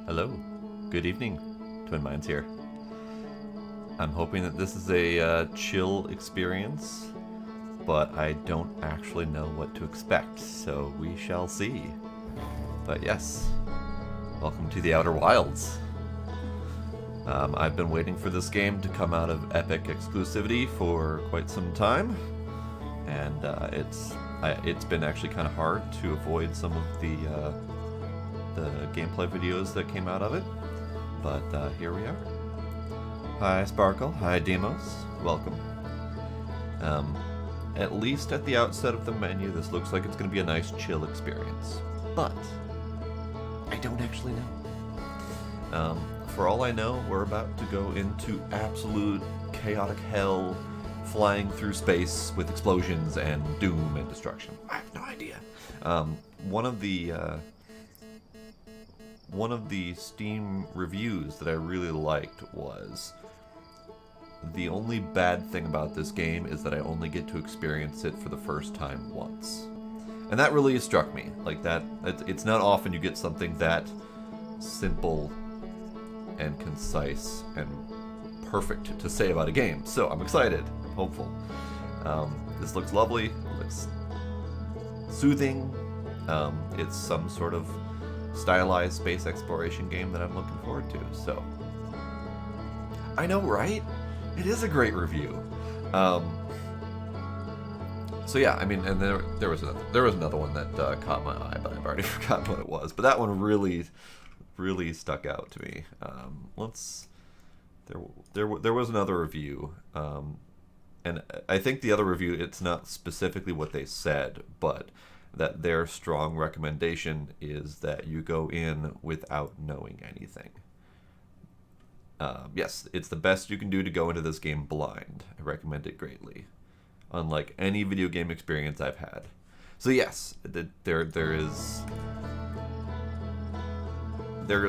Hello, good evening, Twin Minds here. I'm hoping that this is a chill experience, but I don't actually know what to expect, so we shall see. But yes, welcome to the Outer Wilds. I've been waiting for this game to come out of Epic exclusivity for quite some time, and it's been actually kind of hard to avoid some of the gameplay videos that came out of it, but here we are. Hi Sparkle, hi Demos, welcome. At least at the outset of the menu, this looks like it's going to be a nice chill experience, but I don't actually know. For all I know, we're about to go into absolute chaotic hell, flying through space with explosions and doom and destruction. I have no idea. One of the Steam reviews that I really liked was, the only bad thing about this game is that I only get to experience it for the first time once. And that really struck me. Like that, it's not often you get something that simple and concise and perfect to say about a game. So I'm excited, I'm hopeful. This looks lovely, it looks soothing. It's some sort of stylized space exploration game that I'm looking forward to. So I know, right? It is a great review. So yeah, I mean, and there was another one that caught my eye, but I've already forgotten what it was. But that one really stuck out to me. There was another review, and I think the other review, it's not specifically what they said, but that their strong recommendation is that you go in without knowing anything. Yes, it's the best you can do to go into this game blind. I recommend it greatly, unlike any video game experience I've had. So yes, there is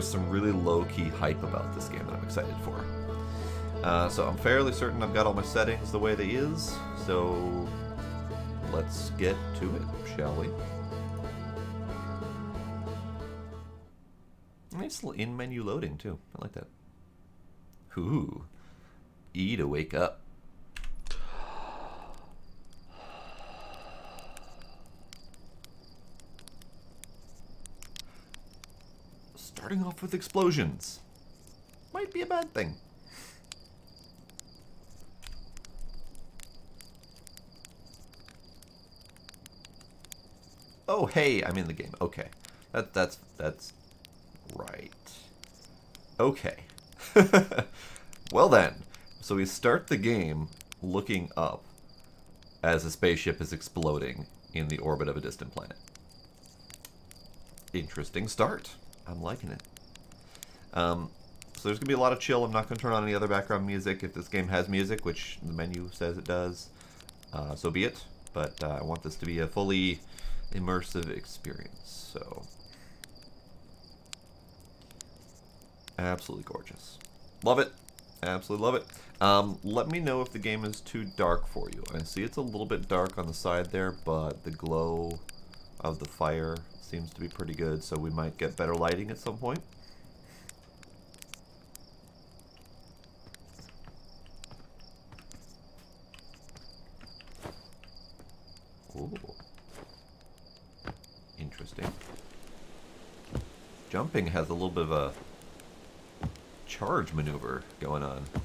some really low-key hype about this game that I'm excited for. So I'm fairly certain I've got all my settings the way they is, so let's get to it, shall we? Nice little in-menu loading, too. I like that. Ooh. E to wake up. Starting off with explosions. Might be a bad thing. Oh, hey, I'm in the game. Okay. That's right. Okay. Well then, so we start the game looking up as a spaceship is exploding in the orbit of a distant planet. Interesting start. I'm liking it. So there's going to be a lot of chill. I'm not going to turn on any other background music. If this game has music, which the menu says it does, so be it. But I want this to be a fully immersive experience, so absolutely gorgeous. Love it. Absolutely love it. Let me know if the game is too dark for you. I see it's a little bit dark on the side there, but the glow of the fire seems to be pretty good, so we might get better lighting at some point. Ooh. Interesting. Jumping has a little bit of a charge maneuver going on. You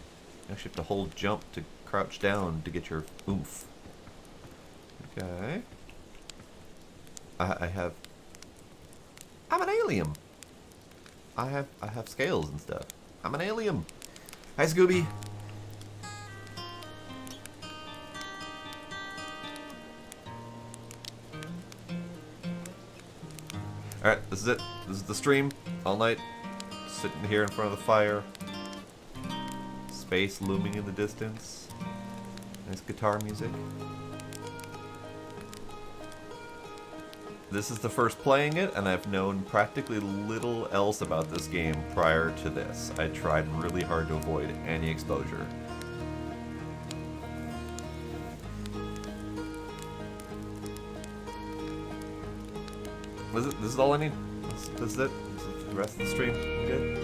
actually have to hold jump to crouch down to get your oomph. Okay. I'm an alien. I have scales and stuff. I'm an alien. Hi, Scooby. Alright, this is it. This is the stream. All night. Sitting here in front of the fire. Space looming in the distance. Nice guitar music. This is the first playing it, and I've known practically little else about this game prior to this. I tried really hard to avoid any exposure. This is all I need. This is it. the rest of the stream. Good?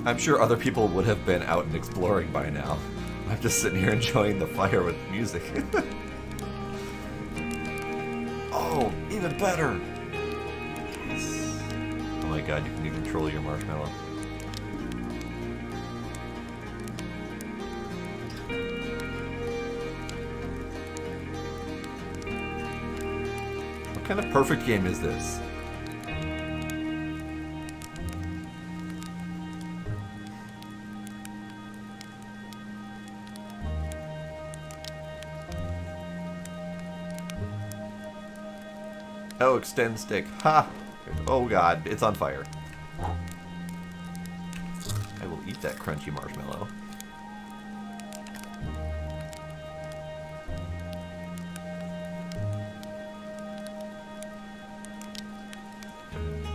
I'm sure other people would have been out and exploring by now. I'm just sitting here enjoying the fire with music. Oh, even better! Yes. Oh my god, you can control your marshmallow. What kind of perfect game is this? Oh, extend stick. Ha! Oh god, it's on fire. I will eat that crunchy marshmallow.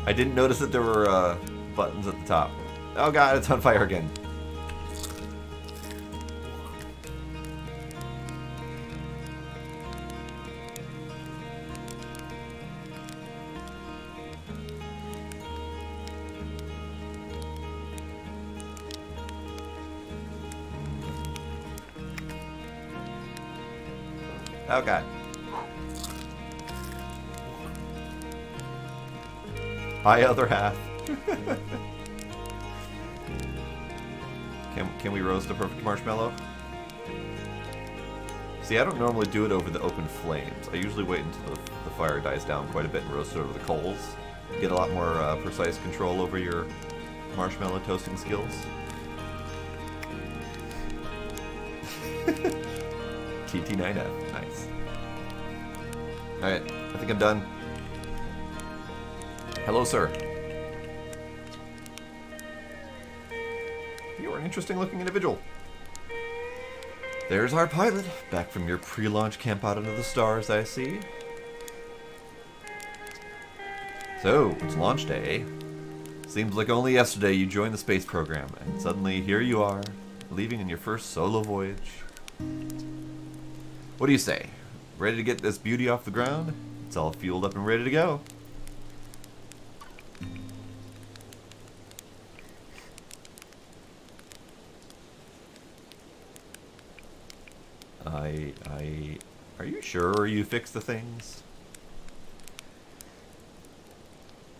I didn't notice that there were buttons at the top. Oh god, it's on fire again. Oh god. Hi, other half. Can we roast a perfect marshmallow? See, I don't normally do it over the open flames. I usually wait until the fire dies down quite a bit and roast it over the coals. You get a lot more precise control over your marshmallow toasting skills. TT9F, nice. Alright, I think I'm done. Hello, sir. You're an interesting looking individual. There's our pilot, back from your pre-launch camp out under the stars, I see. So, it's launch day. Seems like only yesterday you joined the space program, and suddenly here you are, leaving on your first solo voyage. What do you say? Ready to get this beauty off the ground? It's all fueled up and ready to go. Are you sure you fixed the things?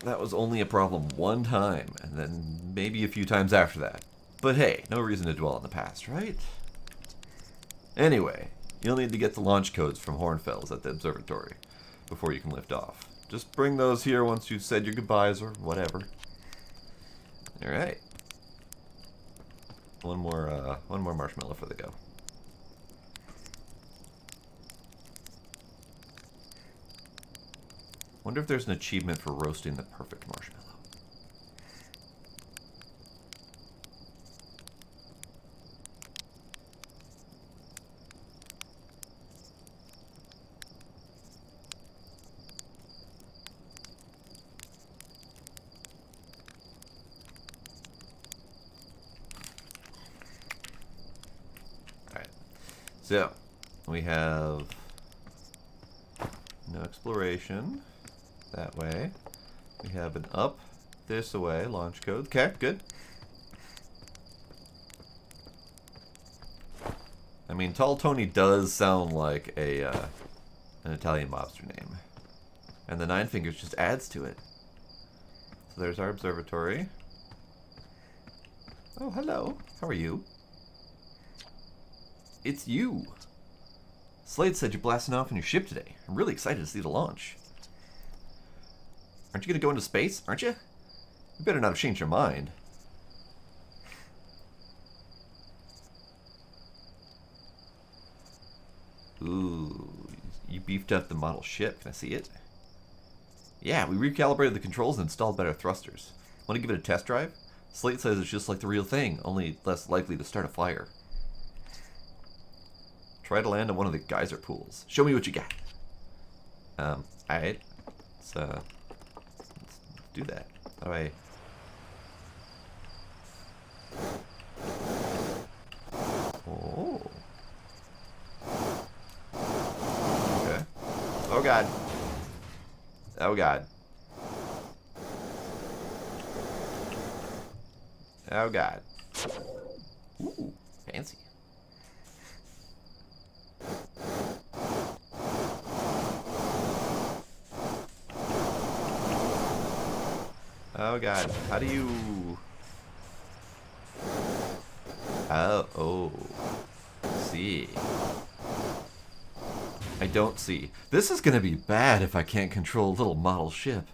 That was only a problem one time, and then maybe a few times after that. But hey, no reason to dwell on the past, right? Anyway, you'll need to get the launch codes from Hornfels at the observatory before you can lift off. Just bring those here once you've said your goodbyes or whatever. Alright. One more marshmallow for the go. Wonder if there's an achievement for roasting the perfect marshmallow. Alright. So, we have no exploration. That way. We have an up, this away, launch code. Okay, good. I mean, Tall Tony does sound like an Italian mobster name. And the Nine Fingers just adds to it. So there's our observatory. Oh, hello. How are you? It's you. Slade said you're blasting off in your ship today. I'm really excited to see the launch. Aren't you going to go into space, aren't you? You better not have changed your mind. Ooh, you beefed up the model ship. Can I see it? Yeah, we recalibrated the controls and installed better thrusters. Want to give it a test drive? Slate says it's just like the real thing, only less likely to start a fire. Try to land on one of the geyser pools. Show me what you got. Alright. Let's do that. How do I... Oh. Oh god. Oh god. Oh god. Ooh, fancy. Oh god. How do you... Oh. See. I don't see. This is gonna be bad if I can't control a little model ship.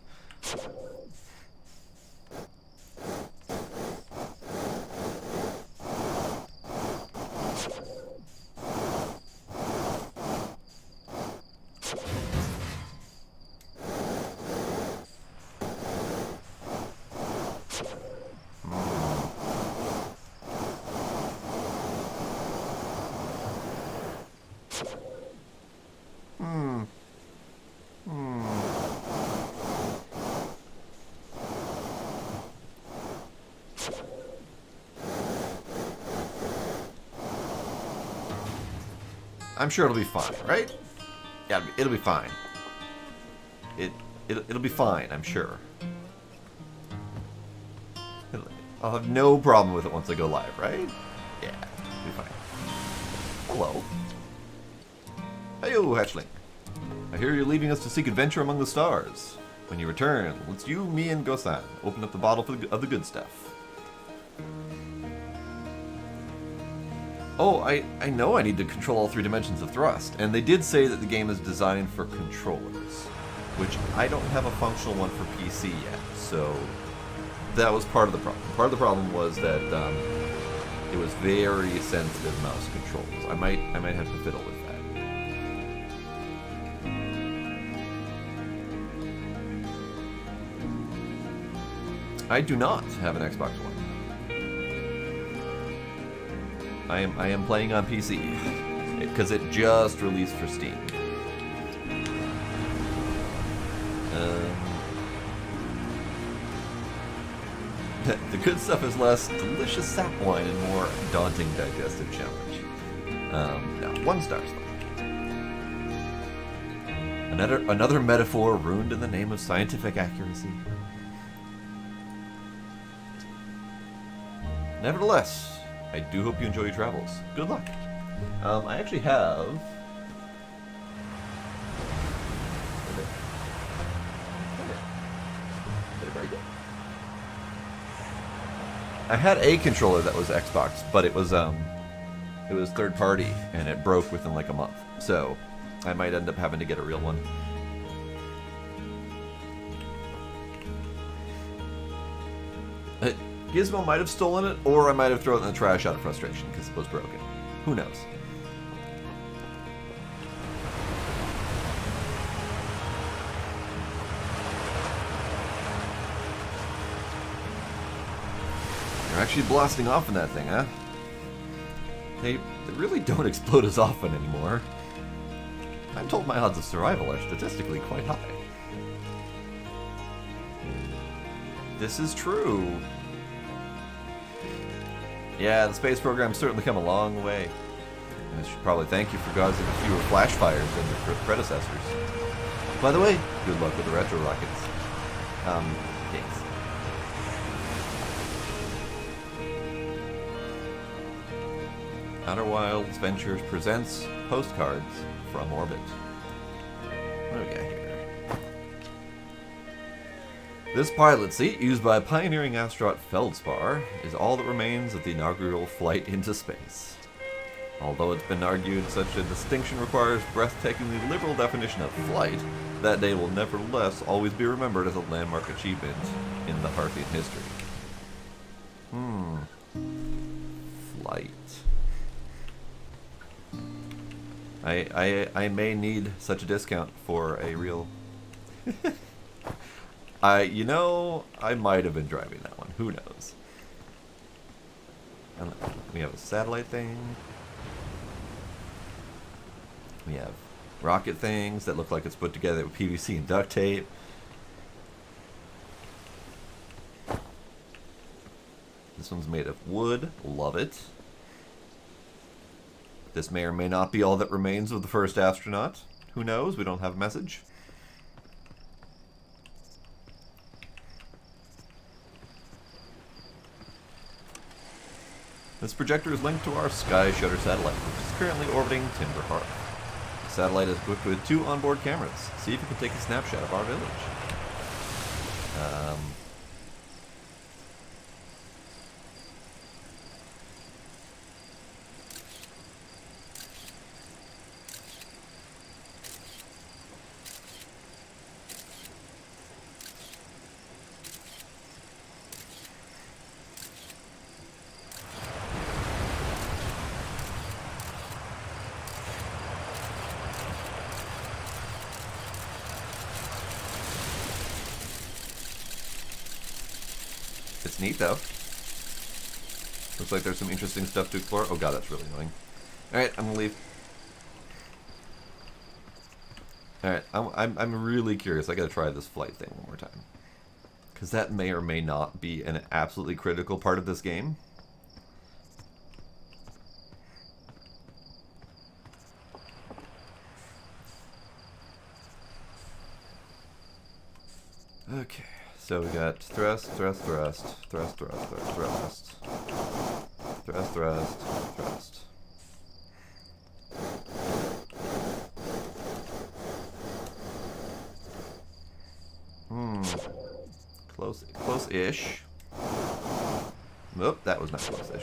I'm sure it'll be fine, right? Yeah, it'll be fine. It'll be fine, I'm sure. I'll have no problem with it once I go live, right? Yeah, it'll be fine. Hello. Heyo, hatchling. I hear you're leaving us to seek adventure among the stars. When you return, let's you, me, and Gosan open up the bottle of the good stuff. Oh, I know I need to control all 3 dimensions of thrust, and they did say that the game is designed for controllers, which I don't have a functional one for PC yet, so that was part of the problem. Part of the problem was that it was very sensitive mouse controls. I might have to fiddle with that. I do not have an Xbox One. I am playing on PC because it just released for Steam. The good stuff is less delicious sap wine and more daunting digestive challenge. No, 1 star's fine. Another metaphor ruined in the name of scientific accuracy. Nevertheless, I do hope you enjoy your travels. Good luck. I actually have... I had a controller that was Xbox, but it was third party, and it broke within like a month. So, I might end up having to get a real one. Gizmo might have stolen it, or I might have thrown it in the trash out of frustration because it was broken. Who knows? You're actually blasting off in that thing, huh? They really don't explode as often anymore. I'm told my odds of survival are statistically quite high. This is true. Yeah, the space program's certainly come a long way. I should probably thank you for causing fewer flash fires than your predecessors. By the way, good luck with the retro rockets. Thanks. Outer Wilds Ventures presents postcards from orbit. What do we got here? This pilot seat, used by pioneering astronaut Feldspar, is all that remains of the inaugural flight into space. Although it's been argued such a distinction requires breathtakingly liberal definition of flight, that day will nevertheless always be remembered as a landmark achievement in the Harthian history. Flight. I may need such a discount for a real... you know, I might have been driving that one. Who knows? We have a satellite thing. We have rocket things that look like it's put together with PVC and duct tape. This one's made of wood. Love it. This may or may not be all that remains of the first astronaut. Who knows? We don't have a message. This projector is linked to our Sky Shutter satellite, which is currently orbiting Timber Hearth. The satellite is equipped with 2 onboard cameras. See if you can take a snapshot of our village. It's neat, though. Looks like there's some interesting stuff to explore. Oh god, that's really annoying. Alright, I'm gonna leave. Alright, I'm really curious. I gotta try this flight thing one more time. Because that may or may not be an absolutely critical part of this game. Okay. So we got thrust, thrust, thrust, thrust, thrust, thrust, thrust, thrust, thrust, thrust. Close-ish. Nope, that was not close-ish.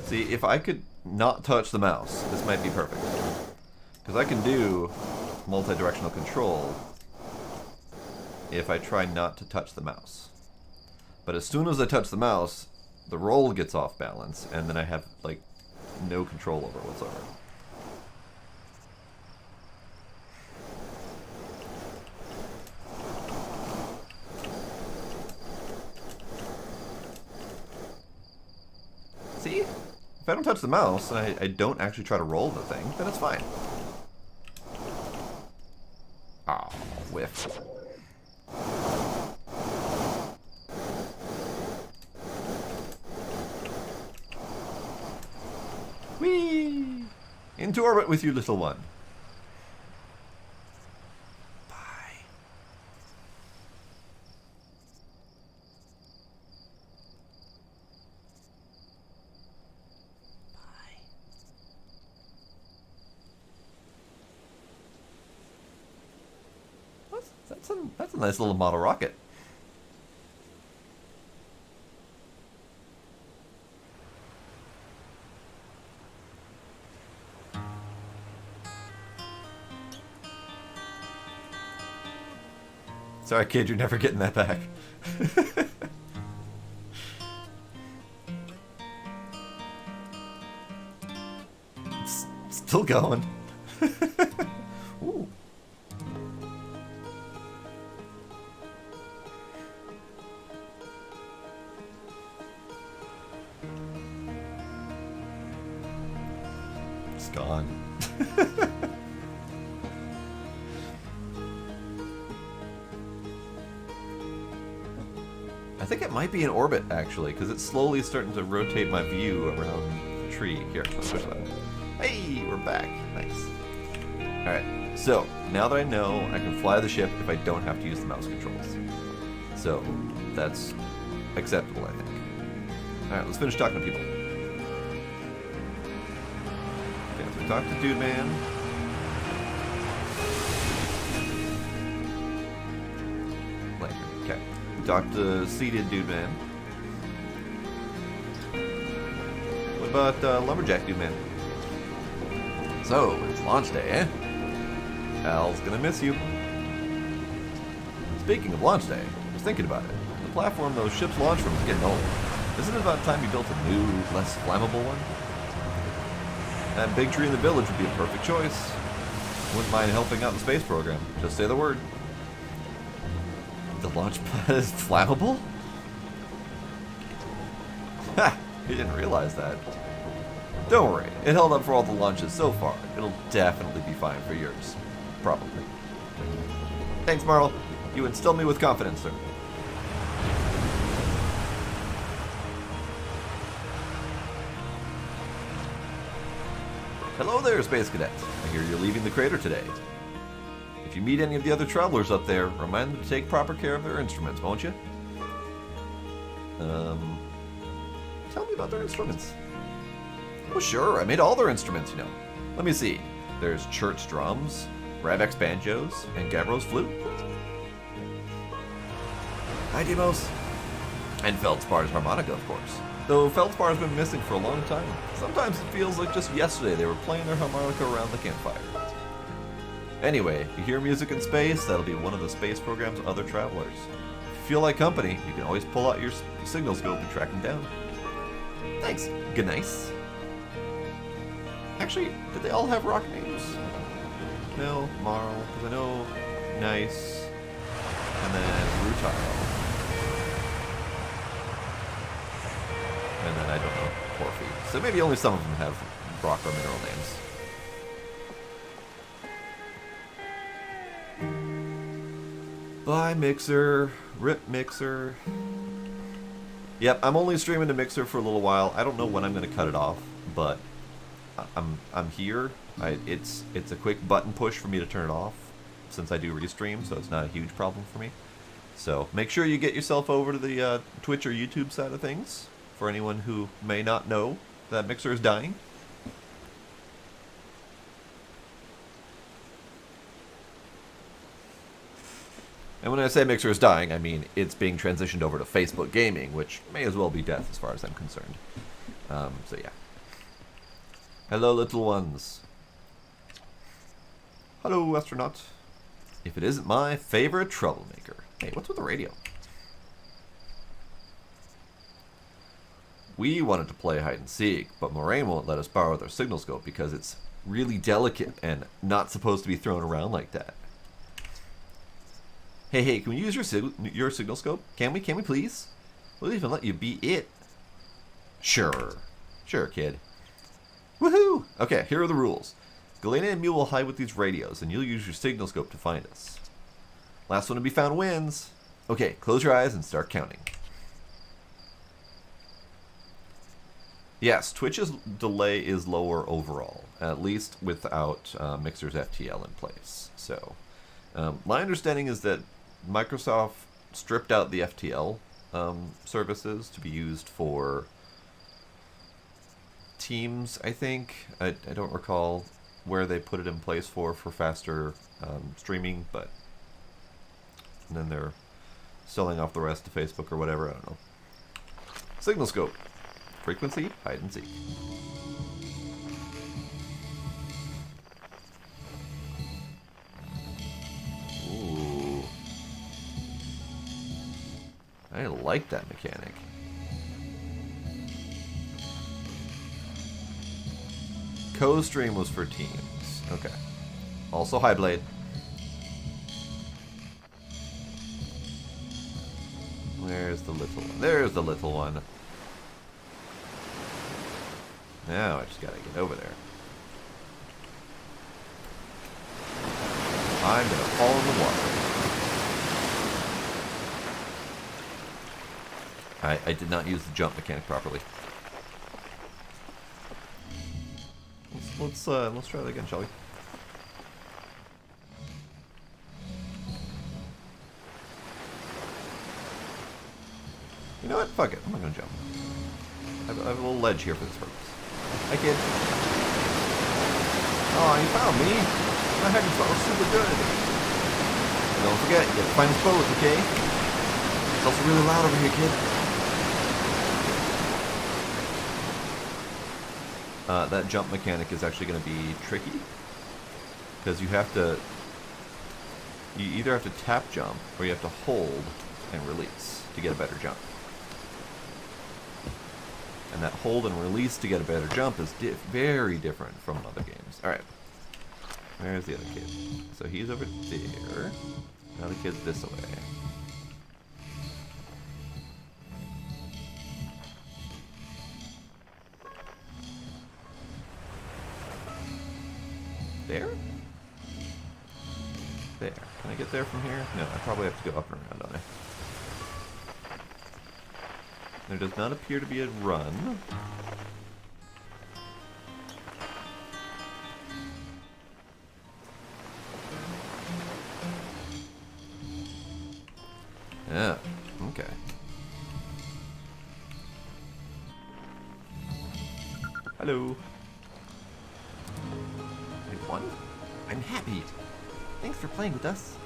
See, if I could not touch the mouse, this might be perfect. Because I can do multi-directional control if I try not to touch the mouse. But as soon as I touch the mouse, the roll gets off balance, and then I have, like, no control over it whatsoever. See? If I don't touch the mouse, and I don't actually try to roll the thing, then it's fine. Oh, whiff. Whee! Into orbit with you, little one. Bye. That's a nice little model rocket. Sorry, kid, you're never getting that back. It's still going. Ooh. It's gone. I think it might be in orbit, actually, because it's slowly starting to rotate my view around the tree. Here, let's push that. Hey, we're back. Nice. Alright, so, now that I know, I can fly the ship if I don't have to use the mouse controls. So, that's acceptable, I think. Alright, let's finish talking to people. Okay, so we talked to Dude Man. Okay. Talk to Seated Dude Man. What about Lumberjack Dude Man? So, it's launch day, eh? Al's gonna miss you. Speaking of launch day, I was thinking about it. The platform those ships launch from is getting old. Isn't it about time you built a new, less flammable one? That big tree in the village would be a perfect choice. Wouldn't mind helping out the space program. Just say the word. The launch pad is flammable? Ha! You didn't realize that. Don't worry, it held up for all the launches so far. It'll definitely be fine for yours. Probably. Thanks, Marl. You instill me with confidence, sir. Hello there, Space Cadet. I hear you're leaving the crater today. If you meet any of the other travelers up there, remind them to take proper care of their instruments, won't you? Tell me about their instruments. Oh, sure, I made all their instruments, you know. Let me see. There's Church drums, Ravek's banjos, and Gavro's flute. Hi, Demos. And Feldspar's harmonica, of course. Though Feldspar's been missing for a long time. Sometimes it feels like just yesterday they were playing their harmonica around the campfire. Anyway, if you hear music in space, that'll be one of the space program's other travelers. If you feel like company, you can always pull out your signal scope and track them down. Thanks, Ganice. Actually, did they all have rock names? No, Marl, because I know Nice, and then Rutile. And then I don't know, Porphy. So maybe only some of them have rock or mineral names. Bye, Mixer. Rip Mixer. Yep, I'm only streaming to Mixer for a little while. I don't know when I'm going to cut it off, but I'm here. It's a quick button push for me to turn it off, since I do restream, so it's not a huge problem for me. So make sure you get yourself over to the Twitch or YouTube side of things, for anyone who may not know that Mixer is dying. And when I say Mixer is dying, I mean it's being transitioned over to Facebook Gaming, which may as well be death as far as I'm concerned. So yeah. Hello, little ones. Hello, astronaut. If it isn't my favorite troublemaker. Hey, what's with the radio? We wanted to play hide and seek, but Moraine won't let us borrow their signal scope because it's really delicate and not supposed to be thrown around like that. Hey, can we use your signal scope? Can we please? We'll even let you be it. Sure, kid. Woohoo! Okay, here are the rules. Galena and Mew will hide with these radios, and you'll use your signal scope to find us. Last one to be found wins. Okay, close your eyes and start counting. Yes, Twitch's delay is lower overall, at least without Mixer's FTL in place. So, my understanding is that Microsoft stripped out the FTL services to be used for Teams, I think. I don't recall where they put it in place for faster streaming, but and then they're selling off the rest to Facebook or whatever, I don't know. Signal scope. Frequency, hide and seek. Ooh. I like that mechanic. Co-stream was for teams. Okay. Also Highblade. Where's the little one? There's the little one. Now I just gotta get over there. I'm gonna fall in the water. I did not use the jump mechanic properly. Let's try that again, shall we? You know what? Fuck it. I'm not gonna jump. I have a little ledge here for this purpose. Hi, kid. Oh, you found me. My hacking spot was super good. And don't forget, you gotta find us both, okay? It's also really loud over here, kid. That jump mechanic is actually going to be tricky, because you either have to tap jump or you have to hold and release to get a better jump. And that hold and release to get a better jump is very different from other games. Alright. Where's the other kid? So he's over there. Now the kid's this way. There? There. Can I get get there from here? No, I probably have to go up and around, don't I? There does not appear to be a run. Yeah, okay. Hello. I won? I'm happy. Thanks for playing with us.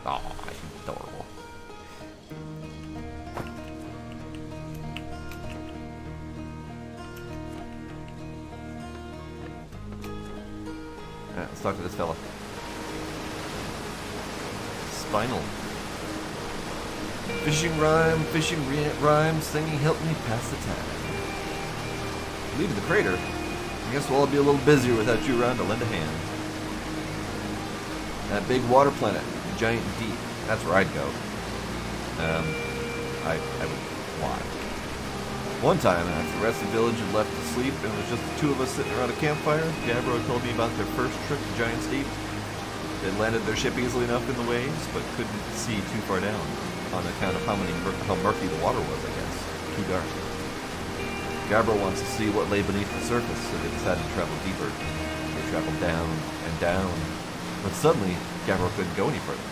Oh, she's adorable. Alright, let's talk to this fella. Spinal. Fishing rhyme, singing, help me pass the time. Leaving the crater. I guess we'll all be a little busier without you around to lend a hand. That big water planet, giant deep. That's where I'd go. I would fly. One time, after the rest of the village had left to sleep, and it was just the two of us sitting around a campfire, Gabbro told me about their first trip to Giant's Deep. They landed their ship easily enough in the waves, but couldn't see too far down, on account of how murky the water was, I guess. Too dark. Gabbro wants to see what lay beneath the surface, so they decided to travel deeper. They traveled down and down, but suddenly, Gabbro couldn't go any further.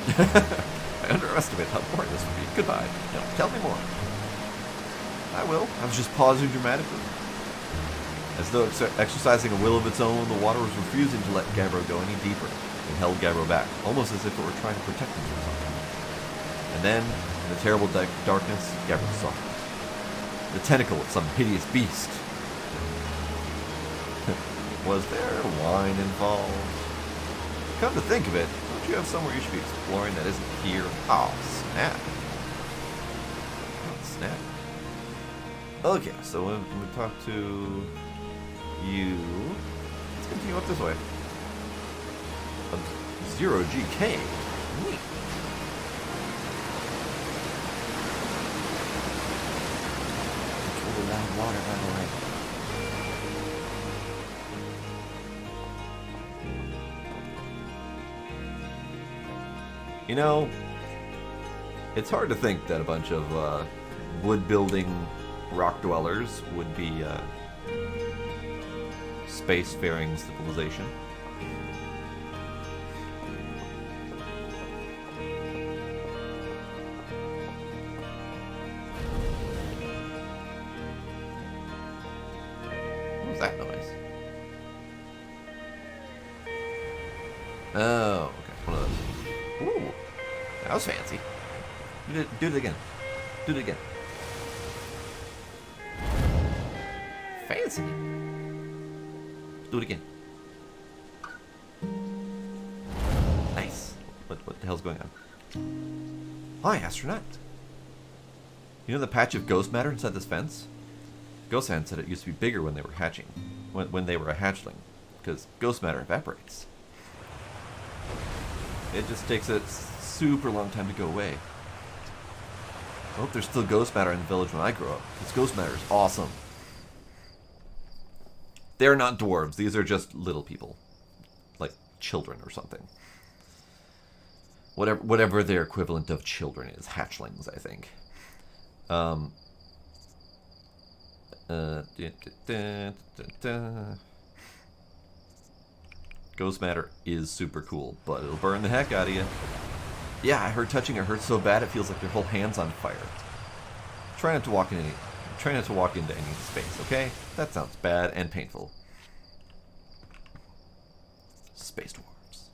I underestimated how boring this would be. Goodbye. No, tell me more. I will. I was just pausing dramatically. As though exercising a will of its own, the water was refusing to let Gabbro go any deeper. It held Gabbro back, almost as if it were trying to protect him from something. And then, in the terrible darkness, Gabbro saw it. The tentacle of some hideous beast. Was there wine involved? Come to think of it, don't you have somewhere you should be exploring that isn't here? Oh, snap. Oh, snap. Okay, so when we talk to you, let's continue up this way. Zero GK. Neat. Control the loud water, by the way. You know, it's hard to think that a bunch of wood-building rock dwellers would be spacefaring civilization. What was that noise? Oh, okay, one of those. Ooh, that was fancy. Do it again. Do it again. Fancy. Do it again. Nice. What the hell's going on? Hi, astronaut. You know the patch of ghost matter inside this fence? Ghost-Hand said it used to be bigger when they were hatching, when they were a hatchling, because ghost matter evaporates. It just takes a super long time to go away. I hope there's still ghost matter in the village when I grow up, because ghost matter is awesome. They're not dwarves, these are just little people. Like children or something. Whatever their equivalent of children is. Hatchlings, I think. Ghost matter is super cool, but it'll burn the heck out of you. Yeah, I heard touching it hurts so bad it feels like your whole hand's on fire. Try not to walk into any space, okay? That sounds bad and painful. Space dwarves.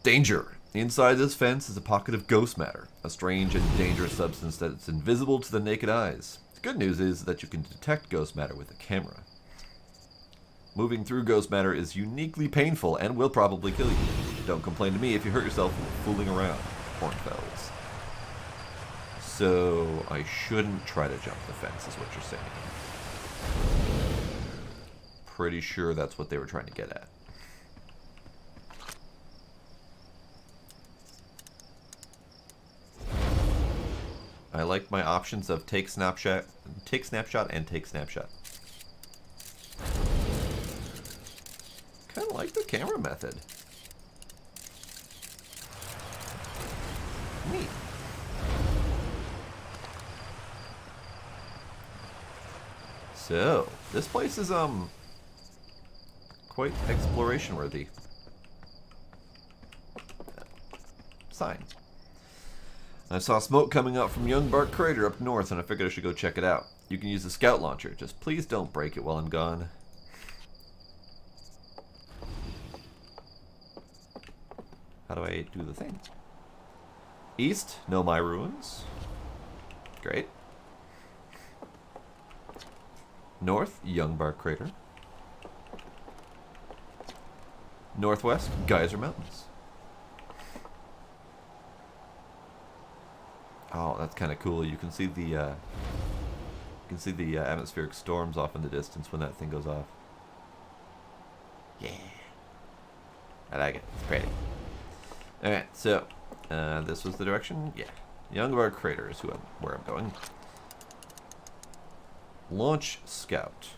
Danger! Inside this fence is a pocket of ghost matter, a strange and dangerous substance that is invisible to the naked eyes. The good news is that you can detect ghost matter with a camera. Moving through ghost matter is uniquely painful and will probably kill you. Don't complain to me if you hurt yourself fooling around, Hornfells. So, I shouldn't try to jump the fence, is what you're saying. Pretty sure that's what they were trying to get at. I like my options of take snapshot, and take snapshot. Kind of like like the camera method. Neat. So, this place is, quite exploration worthy. Sign. I saw smoke coming up from Young Bark Crater up north, and I figured I should go check it out. You can use the scout launcher. Just please don't break it while I'm gone. How do I do the thing? East, Nomai Ruins. Great. North, Young Bark Crater. Northwest, Geyser Mountains. Oh, that's kind of cool. You can see the atmospheric storms off in the distance when that thing goes off. Yeah, I like it. It's pretty. All right, so this was the direction. Yeah, Young Bark Crater is where I'm going. Launch Scout.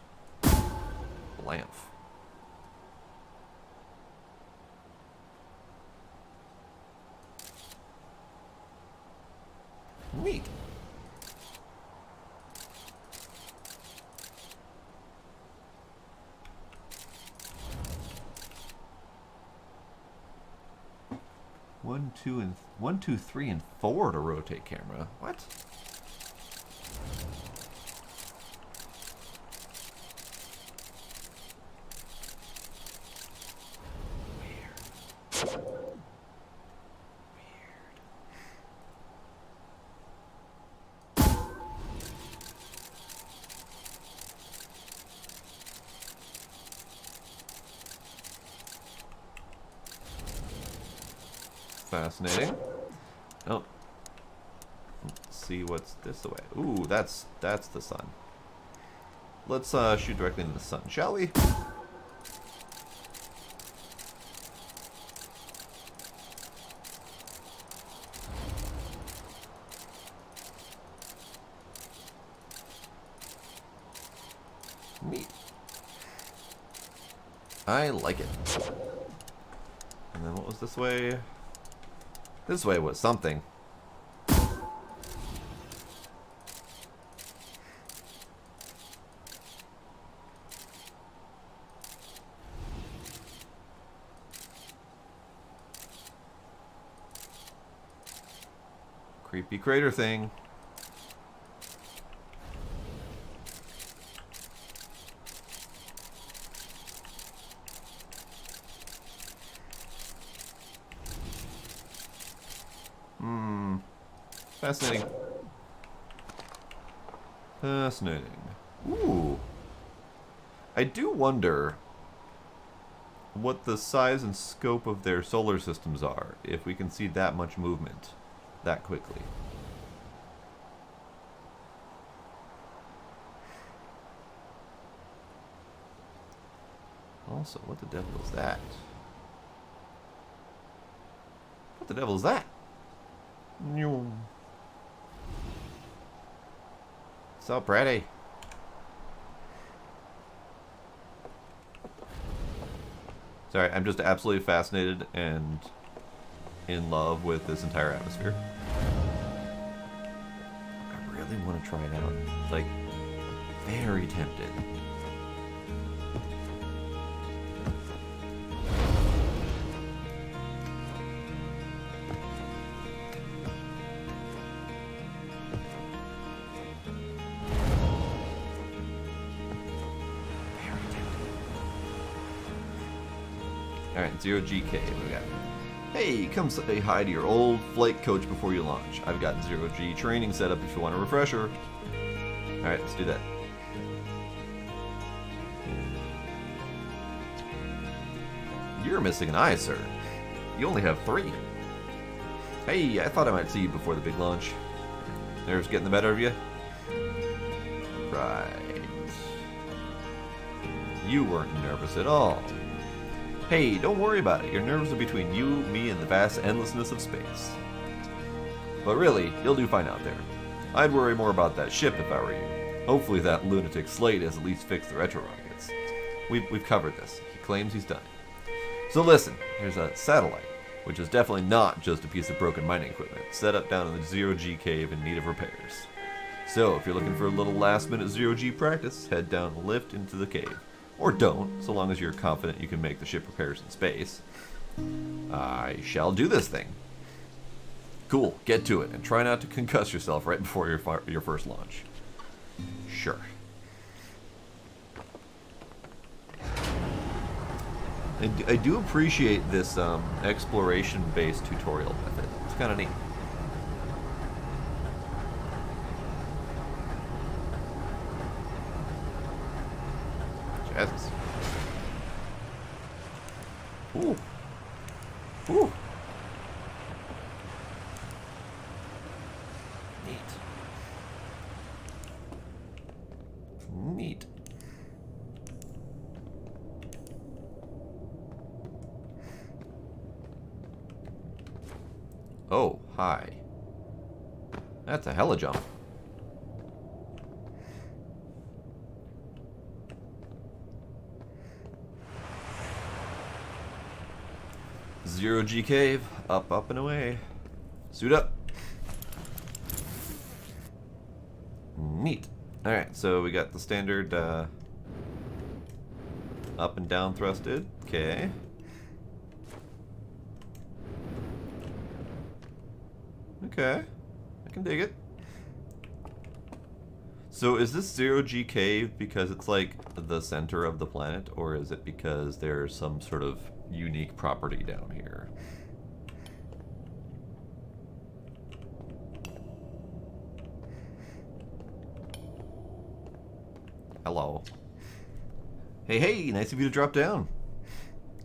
Blamf. Neat. One, two, three, and 4 to rotate camera. What? Fascinating. Oh. Let's see what's this away. Ooh, that's the sun. Let's shoot directly into the sun, shall we? Neat. I like it. And then what was this way? This way was something. Creepy crater thing. Fascinating. Fascinating. Ooh. I do wonder what the size and scope of their solar systems are, if we can see that much movement that quickly. Also, what the devil is that? What the devil is that? So pretty. Sorry, I'm just absolutely fascinated and in love with this entire atmosphere. I really want to try it out. Like, very tempted. Alright, 0GK, what we got? Hey, come say hi to your old flight coach before you launch. I've got 0G training set up if you want a refresher. Alright, let's do that. You're missing an eye, sir. You only have 3. Hey, I thought I might see you before the big launch. Nerves getting the better of you? Right. You weren't nervous at all. Hey, don't worry about it. Your nerves are between you, me, and the vast endlessness of space. But really, you'll do fine out there. I'd worry more about that ship if I were you. Hopefully that lunatic Slade has at least fixed the retro rockets. We've covered this. He claims he's done it. So listen, here's a satellite, which is definitely not just a piece of broken mining equipment, set up down in the Zero-G cave in need of repairs. So if you're looking for a little last-minute Zero-G practice, head down the lift into the cave. Or don't, so long as you're confident you can make the ship repairs in space. I shall do this thing. Cool, get to it, and try not to concuss yourself right before your first launch. Sure. I do appreciate this exploration-based tutorial method. It's kind of neat. Jesus. Ooh. Ooh. Neat. Oh, hi. That's a hella jump. Zero-G cave. Up, up, and away. Suit up. Neat. Alright, so we got the standard up and down thrusted. Okay. Okay. I can dig it. So is this Zero-G cave because it's like the center of the planet, or is it because there's some sort of unique property down here? Hello. Hey, hey, nice of you to drop down.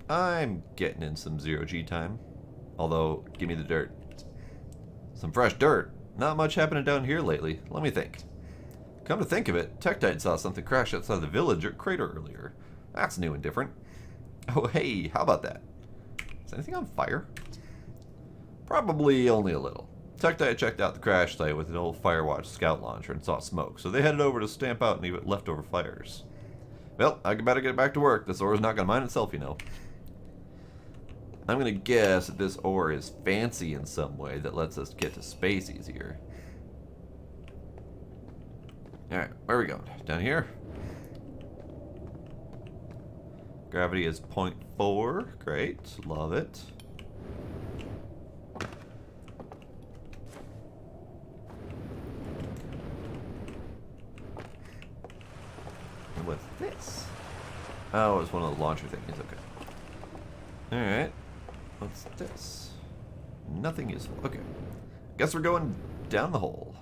I'm getting in some Zero-G time. Although, give me the dirt. Some fresh dirt. Not much happening down here lately. Let me think. Come to think of it, Tektite saw something crash outside the village or crater earlier. That's new and different. Oh, hey, how about that? Is anything on fire? Probably only a little. Tektite checked out the crash site with an old Firewatch scout launcher and saw smoke, so they headed over to stamp out any leftover fires. Well, I better get back to work. This ore's not gonna mind itself, you know. I'm gonna guess that this ore is fancy in some way that lets us get to space easier. Alright, where are we going? Down here? Gravity is 0.4. Great. Love it. And what's this? Oh, it's one of the launcher things. Okay. Alright. What's this? Nothing useful. Okay. Guess we're going down the hole.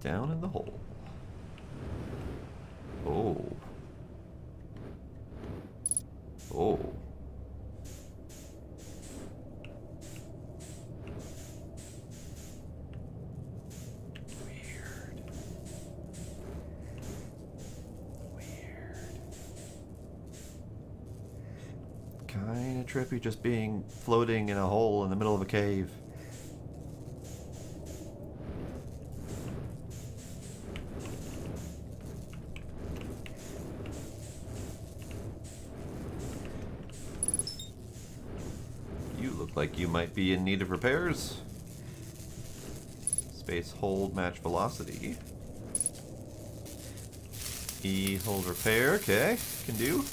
Down in the hole. Oh. Oh. Weird. Kinda trippy just being floating in a hole in the middle of a cave. Like you might be in need of repairs. Space hold match velocity. E hold repair, okay, can do.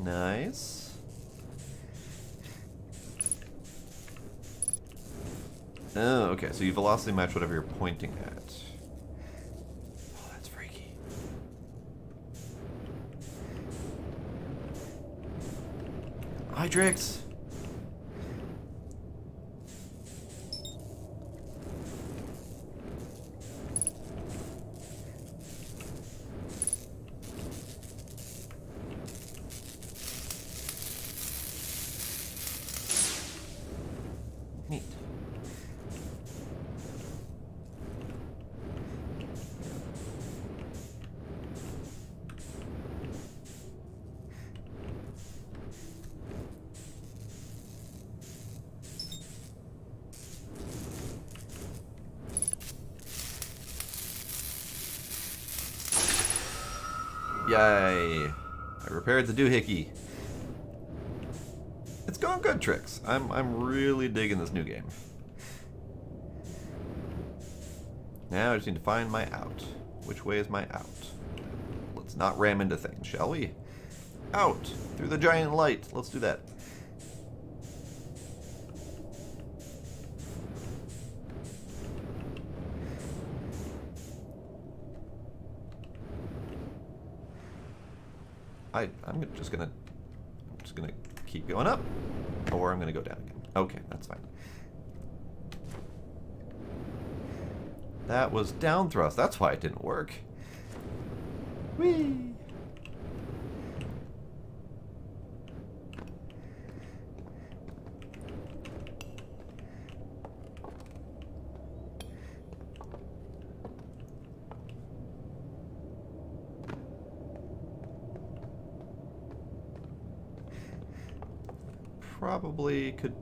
Nice. Oh, okay, so you velocity match whatever you're pointing at. Oh, that's freaky. Hydrix! Neat. Yay! I repaired the doohickey. It's going good, Tricks. I'm really digging this new game. Now I just need to find my out. Which way is my out? Let's not ram into things, shall we? Out! Through the giant light. Let's do that. I'm just gonna keep going up, or I'm gonna go down again. Okay, that's fine. That was down thrust. That's why it didn't work. Whee! Probably could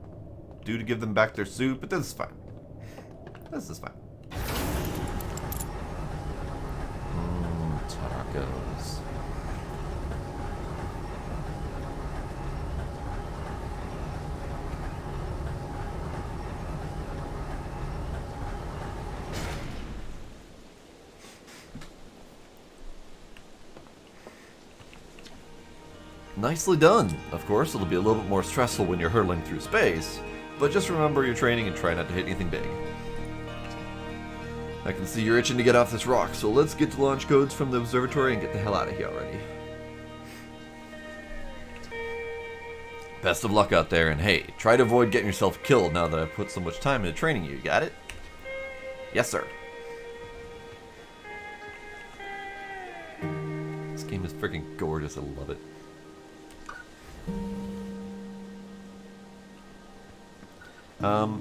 do to give them back their suit, but this is fine. This is fine. Tacos. Nicely done. Of course, it'll be a little bit more stressful when you're hurtling through space, but just remember your training and try not to hit anything big. I can see you're itching to get off this rock, so let's get the launch codes from the observatory and get the hell out of here already. Best of luck out there, and hey, try to avoid getting yourself killed now that I've put so much time into training you. Got it? Yes, sir. This game is freaking gorgeous. I love it.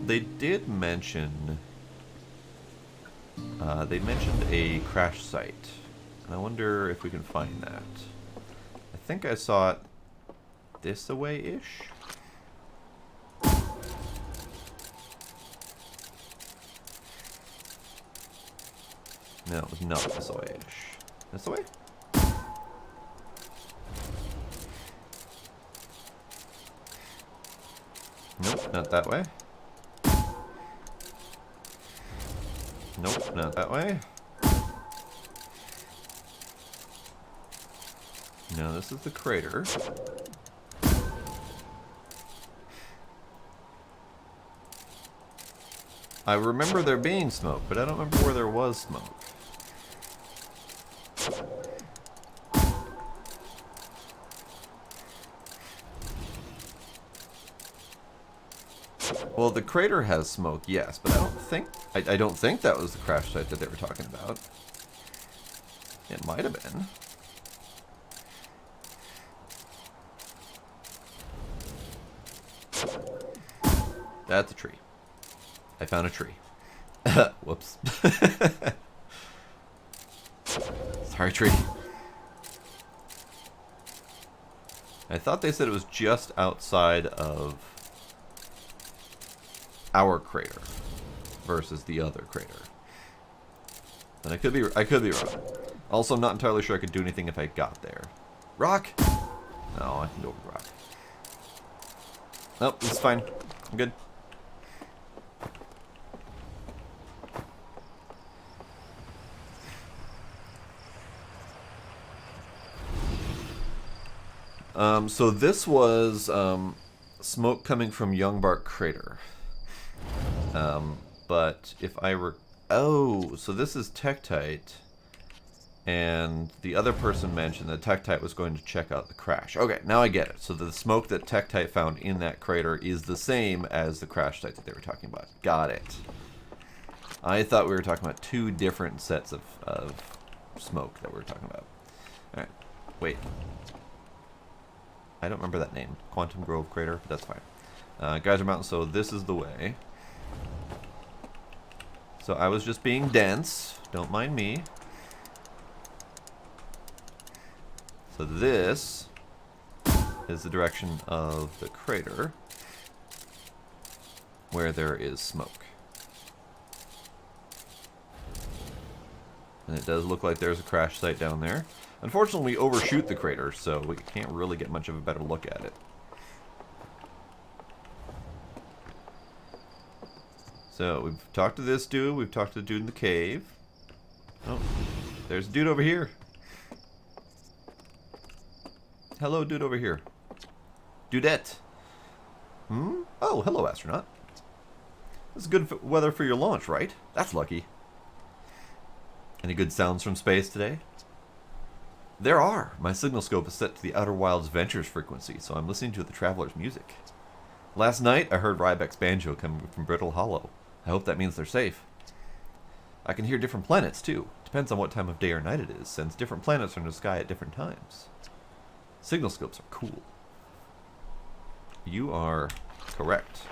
They did mention... they mentioned a crash site. I wonder if we can find that. I think I saw it this away-ish. No, it was not this way-ish. This way? Nope, not that way. Nope, not that way. No, this is the crater. I remember there being smoke, but I don't remember where there was smoke. Well, the crater has smoke, yes, but I don't think that was the crash site that they were talking about. It might have been. That's a tree. I found a tree. Whoops. Sorry, tree. I thought they said it was just outside of our crater versus the other crater. And I could be wrong. Also, I'm not entirely sure I could do anything if I got there. Rock? No, I can go over rock. Nope, it's fine. I'm good. So this was smoke coming from Youngbark Crater. But if I were... Oh, so this is Tektite. And the other person mentioned that Tektite was going to check out the crash. Okay, now I get it. So the smoke that Tektite found in that crater is the same as the crash site that they were talking about. Got it. I thought we were talking about two different sets of smoke that we were talking about. Alright, wait. I don't remember that name. Quantum Grove Crater, but that's fine. Geyser Mountain, so this is the way. So I was just being dense. Don't mind me. So this is the direction of the crater where there is smoke. And it does look like there's a crash site down there. Unfortunately, we overshoot the crater, so we can't really get much of a better look at it. So, we've talked to this dude, we've talked to the dude in the cave. Oh, there's a dude over here. Hello, dude over here. Dudette. Oh, hello, astronaut. This is good weather for your launch, right? That's lucky. Any good sounds from space today? There are. My signal scope is set to the Outer Wilds Ventures frequency, so I'm listening to the Traveler's music. Last night, I heard Rybeck's banjo coming from Brittle Hollow. I hope that means they're safe. I can hear different planets, too. Depends on what time of day or night it is, since different planets are in the sky at different times. Signal scopes are cool. You are correct.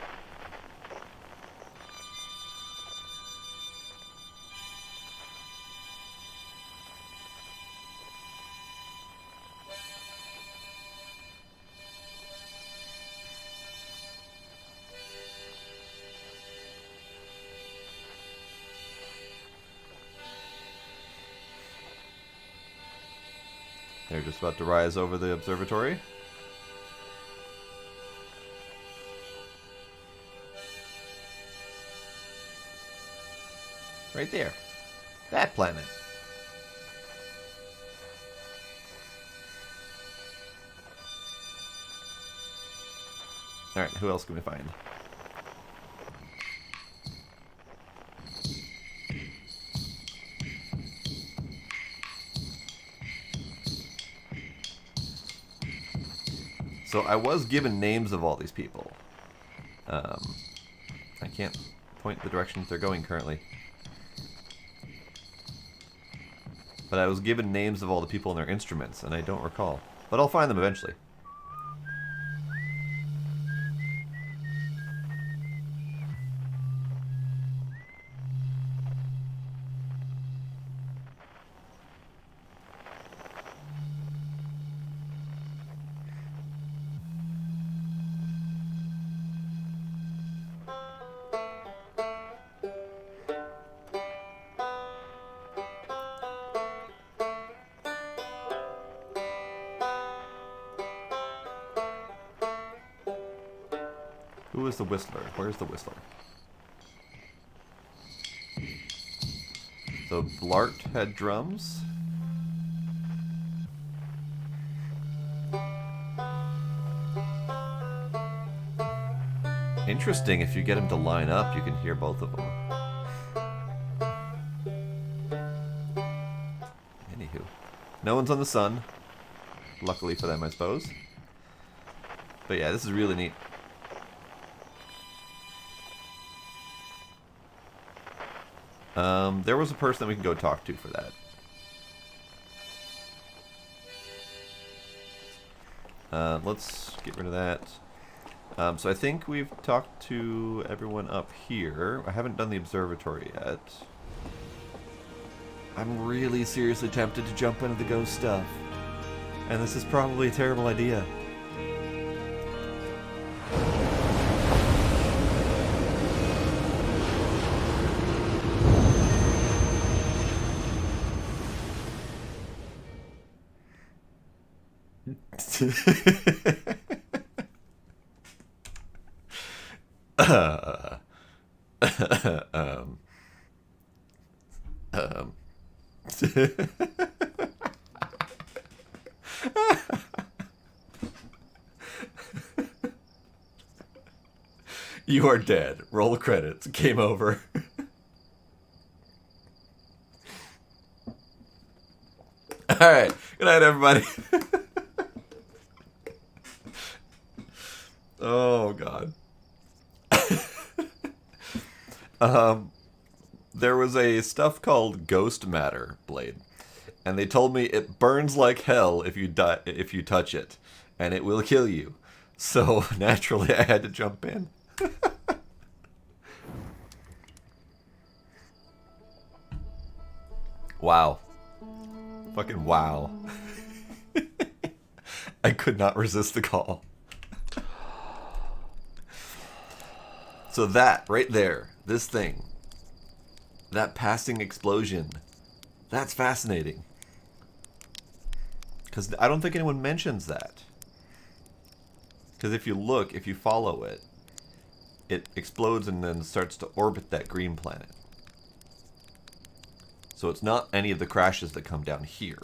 They're just about to rise over the observatory. Right there. That planet. Alright, who else can we find? So I was given names of all these people. I can't point the direction they're going currently. But I was given names of all the people and their instruments, and I don't recall. But I'll find them eventually. Who is the Whistler? Where's the Whistler? So Blart had drums. Interesting, if you get him to line up, you can hear both of them. Anywho. No one's on the sun. Luckily for them, I suppose. But yeah, this is really neat. There was a person that we can go talk to for that. Let's get rid of that. So I think we've talked to everyone up here. I haven't done the observatory yet. I'm really seriously tempted to jump into the ghost stuff. And this is probably a terrible idea. You are dead. Roll the credits. Game over. Alright. Good night, everybody. Oh, God. There was a stuff called Ghost Matter blade. And they told me it burns like hell if you touch it. And it will kill you. So, naturally, I had to jump in. Wow. Fucking wow. I could not resist the call. So that, right there, this thing, that passing explosion, That's fascinating. Because I don't think anyone mentions that. Because if you look, if you follow it, it explodes and then starts to orbit that green planet. So it's not any of the crashes that come down here.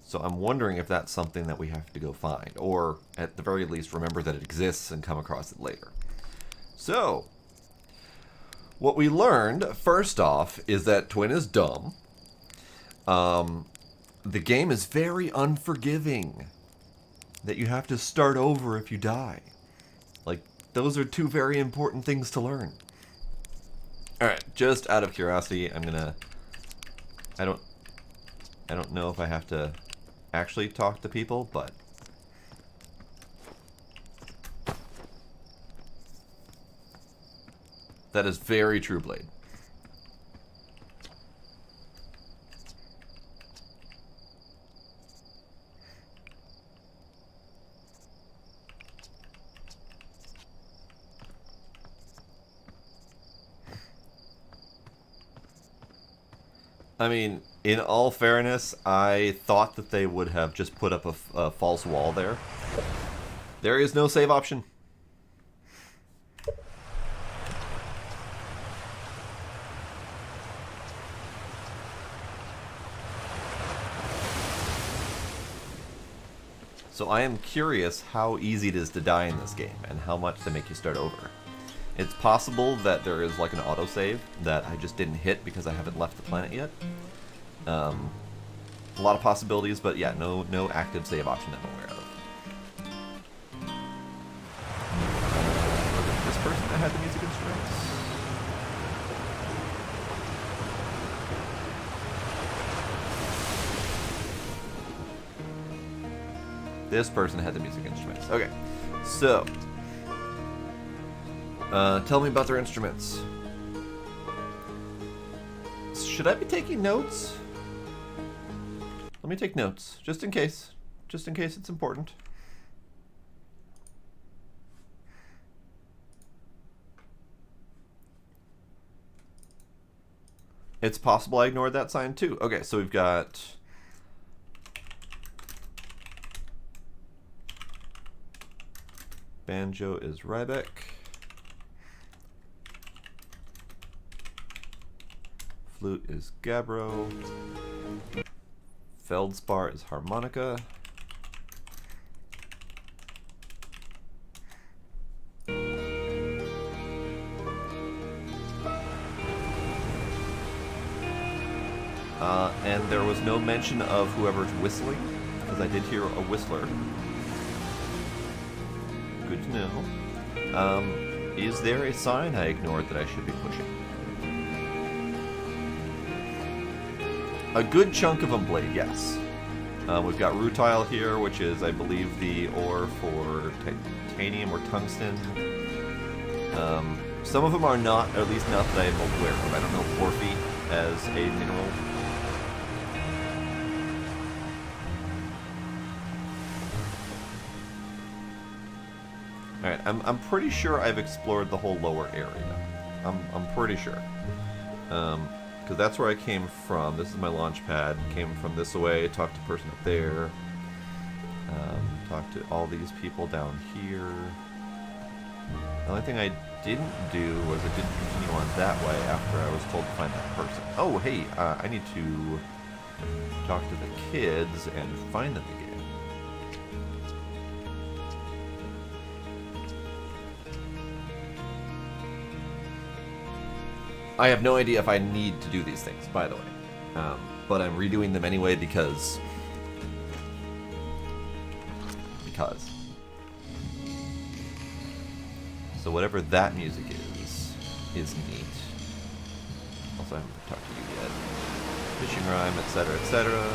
So I'm wondering if that's something that we have to go find. Or, at the very least, remember that it exists and come across it later. So, what we learned, first off, is that Twin is dumb. The game is very unforgiving. That you have to start over if you die. Like, those are two very important things to learn. Alright, just out of curiosity, I'm gonna... I don't know if I have to actually talk to people, but... That is very true, Blade. I mean, in all fairness, I thought that they would have just put up a false wall there. There is no save option. So I am curious how easy it is to die in this game, and how much they make you start over. It's possible that there is like an autosave that I just didn't hit because I haven't left the planet yet. A lot of possibilities, but yeah, no active save option that I'm aware of. Was it this person that had the music instruments? This person had the music instruments. Okay, so... tell me about their instruments. Should I be taking notes? Let me take notes, just in case. Just in case it's important. It's possible I ignored that sign too. Okay, so we've got... Banjo is Rybeck. Flute is Gabbro. Feldspar is harmonica. And there was no mention of whoever's whistling, because I did hear a whistler. Good to know. Is there a sign I ignored that I should be pushing? A good chunk of them, Blade, yes. We've got rutile here, which is, I believe, the ore for titanium or tungsten. Some of them are not, or at least not that I'm aware of. I don't know porphyry as a mineral. Alright, I'm pretty sure I've explored the whole lower area. I'm pretty sure. Because that's where I came from. This is my launch pad. Came from this way, talked to the person up there. Talked to all these people down here. The only thing I didn't do was I didn't continue on that way after I was told to find that person. Oh, hey, I need to talk to the kids and find them again. I have no idea if I need to do these things, by the way. But I'm redoing them anyway because... So whatever that music is neat. Also, I haven't talked to you yet. Fishing rhyme, etc., etc.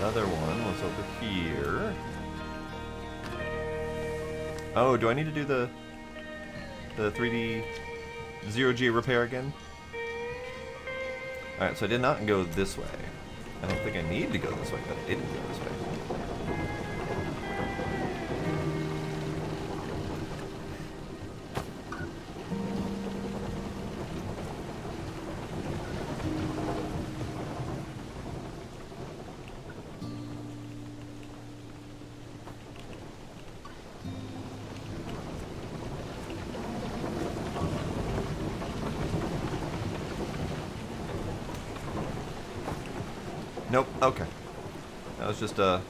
Other one was over here. Oh, do I need to do the 3D zero-G repair again? Alright, so I did not go this way. I don't think I need to go this way, but I didn't go this way. Nope, okay. That was just a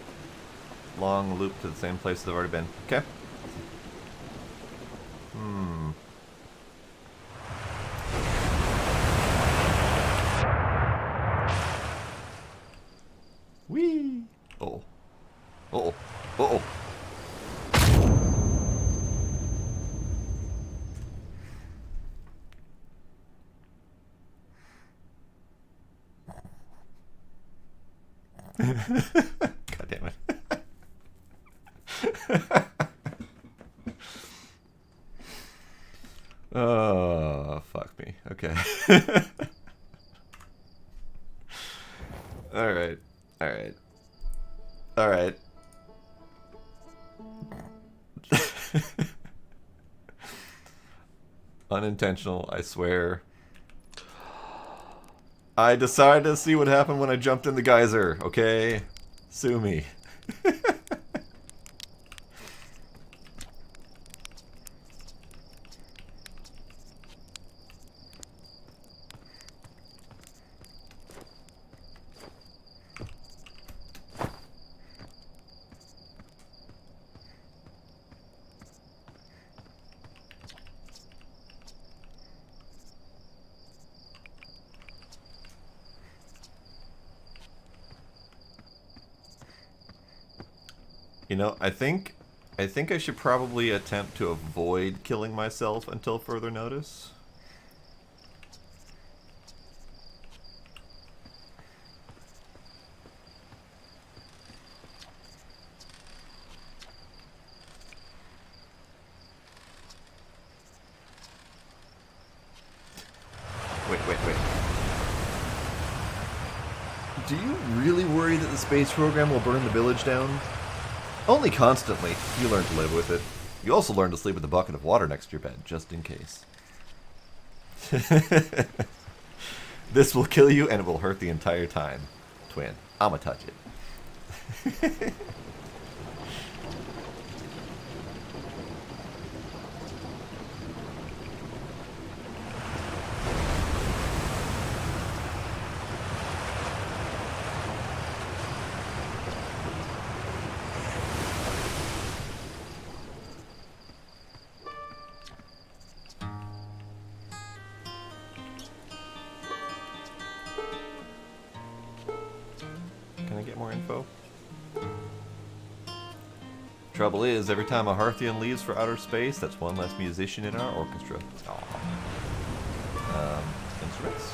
long loop to the same place that I've already been. Okay. Whee! Uh-oh. Uh-oh. Uh-oh. God damn it. Oh, fuck me. Okay. Alright. Alright. Alright. Unintentional, I swear. I decided to see what happened when I jumped in the geyser, okay? Sue me. You know, I think I should probably attempt to avoid killing myself until further notice. Wait. Do you really worry that the space program will burn the village down? Only constantly. You learn to live with it. You also learn to sleep with a bucket of water next to your bed, just in case. This will kill you and it will hurt the entire time. Twin, I'ma touch it. Can I get more info? Trouble is, every time a Hearthian leaves for outer space, that's one less musician in our orchestra. Aww. Instruments?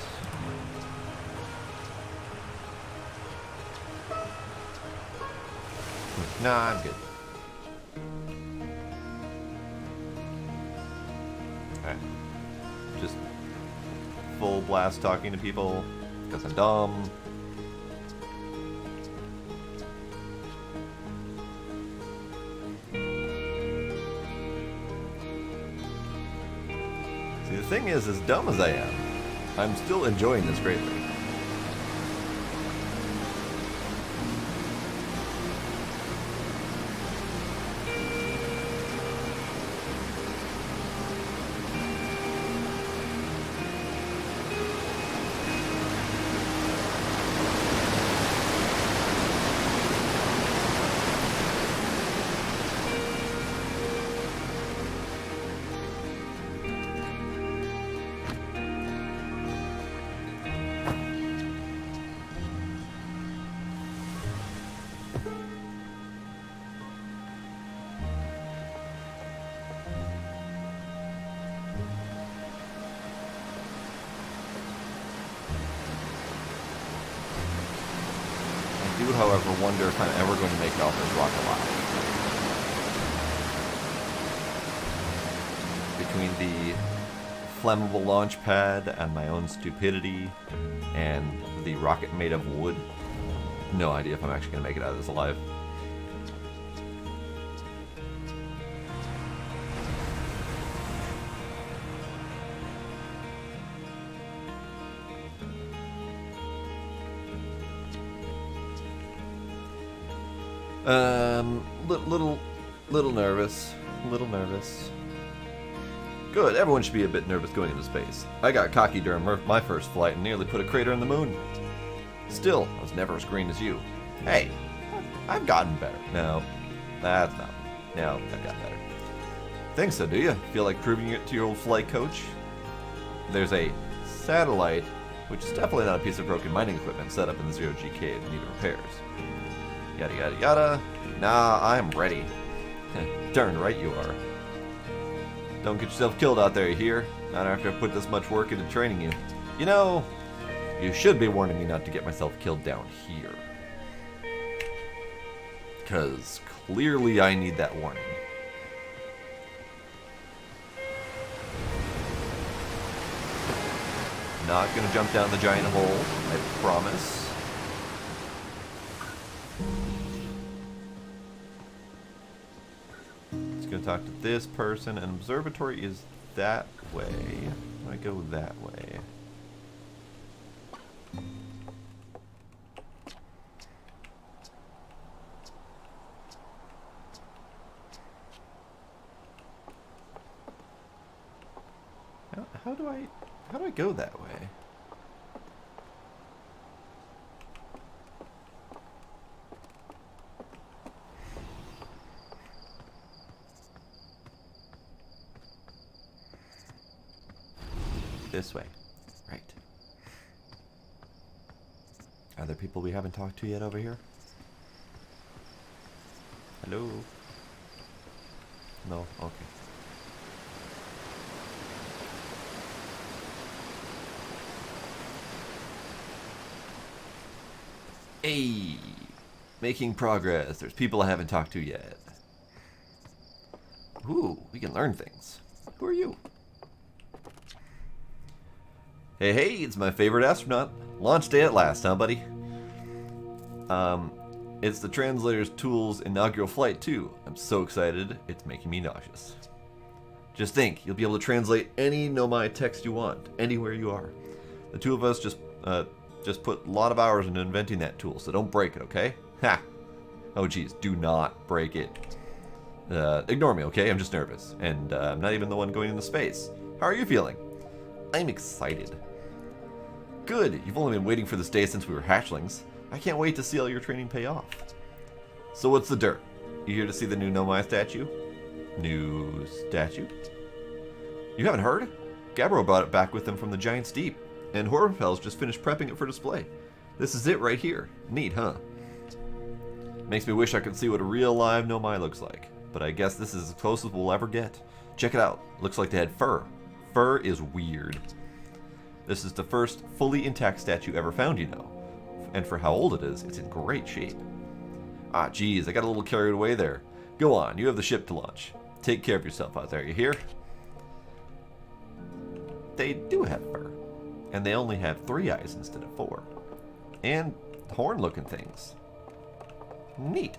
Nah, I'm good. Alright. Just full blast talking to people, because I'm dumb. The thing is, as dumb as I am, I'm still enjoying this greatly. I do, however, wonder if I'm ever going to make it off this rock alive. between the flammable launch pad and my own stupidity and the rocket made of wood. No idea if I'm actually going to make it out of this alive. Little nervous. Little nervous. Good, everyone should be a bit nervous going into space. I got cocky during my first flight and nearly put a crater in the moon. Still, I was never as green as you. Hey, I've gotten better. No, that's not. No, I've gotten better. Think so, do you? Feel like proving it to your old flight coach? There's a satellite, which is definitely not a piece of broken mining equipment set up in the Zero-G cave and needing repairs. Yada yada yada. Nah, I'm ready. Darn right you are. Don't get yourself killed out there, you hear? Not after I put this much work into training you. You know, you should be warning me not to get myself killed down here. Because clearly I need that warning. Not gonna jump down the giant hole, I promise. Gonna talk to this person, and observatory is that way. I go that way. How do I go that way? This way. Right. Are there people we haven't talked to yet over here? Hello? No? Okay. Hey! Making progress. There's people I haven't talked to yet. Ooh, we can learn things. Who are you? Hey, it's my favorite astronaut. Launch day at last, huh, buddy? It's the Translator's Tool's inaugural flight, too. I'm so excited, it's making me nauseous. Just think, you'll be able to translate any Nomai text you want, anywhere you are. The two of us just put a lot of hours into inventing that tool, so don't break it, okay? Ha! Oh, geez, do not break it. Ignore me, okay? I'm just nervous, and I'm not even the one going into space. How are you feeling? I'm excited. Good, you've only been waiting for this day since we were hatchlings. I can't wait to see all your training pay off. So what's the dirt? You here to see the new Nomai statue? New statue? You haven't heard? Gabbro brought it back with him from the Giant's Deep, and Hornfels just finished prepping it for display. This is it right here. Neat, huh? Makes me wish I could see what a real live Nomai looks like, but I guess this is as close as we'll ever get. Check it out. Looks like they had fur. Fur is weird. This is the first fully intact statue ever found, you know. And for how old it is, it's in great shape. Ah, geez, I got a little carried away there. Go on, you have the ship to launch. Take care of yourself out there, you hear? They do have fur. And they only have 3 eyes instead of 4. And horn-looking things. Neat.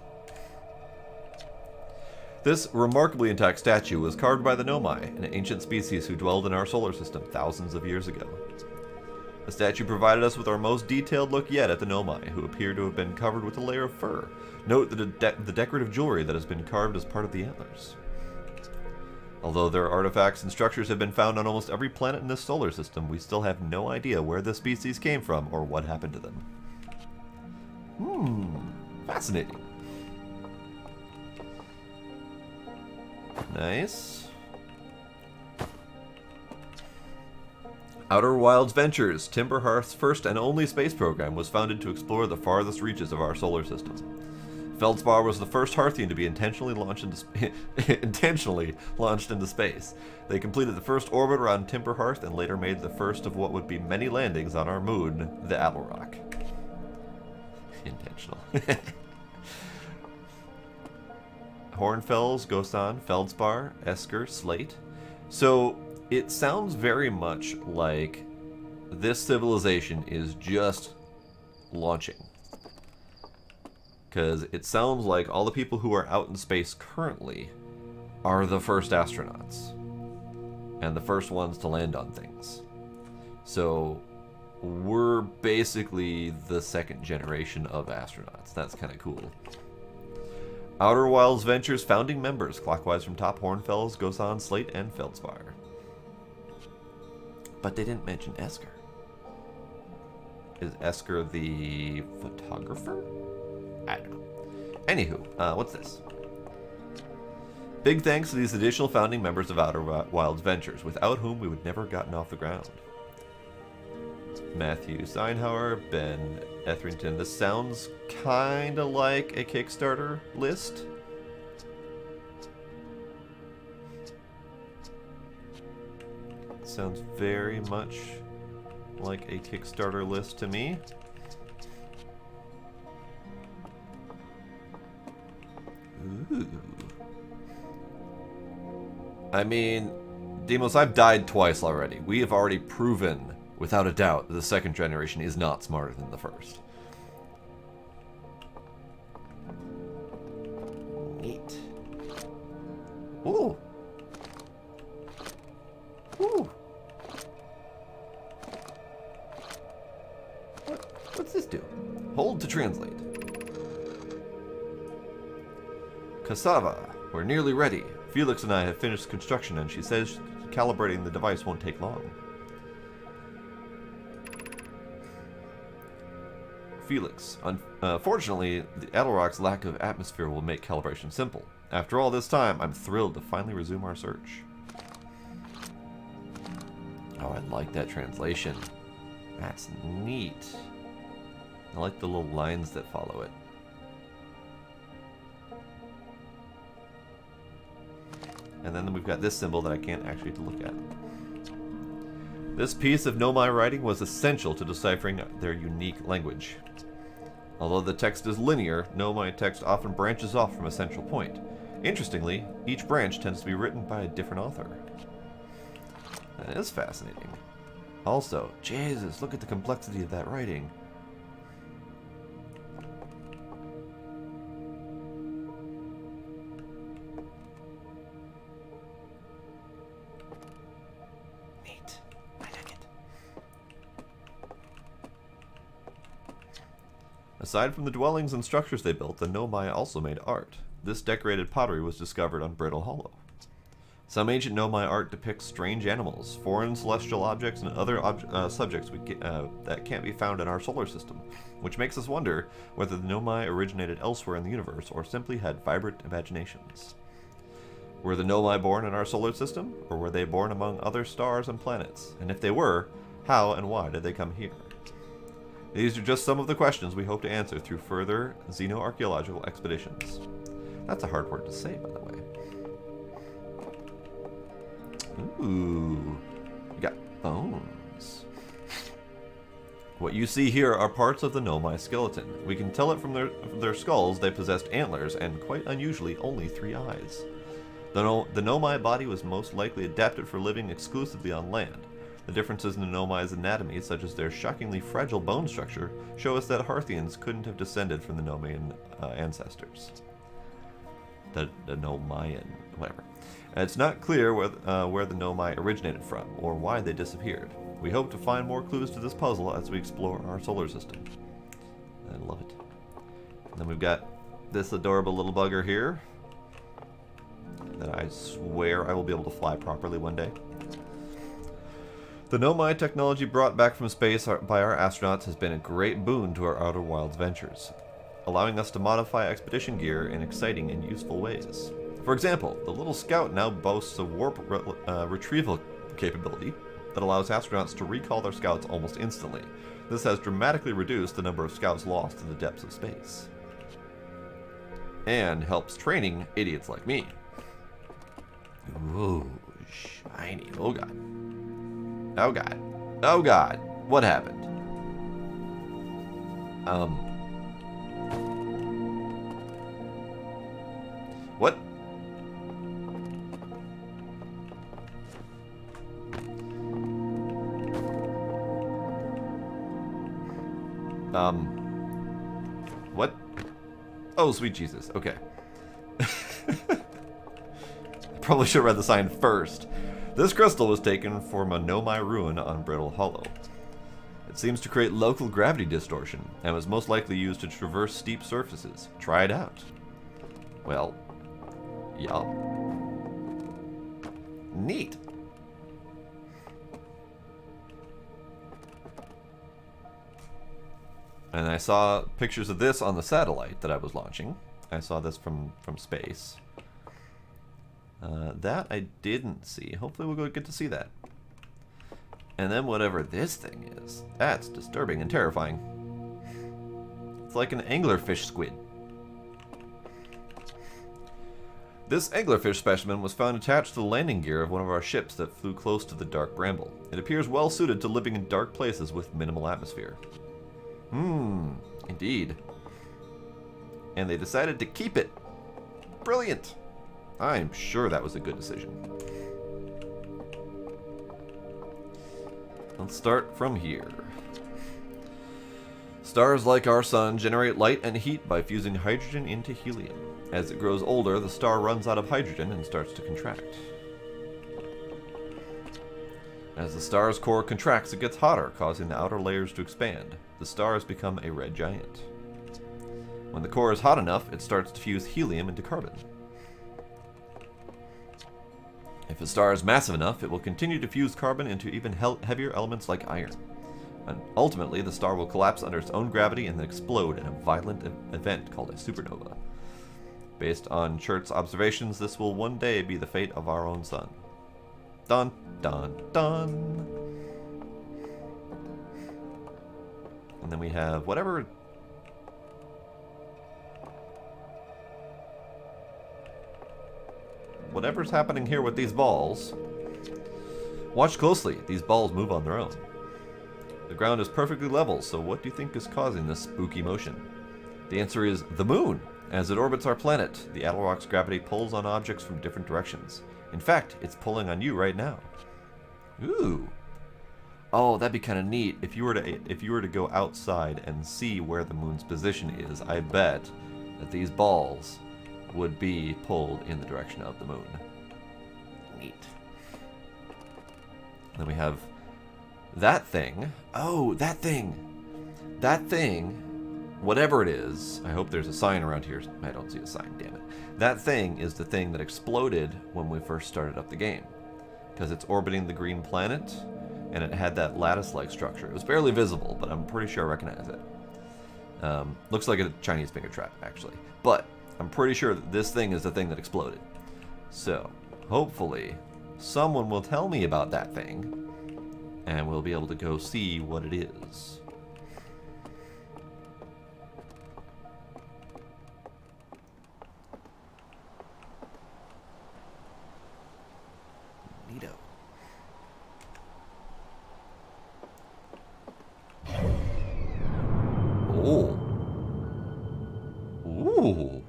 This remarkably intact statue was carved by the Nomai, an ancient species who dwelled in our solar system thousands of years ago. The statue provided us with our most detailed look yet at the Nomai, who appear to have been covered with a layer of fur. Note the decorative jewelry that has been carved as part of the antlers. Although their artifacts and structures have been found on almost every planet in this solar system, we still have no idea where this species came from or what happened to them. Fascinating. Nice. Outer Wilds Ventures, Timberhearth's first and only space program, was founded to explore the farthest reaches of our solar system. Feldspar was the first Hearthian to be intentionally launched into space. They completed the first orbit around Timberhearth and later made the first of what would be many landings on our moon, the Attlerock. Intentional. Hornfels, Gosan, Feldspar, Esker, Slate. So it sounds very much like this civilization is just launching. Because it sounds like all the people who are out in space currently are the first astronauts. And the first ones to land on things. So we're basically the second generation of astronauts. That's kind of cool. Outer Wilds Ventures founding members, clockwise from Top Hornfells, Gosan, Slate, and Feldspire. But they didn't mention Esker. Is Esker the photographer? I don't know. Anywho, what's this? Big thanks to these additional founding members of Outer Wilds Ventures, without whom we would never have gotten off the ground. Matthew Steinhauer, Ben Etherington. This sounds kind of like a Kickstarter list. Sounds very much like a Kickstarter list to me. Ooh. I mean, Demos, I've died twice already. We have already proven, without a doubt, that the second generation is not smarter than the first. Neat. Ooh. Ooh. What's this do? Hold to translate. Cassava, we're nearly ready. Felix and I have finished construction, and she says calibrating the device won't take long. Felix, unfortunately, the Adelrock's lack of atmosphere will make calibration simple. After all this time, I'm thrilled to finally resume our search. Oh, I like that translation. That's neat. I like the little lines that follow it. And then we've got this symbol that I can't actually look at. This piece of Nomai writing was essential to deciphering their unique language. Although the text is linear, Nomai text often branches off from a central point. Interestingly, each branch tends to be written by a different author. That is fascinating. Also, Jesus, look at the complexity of that writing. Aside from the dwellings and structures they built, the Nomai also made art. This decorated pottery was discovered on Brittle Hollow. Some ancient Nomai art depicts strange animals, foreign celestial objects, and other subjects that can't be found in our solar system, which makes us wonder whether the Nomai originated elsewhere in the universe or simply had vibrant imaginations. Were the Nomai born in our solar system, or were they born among other stars and planets? And if they were, how and why did they come here? These are just some of the questions we hope to answer through further xenoarchaeological expeditions. That's a hard word to say, by the way. Ooh, we got bones. What you see here are parts of the Nomai skeleton. We can tell it from their skulls they possessed antlers and, quite unusually, only 3 eyes. The Nomai body was most likely adapted for living exclusively on land. The differences in the Nomai's anatomy, such as their shockingly fragile bone structure, show us that Harthians couldn't have descended from the Nomaian ancestors. The Nomaian, whatever. It's not clear where the Nomai originated from, or why they disappeared. We hope to find more clues to this puzzle as we explore our solar system. I love it. And then we've got this adorable little bugger here that I swear I will be able to fly properly one day. The Nomai technology brought back from space by our astronauts has been a great boon to our Outer Wilds ventures, allowing us to modify expedition gear in exciting and useful ways. For example, the little Scout now boasts a warp retrieval capability that allows astronauts to recall their scouts almost instantly. This has dramatically reduced the number of scouts lost in the depths of space. And helps training idiots like me. Ooh, shiny. Oh god. Oh god. Oh god. What happened? What? What? Oh, sweet Jesus. Okay. Probably should have read the sign first. This crystal was taken from a Nomai ruin on Brittle Hollow. It seems to create local gravity distortion, and was most likely used to traverse steep surfaces. Try it out. Well, yeah. Neat. And I saw pictures of this on the satellite that I was launching. I saw this from space. That I didn't see. Hopefully we'll get to see that. And then whatever this thing is, that's disturbing and terrifying. It's like an anglerfish squid. This anglerfish specimen was found attached to the landing gear of one of our ships that flew close to the dark bramble. It appears well suited to living in dark places with minimal atmosphere. Indeed. And they decided to keep it. Brilliant. I'm sure that was a good decision. Let's start from here. Stars like our sun generate light and heat by fusing hydrogen into helium. As it grows older, the star runs out of hydrogen and starts to contract. As the star's core contracts, it gets hotter, causing the outer layers to expand. The star has become a red giant. When the core is hot enough, it starts to fuse helium into carbon. If a star is massive enough, it will continue to fuse carbon into even heavier elements like iron. And ultimately, the star will collapse under its own gravity and then explode in a violent event called a supernova. Based on Chert's observations, this will one day be the fate of our own sun. Dun, dun, dun. And then we have whatever... whatever's happening here with these balls. Watch closely. These balls move on their own. The ground is perfectly level, so what do you think is causing this spooky motion? The answer is the moon. As it orbits our planet, the Attlerock's gravity pulls on objects from different directions. In fact, it's pulling on you right now. Ooh. Oh, that'd be kind of neat if you were to go outside and see where the moon's position is. I bet that these balls would be pulled in the direction of the moon. Neat. Then we have that thing. Oh, that thing. That thing, whatever it is, I hope there's a sign around here. I don't see a sign, damn it. That thing is the thing that exploded when we first started up the game. Because it's orbiting the green planet, and it had that lattice-like structure. It was barely visible, but I'm pretty sure I recognize it. Looks like a Chinese finger trap, actually. But I'm pretty sure that this thing is the thing that exploded. So, hopefully, someone will tell me about that thing, and we'll be able to go see what it is. Neato. Oh. Ooh.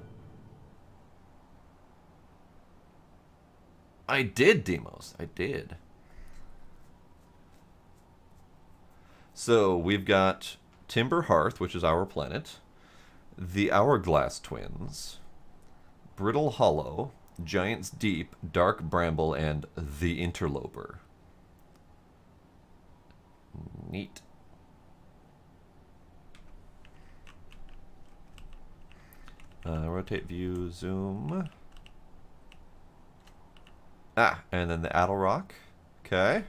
I did, Deimos. I did. So we've got Timber Hearth, which is our planet, the Hourglass Twins, Brittle Hollow, Giant's Deep, Dark Bramble, and the Interloper. Neat. Rotate view, zoom. And then the Attlerock. Okay.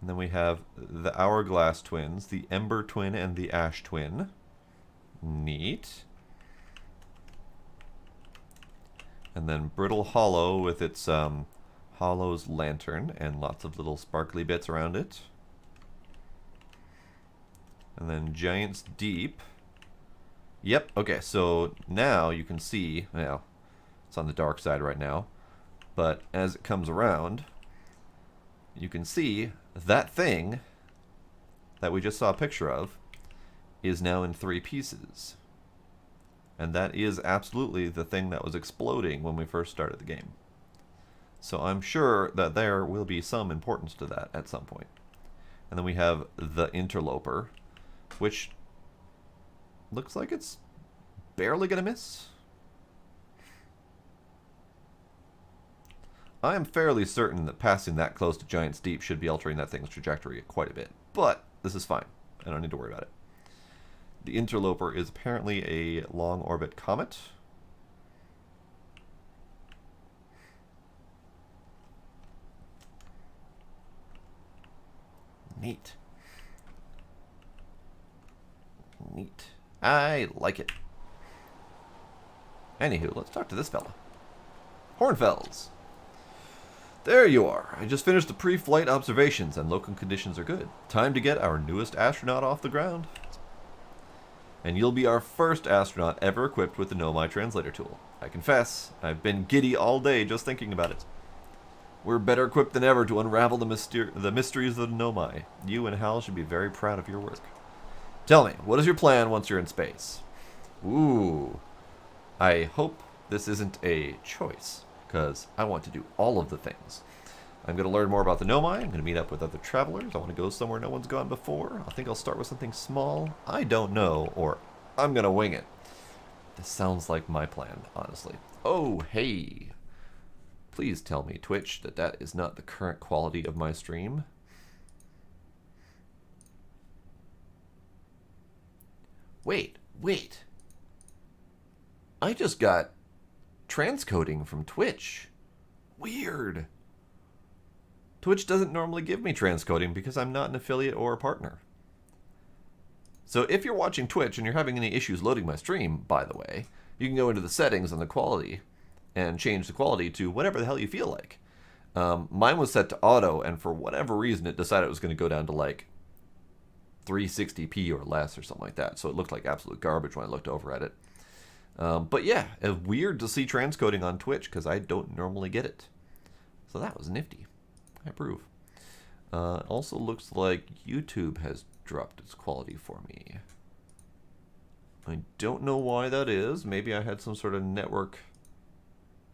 And then we have the Hourglass Twins, the Ember Twin, and the Ash Twin. Neat. And then Brittle Hollow with its Hollow's Lantern and lots of little sparkly bits around it. And then Giant's Deep. Yep, okay, so now you can see, well, it's on the dark side right now, but as it comes around, you can see that thing that we just saw a picture of is now in 3 pieces. And that is absolutely the thing that was exploding when we first started the game. So I'm sure that there will be some importance to that at some point. And then we have the Interloper, which looks like it's barely going to miss. I am fairly certain that passing that close to Giant's Deep should be altering that thing's trajectory quite a bit, but this is fine. I don't need to worry about it. The Interloper is apparently a long orbit comet. Neat. Neat. I like it. Anywho, let's talk to this fella. Hornfels. There you are. I just finished the pre-flight observations and local conditions are good. Time to get our newest astronaut off the ground. And you'll be our first astronaut ever equipped with the Nomai translator tool. I confess, I've been giddy all day just thinking about it. We're better equipped than ever to unravel the mysteries of the Nomai. You and Hal should be very proud of your work. Tell me, what is your plan once you're in space? Ooh. I hope this isn't a choice, because I want to do all of the things. I'm going to learn more about the Nomai. I'm going to meet up with other travelers. I want to go somewhere no one's gone before. I think I'll start with something small. I don't know, or I'm going to wing it. This sounds like my plan, honestly. Oh, hey. Please tell me, Twitch, that that is not the current quality of my stream. Wait. I just got transcoding from Twitch. Weird. Twitch doesn't normally give me transcoding because I'm not an affiliate or a partner. So if you're watching Twitch and you're having any issues loading my stream, by the way, you can go into the settings on the quality and change the quality to whatever the hell you feel like. Mine was set to auto, and for whatever reason it decided it was going to go down to like 360p or less or something like that. So it looked like absolute garbage when I looked over at it. But yeah, it's weird to see transcoding on Twitch because I don't normally get it. So that was nifty. I approve. Also looks like YouTube has dropped its quality for me. I don't know why that is. Maybe I had some sort of network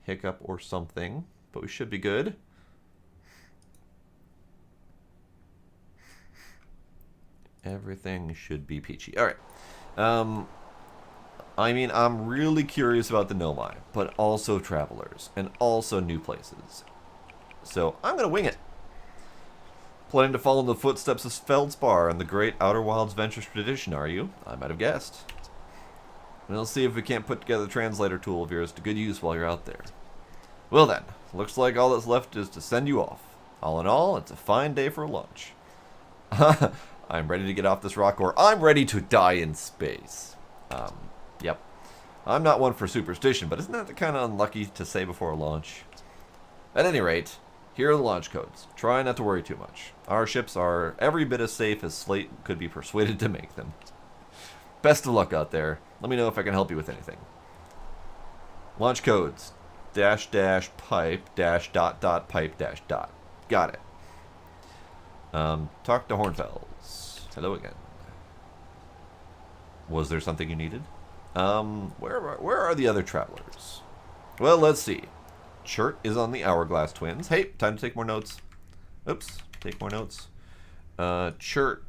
hiccup or something, but we should be good. Everything should be peachy. All right. I mean, I'm really curious about the Nomai, but also travelers, and also new places. So I'm going to wing it. Planning to follow in the footsteps of Feldspar and the great Outer Wilds Ventures tradition, are you? I might have guessed. We'll see if we can't put together the translator tool of yours to good use while you're out there. Well then, looks like all that's left is to send you off. All in all, it's a fine day for a launch. I'm ready to get off this rock, or I'm ready to die in space. Yep. I'm not one for superstition, but isn't that kind of unlucky to say before a launch? At any rate, here are the launch codes. Try not to worry too much. Our ships are every bit as safe as Slate could be persuaded to make them. Best of luck out there. Let me know if I can help you with anything. Launch codes. --pipe --pipe Got it. Talk to Hornfels. Hello again. Was there something you needed? Where are the other travelers? Well, let's see. Chert is on the Hourglass Twins. Hey, time to take more notes. Oops, take more notes. Chert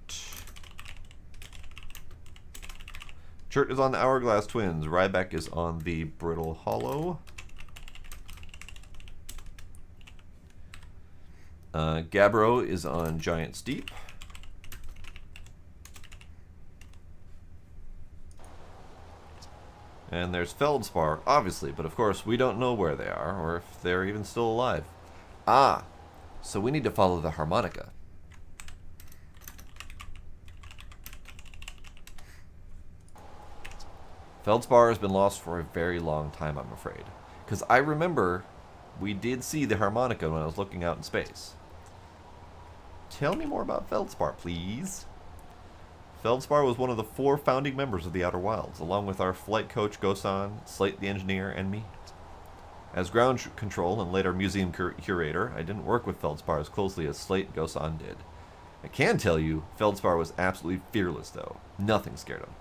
is on the Hourglass Twins. Ryback is on the Brittle Hollow. Gabbro is on Giant's Deep. And there's Feldspar, obviously, but of course we don't know where they are, or if they're even still alive. Ah, so we need to follow the harmonica. Feldspar has been lost for a very long time, I'm afraid. Because I remember we did see the harmonica when I was looking out in space. Tell me more about Feldspar, please. Feldspar was one of the 4 founding members of the Outer Wilds, along with our flight coach Gosan, Slate the engineer, and me. As ground control and later museum curator, I didn't work with Feldspar as closely as Slate and Gosan did. I can tell you, Feldspar was absolutely fearless, though. Nothing scared him.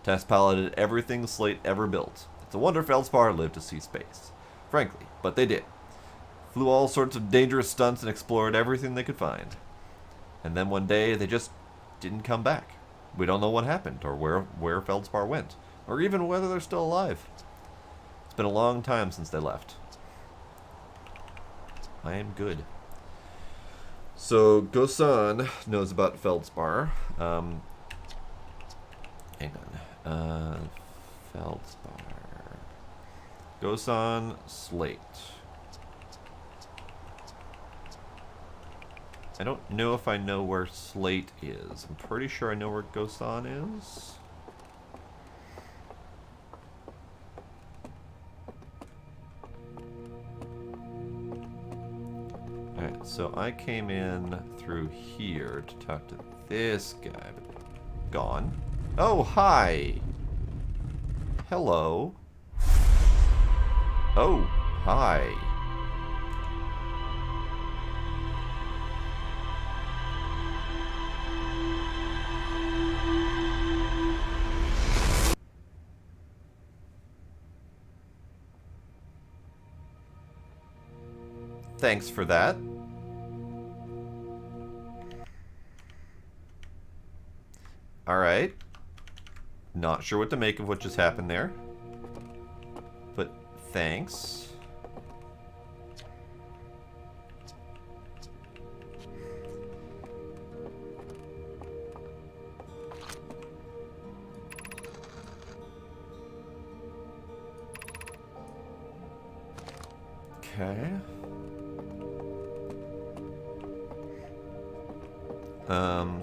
Test piloted everything Slate ever built. It's a wonder Feldspar lived to see space. Frankly, but they did. Flew all sorts of dangerous stunts and explored everything they could find. And then one day, they just didn't come back. We don't know what happened, or where Feldspar went, or even whether they're still alive. It's been a long time since they left. I am good. So, Gosan knows about Feldspar. Hang on. Feldspar. Gosan, Slate. I don't know if I know where Slate is. I'm pretty sure I know where Gosan is. Alright, so I came in through here to talk to this guy, but gone. Oh, hi! Hello. Oh, hi. Thanks for that. Alright. Not sure what to make of what just happened there. But thanks. Okay.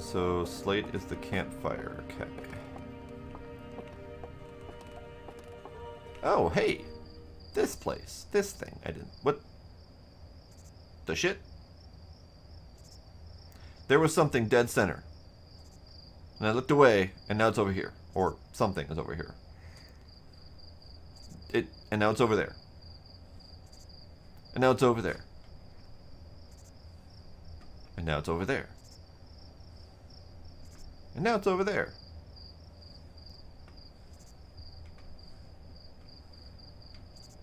So Slate is the campfire. Okay. Oh, hey! This place. This thing. I didn't... What? The shit? There was something dead center. And I looked away, and now it's over here. Or something is over here. And now it's over there. And now it's over there. And now it's over there. And now it's over there.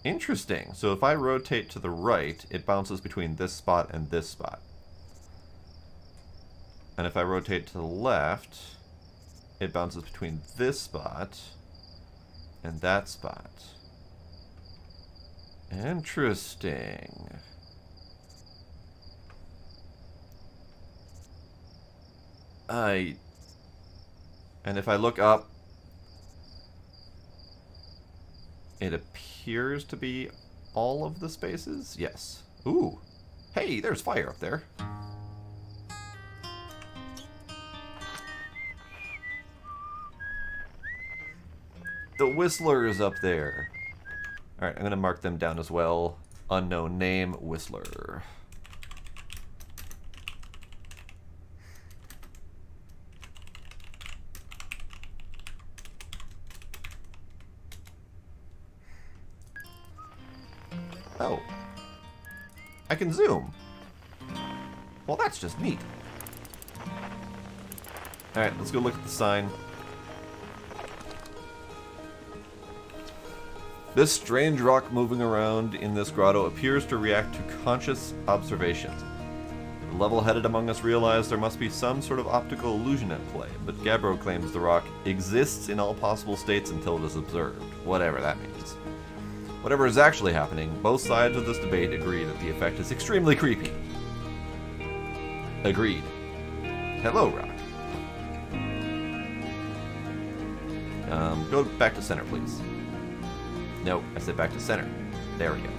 Interesting. So if I rotate to the right, it bounces between this spot and this spot. And if I rotate to the left, it bounces between this spot and that spot. Interesting. And if I look up, it appears to be all of the spaces? Yes. Ooh. Hey, there's fire up there. The Whistler is up there. Alright, I'm going to mark them down as well. Unknown name, Whistler. Oh. I can zoom. Well, that's just neat. Alright, let's go look at the sign. This strange rock moving around in this grotto appears to react to conscious observation. The level-headed among us realize there must be some sort of optical illusion at play, but Gabbro claims the rock exists in all possible states until it is observed, whatever that means. Whatever is actually happening, both sides of this debate agree that the effect is extremely creepy. Agreed. Hello, rock. Go back to center, please. No, I said back to center. There we go.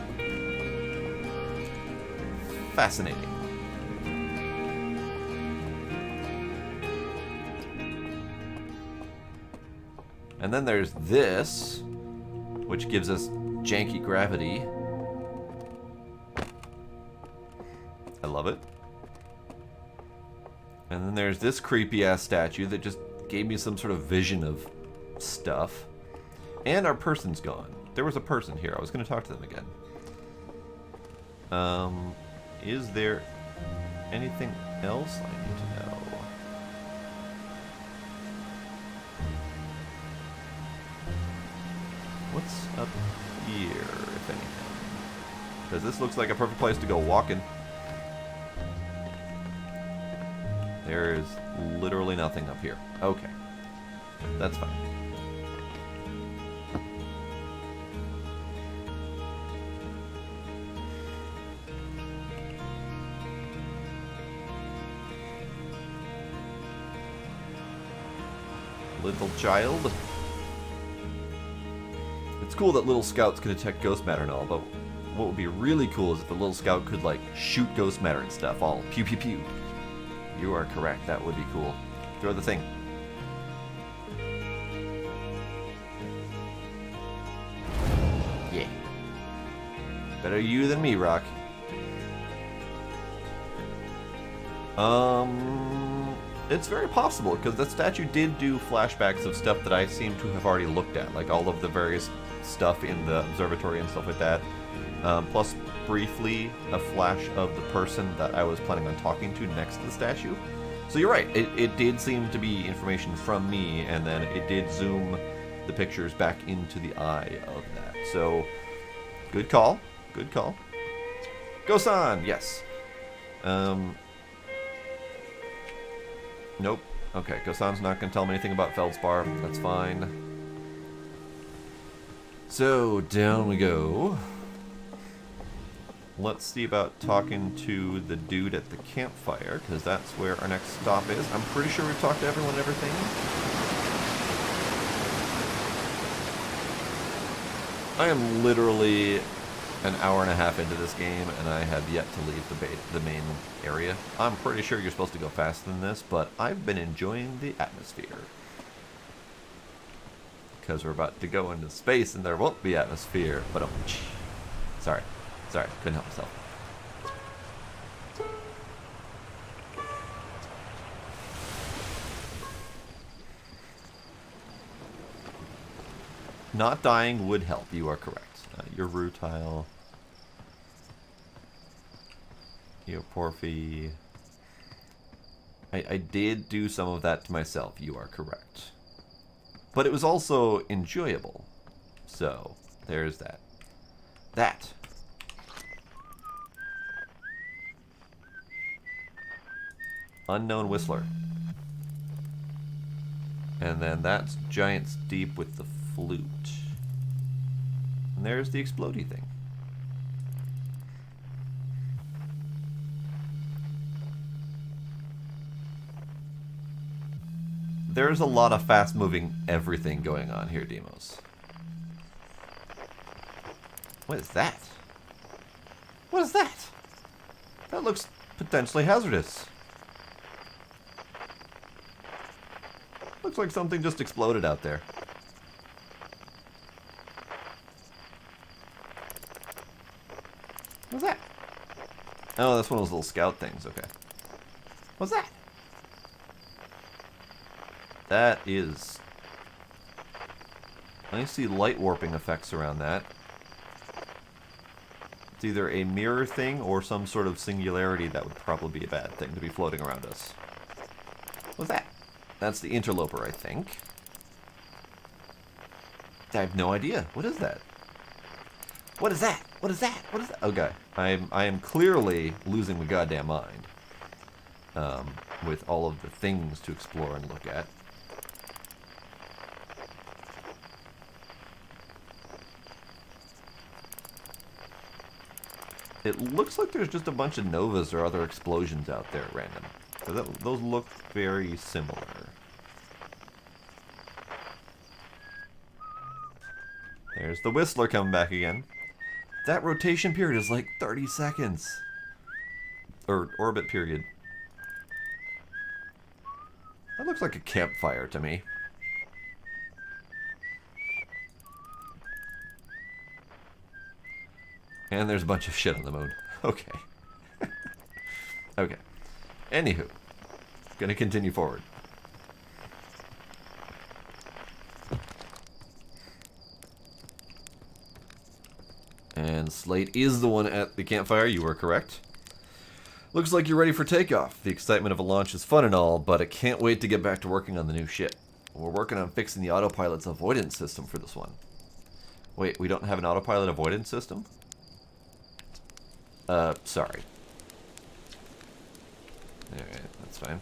Fascinating. And then there's this, which gives us janky gravity. I love it. And then there's this creepy-ass statue that just gave me some sort of vision of stuff. And our person's gone. There was a person here. I was going to talk to them again. Is there anything else I need to know? What's up here, if anything? Because this looks like a perfect place to go walking. There is literally nothing up here. Okay. That's fine. Little child. It's cool that little scouts can detect ghost matter and all, but what would be really cool is if the little scout could, like, shoot ghost matter and stuff, all pew pew pew. You are correct, that would be cool. Throw the thing. Yeah. Better you than me, Rock. It's very possible, because that statue did do flashbacks of stuff that I seem to have already looked at, like all of the various stuff in the observatory and stuff like that. Plus, briefly, a flash of the person that I was planning on talking to next to the statue. So you're right, it did seem to be information from me, and then it did zoom the pictures back into the eye of that. So, good call, good call. Go-san, yes. Nope. Okay, Gosan's not going to tell me anything about Feldspar. That's fine. So, down we go. Let's see about talking to the dude at the campfire, because that's where our next stop is. I'm pretty sure we've talked to everyone and everything. I am literally an hour and a half into this game, and I have yet to leave the main area. I'm pretty sure you're supposed to go faster than this, but I've been enjoying the atmosphere. Because we're about to go into space, and there won't be atmosphere. But sorry, couldn't help myself. Not dying would help, you are correct. Your rutile. Your Porphy. I did do some of that to myself, you are correct. But it was also enjoyable. So, there's that. That. Unknown Whistler. And then that's Giant's Deep with the flute. And there's the explodey thing. There's a lot of fast-moving everything going on here, Demos. What is that? What is that? That looks potentially hazardous. Looks like something just exploded out there. What's that? Oh, that's one of those little scout things, okay. What's that? That is... I see light warping effects around that. It's either a mirror thing or some sort of singularity that would probably be a bad thing to be floating around us. What's that? That's the interloper, I think. I have no idea. What is that? What is that? What is that? What is that? Okay. I am clearly losing my goddamn mind. With all of the things to explore and look at. It looks like there's just a bunch of novas or other explosions out there at random. So those look very similar. There's the Whistler coming back again. That rotation period is like 30 seconds. Or orbit period. That looks like a campfire to me. And there's a bunch of shit on the moon. Okay. Okay. Anywho. Gonna continue forward. And Slate is the one at the campfire. You were correct. Looks like you're ready for takeoff. The excitement of a launch is fun and all, but I can't wait to get back to working on the new shit. We're working on fixing the autopilot's avoidance system for this one. Wait, we don't have an autopilot avoidance system? Sorry. Alright, that's fine.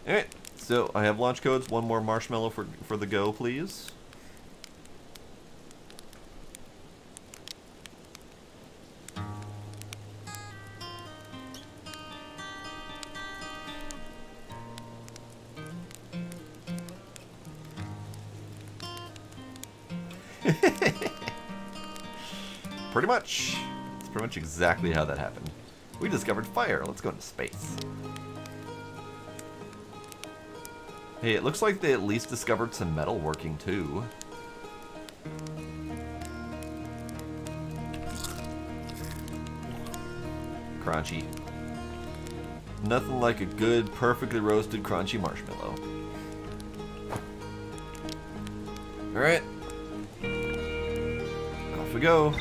Alright, So, I have launch codes. One more marshmallow for the go, please. Pretty much. It's pretty much exactly how that happened. We discovered fire. Let's go into space. Hey, it looks like they at least discovered some metal working too. Crunchy. Nothing like a good, perfectly roasted, crunchy marshmallow. Alright. Off we go.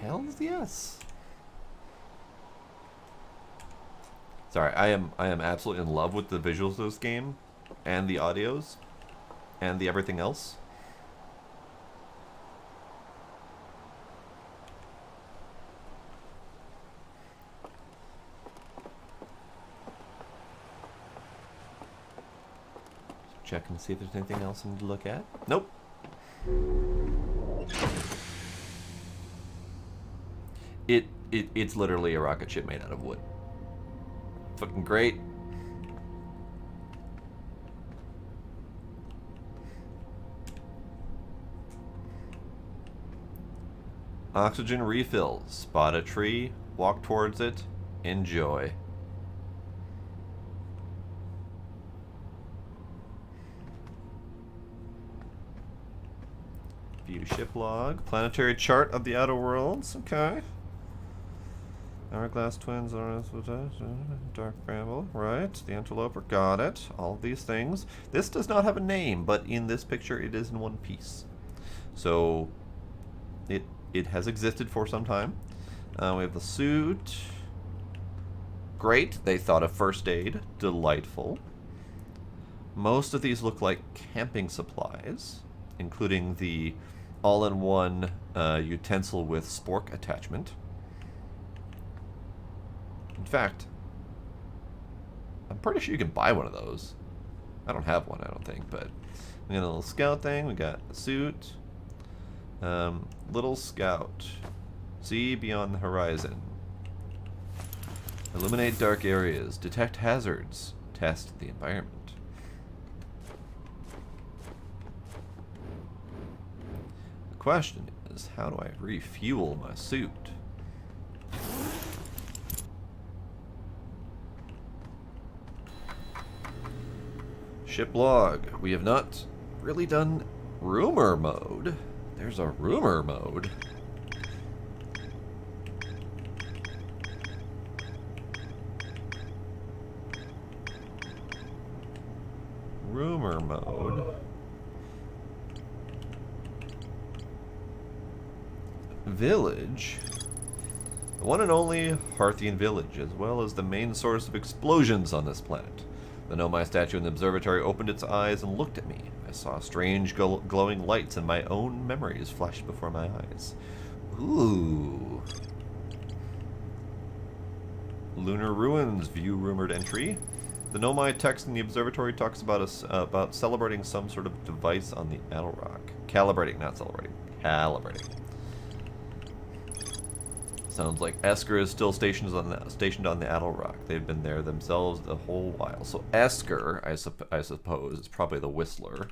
Hell's yes. Sorry, I am absolutely in love with the visuals of this game, and the audios, and the everything else. Check and see if there's anything else I need to look at. Nope. It's literally a rocket ship made out of wood. Fucking great. Oxygen refills. Spot a tree, walk towards it, enjoy. View ship log. Planetary chart of the outer worlds. Okay. Hourglass twins, dark bramble, right? The interloper, got it. All of these things. This does not have a name, but in this picture it is in one piece. So it has existed for some time. We have the suit. Great. They thought of first aid. Delightful. Most of these look like camping supplies, including the all-in-one utensil with spork attachment. In fact, I'm pretty sure you can buy one of those. I don't have one, I don't think, but we got a little scout thing. We got the suit. Little scout. See beyond the horizon. Illuminate dark areas. Detect hazards. Test the environment. The question is, how do I refuel my suit? Ship log. We have not really done rumor mode. There's a rumor mode. Rumor mode. Village. The one and only Harthian village, as well as the main source of explosions on this planet. The Nomai statue in the observatory opened its eyes and looked at me. I saw strange glowing lights, and my own memories flashed before my eyes. Ooh. Lunar ruins view rumored entry. The Nomai text in the observatory talks about celebrating some sort of device on the Adelrock. Calibrating, not celebrating. Calibrating. Sounds like Esker is still stationed on the Adelrock. They've been there themselves the whole while. So Esker, I suppose, is probably the Whistler.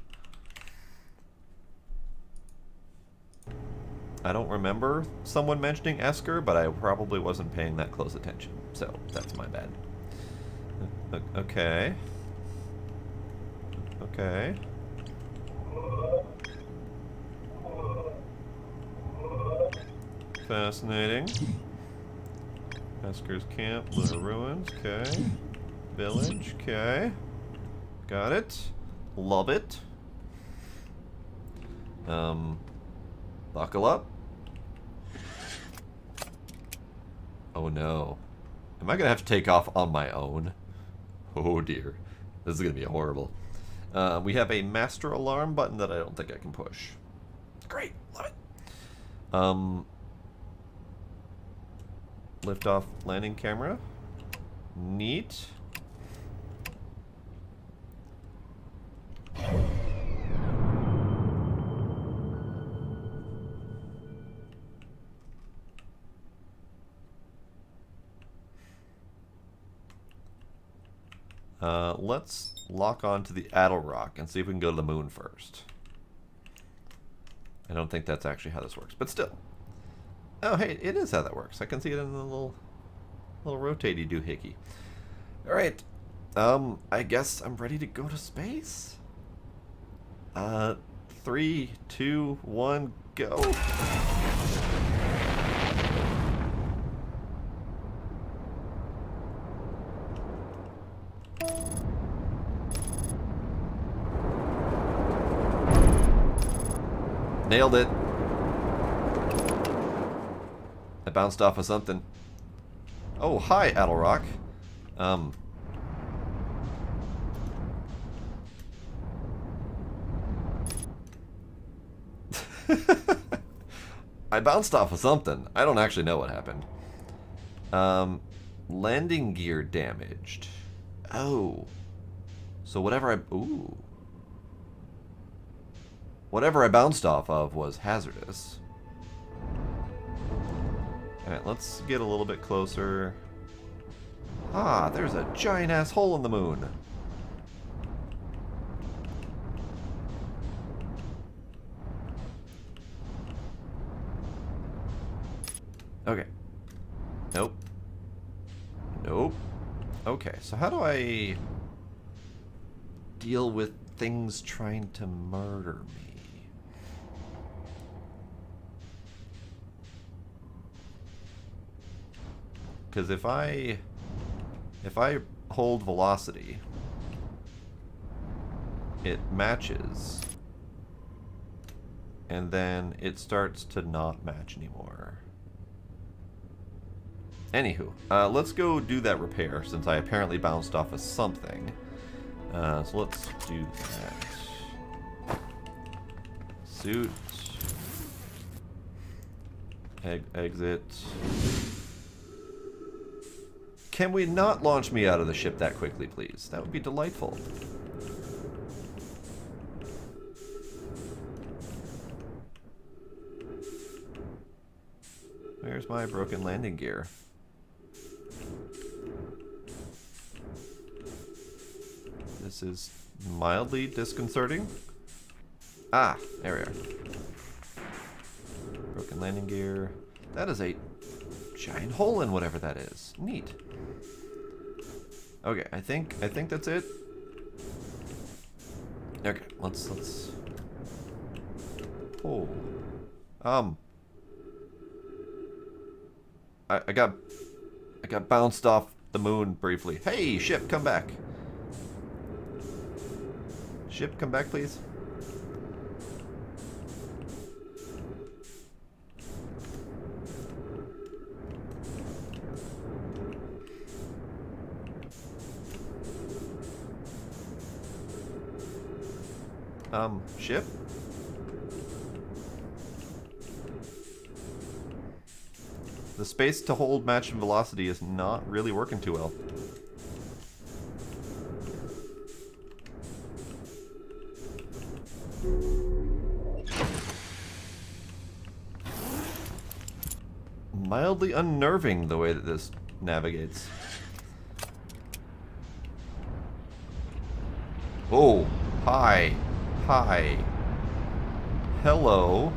I don't remember someone mentioning Esker, but I probably wasn't paying that close attention. So that's my bad. Okay. Okay. Fascinating. Esker's camp, Lunar ruins, okay. Village, okay. Got it. Love it. Buckle up. Oh no. Am I gonna have to take off on my own? Oh dear. This is gonna be horrible. We have a master alarm button that I don't think I can push. Great, love it. Liftoff landing camera. Neat. Let's lock on to the Attlerock and see if we can go to the moon first. I don't think that's actually how this works, but still. Oh, hey, it is how that works. I can see it in the little rotatey doohickey. All right. I guess I'm ready to go to space. 3, 2, 1, go. Nailed it. I bounced off of something. Oh, hi, Attlerock. I bounced off of something. I don't actually know what happened. Landing gear damaged. Oh. So whatever whatever I bounced off of was hazardous. Alright, let's get a little bit closer. Ah, there's a giant ass hole in the moon. Okay. Nope. Nope. Okay, so how do I deal with things trying to murder me? Because if I hold velocity, it matches, and then it starts to not match anymore. Anywho, let's go do that repair since I apparently bounced off of something. So let's do that. Suit. Exit. Can we not launch me out of the ship that quickly, please? That would be delightful. Where's my broken landing gear? This is mildly disconcerting. Ah, there we are. Broken landing gear. That is a giant hole in whatever that is. Neat. Okay, I think that's it. Okay, let's oh. I got bounced off the moon briefly. Hey, ship, come back. Ship, come back, please. Ship? The space to hold match and velocity is not really working too well. Mildly unnerving the way that this navigates. Oh, hi. Hi. Hello.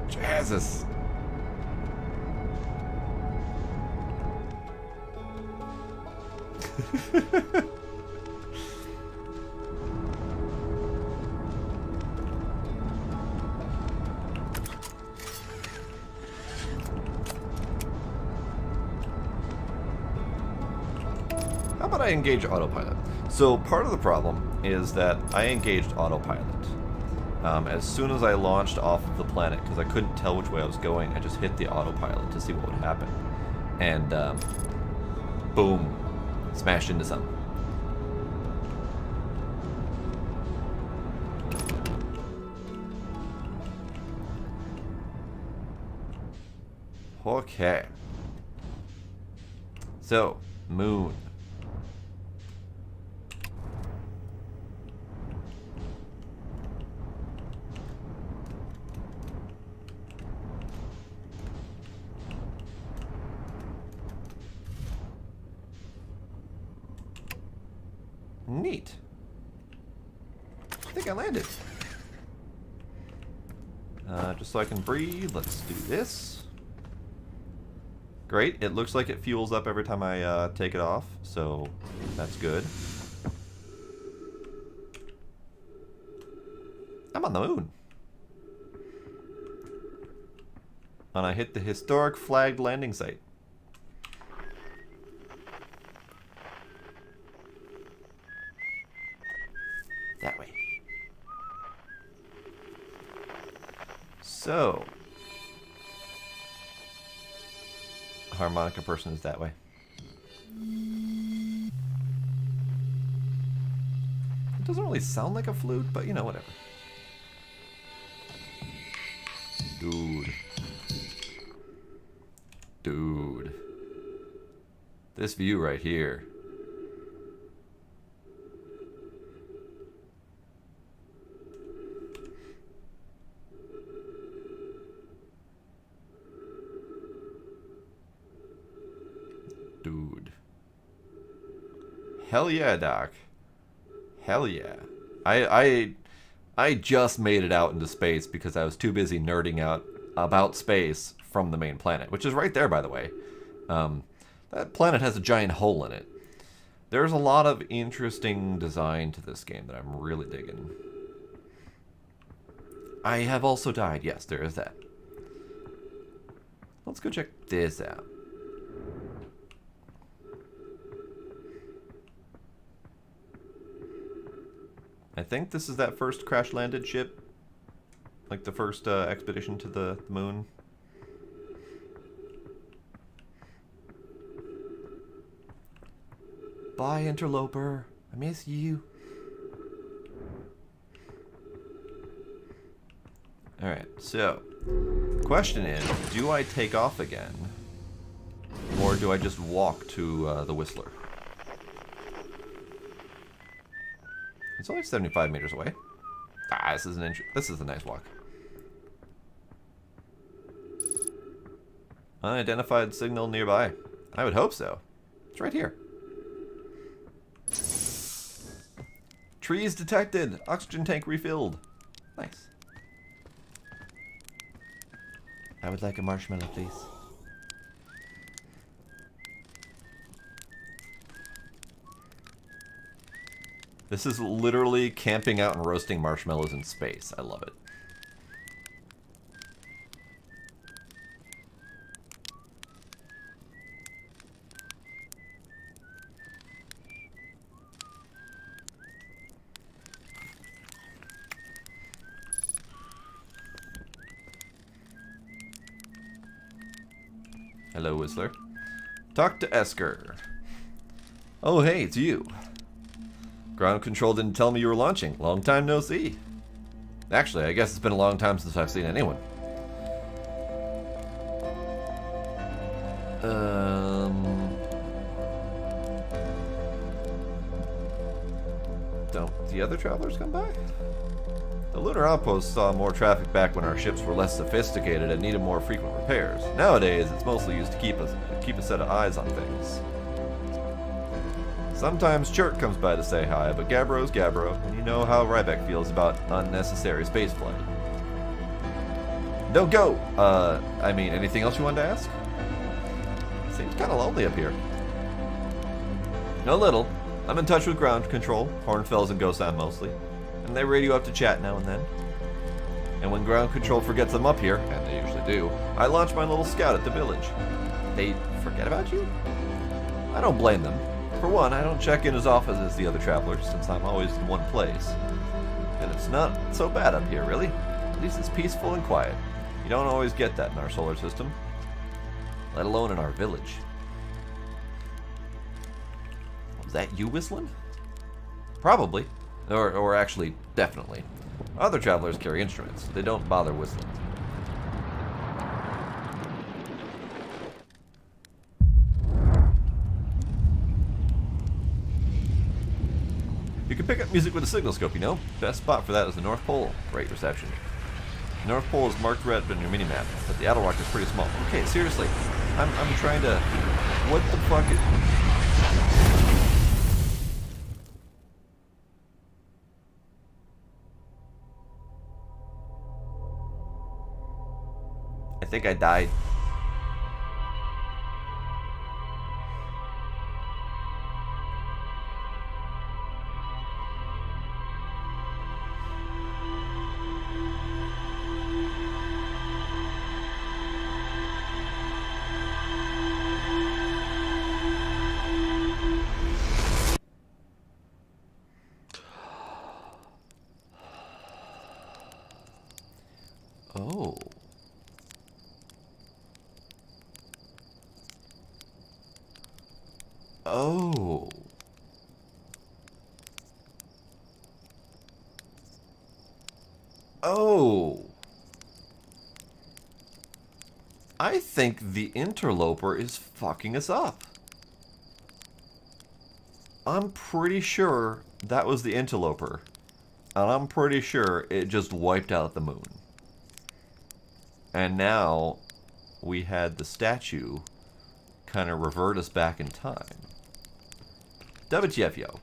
Jesus. How about I engage autopilot? So part of the problem is that I engaged autopilot. As soon as I launched off of the planet, because I couldn't tell which way I was going, I just hit the autopilot to see what would happen. And boom, smashed into something. Okay. So, moon. Neat. I think I landed. Just so I can breathe, let's do this. Great, it looks like it fuels up every time I take it off, so that's good. I'm on the moon. And I hit the historic flagged landing site. That way. So, harmonica person is that way. It doesn't really sound like a flute, but you know, whatever. Dude. Dude. This view right here. Dude. Hell yeah, Doc. Hell yeah. I just made it out into space because I was too busy nerding out about space from the main planet, which is right there, by the way. That planet has a giant hole in it. There's a lot of interesting design to this game that I'm really digging. I have also died. Yes, there is that. Let's go check this out. I think this is that first crash-landed ship. Like the first expedition to the moon. Bye, interloper. I miss you. Alright, so. Question is, do I take off again? Or do I just walk to the Whistler? It's only 75 meters away. Ah, this is a nice walk. Unidentified signal nearby. I would hope so. It's right here. Trees detected. Oxygen tank refilled. Nice. I would like a marshmallow, please. This is literally camping out and roasting marshmallows in space. I love it. Hello, Whistler. Talk to Esker. Oh, hey, it's you. Ground control didn't tell me you were launching. Long time no see. Actually, I guess it's been a long time since I've seen anyone. Don't the other travelers come by? The lunar outpost saw more traffic back when our ships were less sophisticated and needed more frequent repairs. Nowadays, it's mostly used to keep a set of eyes on things. Sometimes Chert comes by to say hi, but Gabbro's Gabbro, and you know how Ryback feels about unnecessary spaceflight. Don't go! I mean, anything else you wanted to ask? Seems kind of lonely up here. A little. I'm in touch with ground control, Hornfells and Gosan mostly, and they radio up to chat now and then. And when ground control forgets I'm up here, and they usually do, I launch my little scout at the village. They forget about you? I don't blame them. For one, I don't check in as often as the other travelers, since I'm always in one place. And it's not so bad up here, really. At least it's peaceful and quiet. You don't always get that in our solar system. Let alone in our village. Was that you whistling? Probably. Or actually, definitely. Other travelers carry instruments. They don't bother whistling. You can pick up music with a signal scope, you know? Best spot for that is the North Pole. Great reception. The North Pole is marked red on your minimap, but the Attlerock is pretty small. Okay, seriously. I'm trying to... What the fuck is... I think I died. Oh. Oh. Oh. I think the interloper is fucking us up. I'm pretty sure that was the interloper. And I'm pretty sure it just wiped out the moon. And now we had the statue kind of revert us back in time. WTF, yo.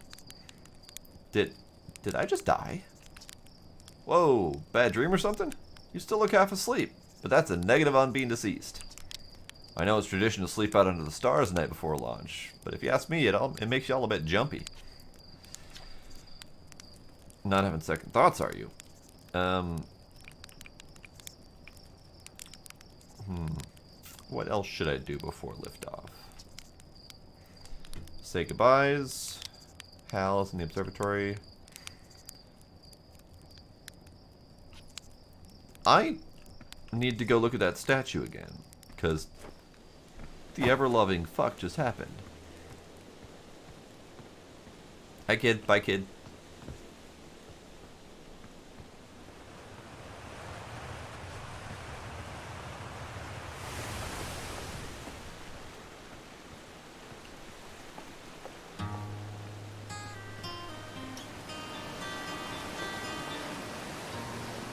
Did I just die? Whoa, bad dream or something? You still look half asleep, but that's a negative on being deceased. I know it's tradition to sleep out under the stars the night before launch, but if you ask me, it makes you all a bit jumpy. Not having second thoughts, are you? What else should I do before liftoff? Say goodbyes. Hal's in the observatory. I need to go look at that statue again, because the ever-loving fuck just happened. Hi, kid. Bye, kid.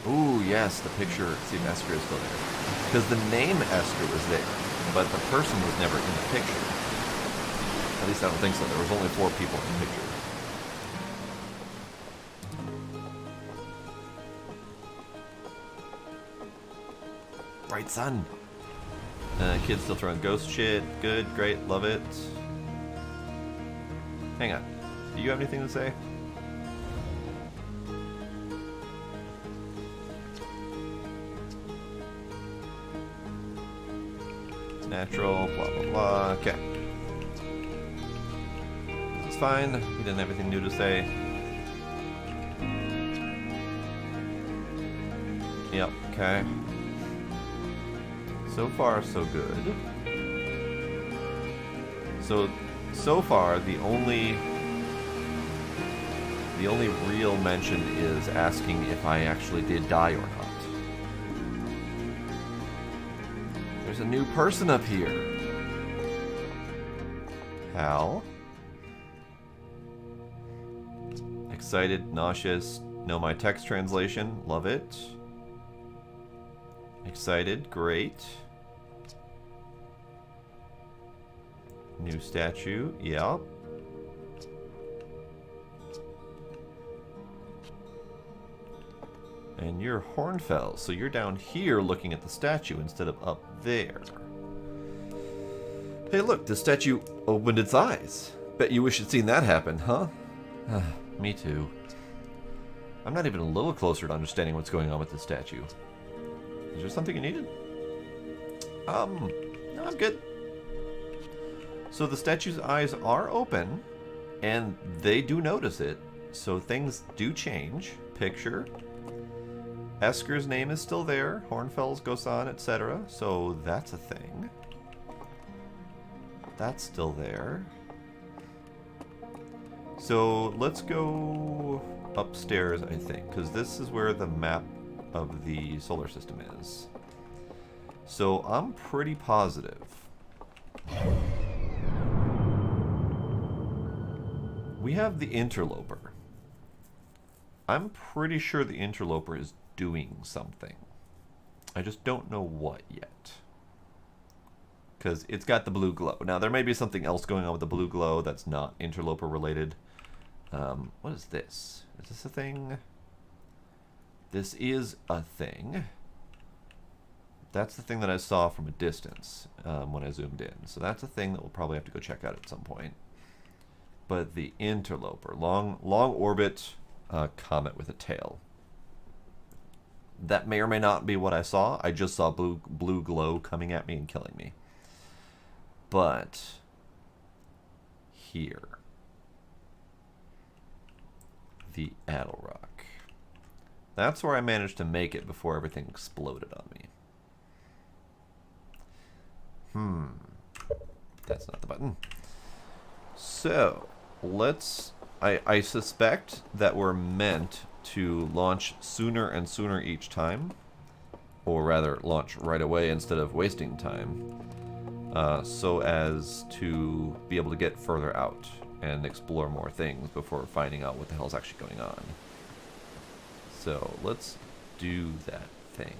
Ooh, yes, the picture. See, Esker is still there. Because the name Esker was there, but the person was never in the picture. At least I don't think so. There was only 4 people in the picture. Bright sun. Kid's still throwing ghost shit. Good, great, love it. Hang on. Do you have anything to say? Natural, blah, blah, blah. Okay. It's fine. He didn't have anything new to say. Yep, okay. So far, so good. So far, the only real mention is asking if I actually did die or not. There's a new person up here. Hal. Excited, nauseous, know my text translation, love it. Excited, great. New statue, yep. And you're Hornfels, so you're down here looking at the statue instead of up there. Hey look, the statue opened its eyes. Bet you wish you'd seen that happen, huh? Me too. I'm not even a little closer to understanding what's going on with the statue. Is there something you needed? No, I'm good. So the statue's eyes are open, and they do notice it, so things do change. Picture. Esker's name is still there, Hornfels goes on, etc. So that's a thing. That's still there. So let's go upstairs, I think, because this is where the map of the solar system is. So I'm pretty positive. We have the interloper. I'm pretty sure the interloper is doing something. I just don't know what yet. Because it's got the blue glow. Now, there may be something else going on with the blue glow that's not interloper related. What is this? Is this a thing? This is a thing. That's the thing that I saw from a distance when I zoomed in. So that's a thing that we'll probably have to go check out at some point. But the interloper, long orbit comet with a tail. That may or may not be what I saw. I just saw blue glow coming at me and killing me. But here, the Attlerock. That's where I managed to make it before everything exploded on me. That's not the button. So, let's... I suspect that we're meant to launch sooner and sooner each time. Or rather, launch right away instead of wasting time. So as to be able to get further out and explore more things before finding out what the hell is actually going on. So, let's do that thing.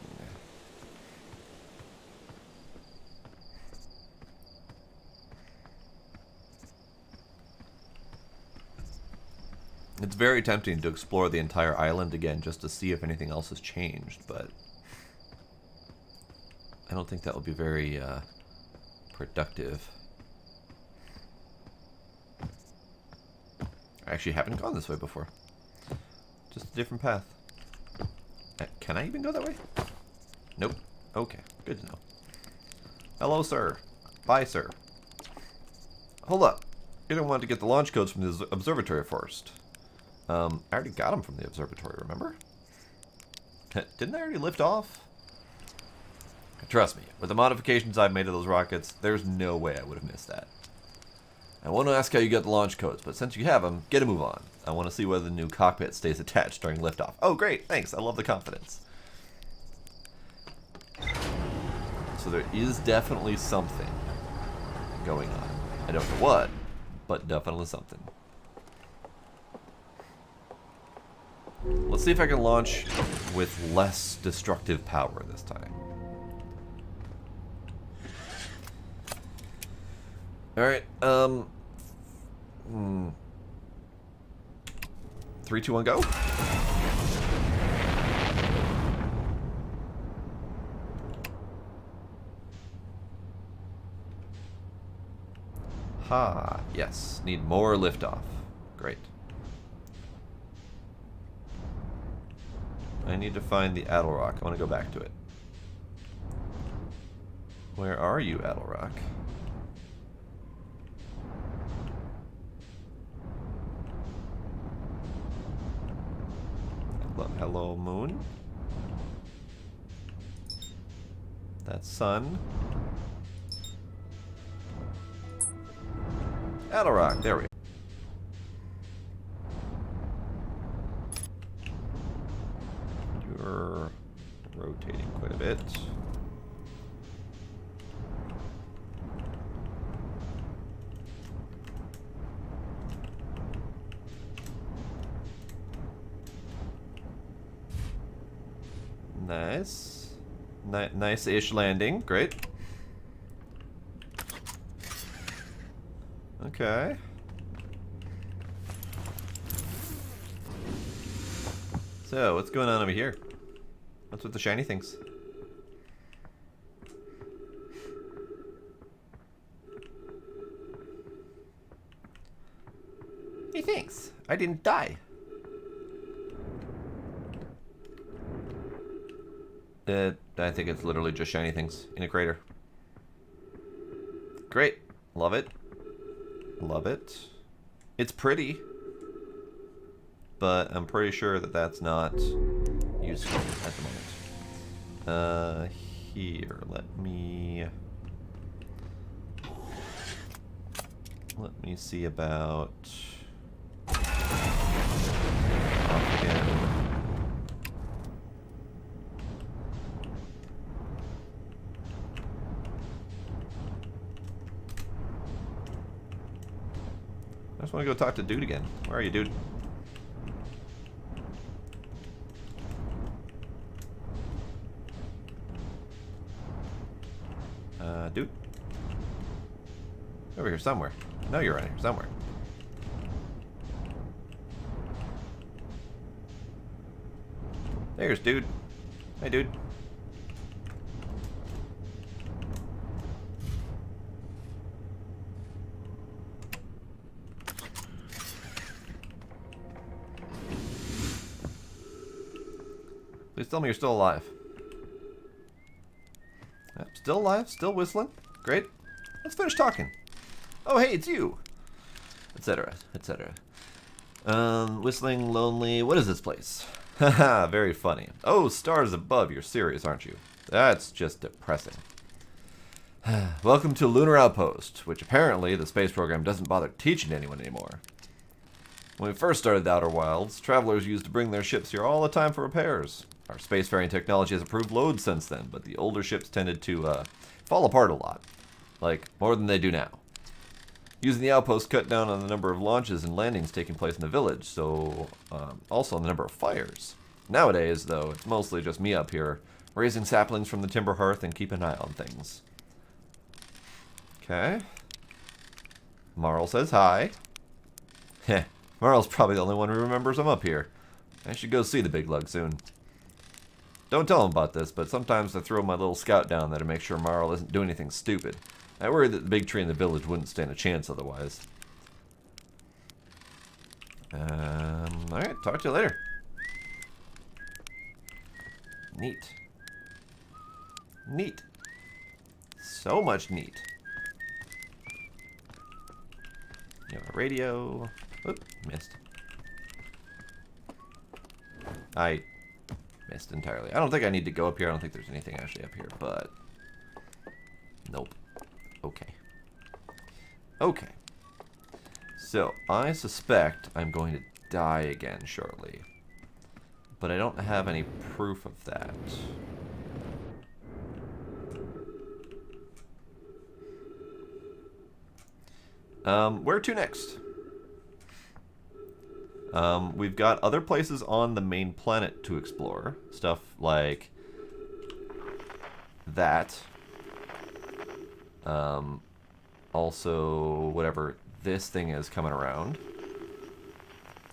It's very tempting to explore the entire island again just to see if anything else has changed, but I don't think that will be very productive. I actually haven't gone this way before. Just a different path. Can I even go that way? Nope. Okay, good to know. Hello, sir. Bye, sir. Hold up. You don't want to get the launch codes from the observatory first. I already got them from the observatory, remember? Didn't I already lift off? Trust me, with the modifications I've made to those rockets, there's no way I would have missed that. I want to ask how you get the launch codes, but since you have them, get a move on. I want to see whether the new cockpit stays attached during liftoff. Oh, great, thanks, I love the confidence. So there is definitely something going on. I don't know what, but definitely something. Let's see if I can launch with less destructive power this time. Alright, 3, 2, 1, go. Ha, yes, need more liftoff. Great. I need to find the Attlerock. I want to go back to it. Where are you, Attlerock? Hello, moon. That's sun. Attlerock, there we go. You're rotating quite a bit. Nice. Nice-ish landing. Great. Okay. So, what's going on over here? What's with the shiny things? Hey, thanks. I didn't die. I think it's literally just shiny things in a crater. Great. Love it. Love it. It's pretty. But I'm pretty sure that that's not useful at the moment. Here, let me see about off again. I just want to go talk to dude again. Where are you, dude? Dude. Over here somewhere. No, you're right here somewhere. There's dude. Hey, dude. Please tell me you're still alive. Yep, still alive, still whistling. Great. Let's finish talking. Oh, hey, it's you. Etc. Etc. Whistling, lonely. What is this place? Haha, very funny. Oh, stars above. You're serious, aren't you? That's just depressing. Welcome to Lunar Outpost, which apparently the space program doesn't bother teaching anyone anymore. When we first started the Outer Wilds, travelers used to bring their ships here all the time for repairs. Our spacefaring technology has improved loads since then, but the older ships tended to fall apart a lot. Like, more than they do now. Using the outpost cut down on the number of launches and landings taking place in the village, so also on the number of fires. Nowadays, though, it's mostly just me up here, raising saplings from the timber hearth and keep an eye on things. Okay. Marl says hi. Heh, Marl's probably the only one who remembers I'm up here. I should go see the big lug soon. Don't tell him about this, but sometimes I throw my little scout down there to make sure Marl isn't doing anything stupid. I worry that the big tree in the village wouldn't stand a chance otherwise. Alright, talk to you later. Neat. Neat. So much neat. You have a radio. Oop, missed. I missed entirely. I don't think I need to go up here. I don't think there's anything actually up here, but... Nope. Okay. Okay. So, I suspect I'm going to die again shortly. But I don't have any proof of that. Where to next? We've got other places on the main planet to explore. Stuff like that. Also, whatever this thing is coming around.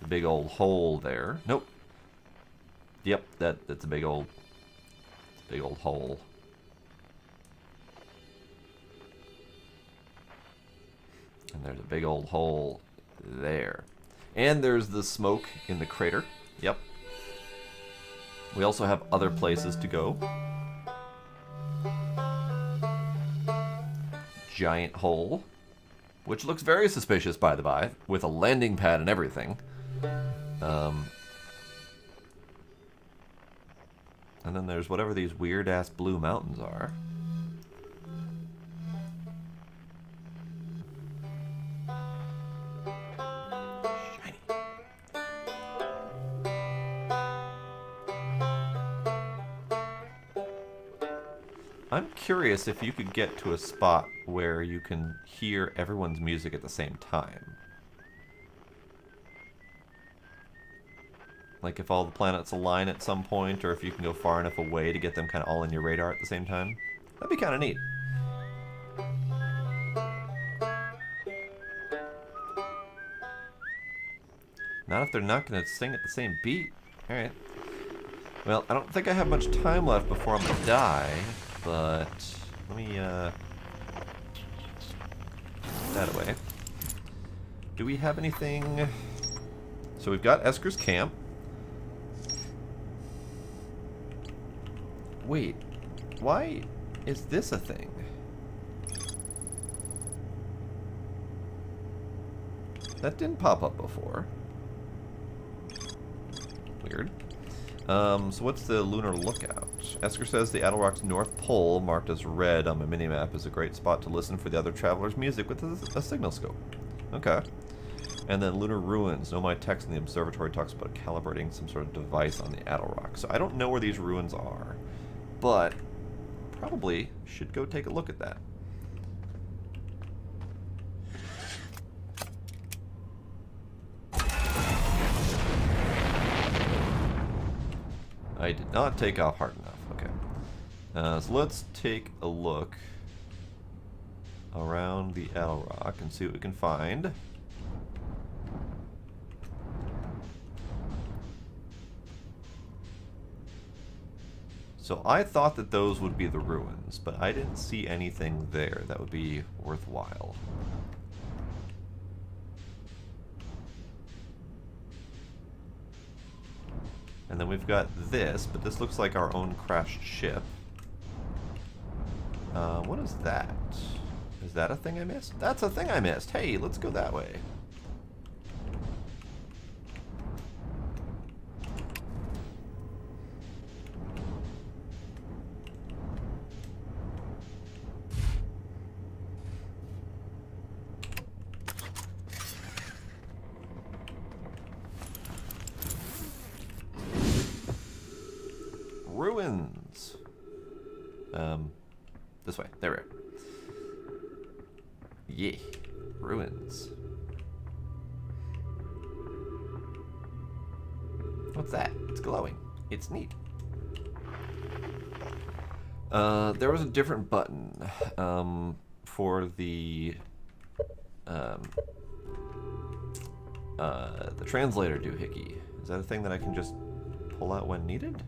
The big old hole there. Nope. Yep, that's a big old hole. And there's a big old hole there. And there's the smoke in the crater. Yep. We also have other places to go. Giant hole, which looks very suspicious, by the by, with a landing pad and everything. And then there's whatever these weird-ass blue mountains are. Shiny. I'm curious if you could get to a spot where you can hear everyone's music at the same time. Like if all the planets align at some point, or if you can go far enough away to get them kind of all in your radar at the same time. That'd be kind of neat. Not if they're not going to sing at the same beat. Alright. Well, I don't think I have much time left before I'm going to die, but let me, put that away. Do we have anything? So we've got Esker's Camp. Wait, why is this a thing? That didn't pop up before. Weird. So what's the lunar lookout? Esker says the Adelrock's North Pole, marked as red on my minimap, is a great spot to listen for the other travelers' music with a signal scope. Okay. And then Lunar Ruins. Nomai text in the observatory talks about calibrating some sort of device on the Adelrock. So I don't know where these ruins are, but probably should go take a look at that. I did not take off hard enough. Okay. So let's take a look around the L Rock and see what we can find. So I thought that those would be the ruins, but I didn't see anything there that would be worthwhile. And then we've got this, but this looks like our own crashed ship. What is that? Is that a thing I missed? That's a thing I missed. Hey, let's go that way. Ruins. This way. There we are. Yeah. Ruins. What's that? It's glowing. It's neat. There was a different button for the translator doohickey. Is that a thing that I can just pull out when needed?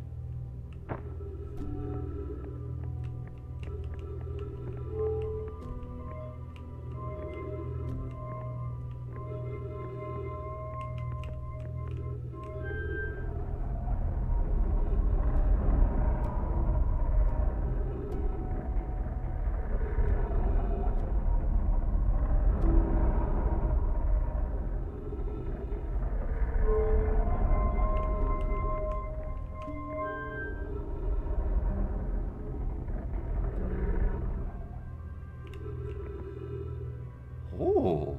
Oh.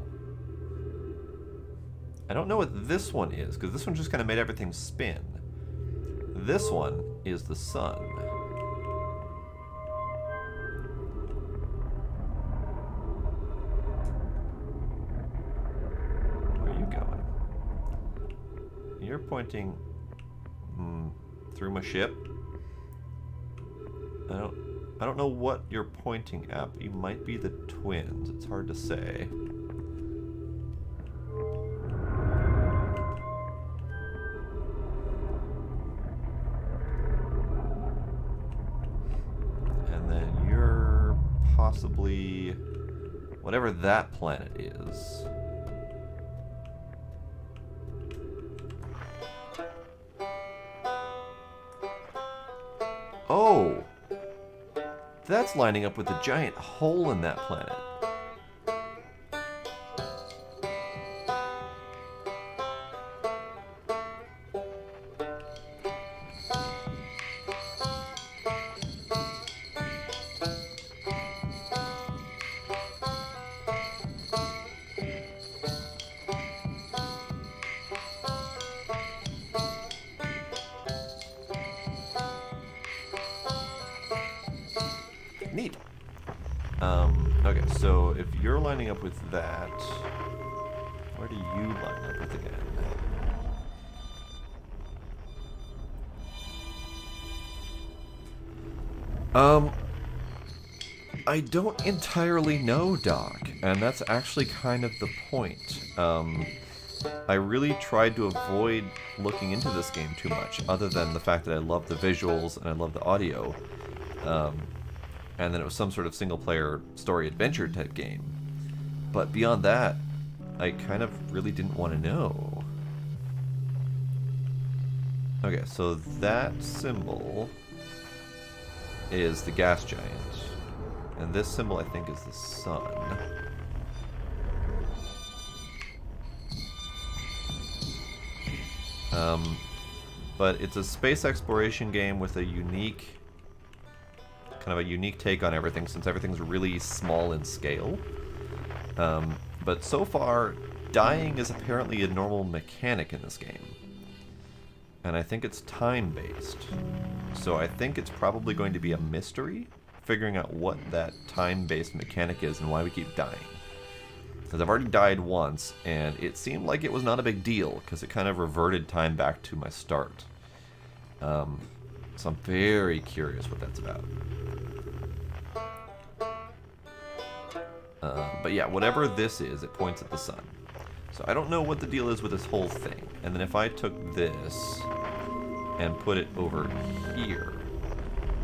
I don't know what this one is, because this one just kind of made everything spin. This one is the sun. Where are you going? You're pointing through my ship. I don't know what you're pointing at, but you might be the twins. It's hard to say. And then you're possibly whatever that planet is. Oh! That's lining up with the giant hole in that planet. Neat. Okay, so if you're lining up with that, where do you line up with again? I don't entirely know, Doc, and that's actually kind of the point. I really tried to avoid looking into this game too much, other than the fact that I love the visuals and I love the audio. And then it was some sort of single-player story-adventure type game. But beyond that, I kind of really didn't want to know. Okay, so that symbol is the gas giant. And this symbol, I think, is the sun. But it's a space exploration game with a unique... kind of a unique take on everything, since everything's really small in scale. But so far, dying is apparently a normal mechanic in this game. And I think it's time-based. So I think it's probably going to be a mystery, figuring out what that time-based mechanic is and why we keep dying. Because I've already died once, and it seemed like it was not a big deal, because it kind of reverted time back to my start. So I'm very curious what that's about. But yeah, whatever this is, it points at the sun. So I don't know what the deal is with this whole thing. And then if I took this and put it over here,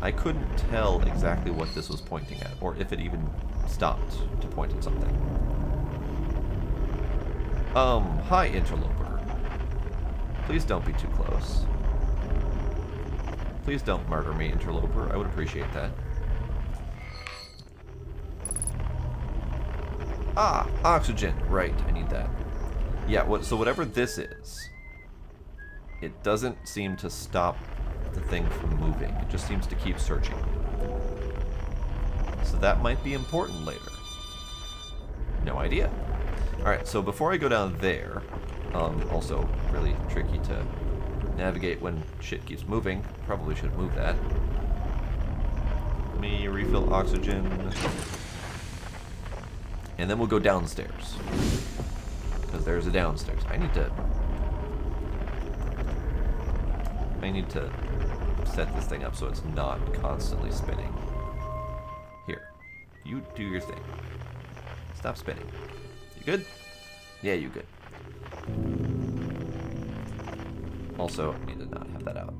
I couldn't tell exactly what this was pointing at, or if it even stopped to point at something. Hi, interloper. Please don't be too close. Please don't murder me, interloper. I would appreciate that. Ah, oxygen. Right, I need that. Yeah, so whatever this is, it doesn't seem to stop the thing from moving. It just seems to keep searching. So that might be important later. No idea. Alright, so before I go down there, also really tricky to navigate when shit keeps moving. Probably should move that. Let me refill oxygen. And then we'll go downstairs. Because there's a downstairs. I need to set this thing up so it's not constantly spinning. Here. You do your thing. Stop spinning. You good? Yeah, you good. Also, I need to not have that out.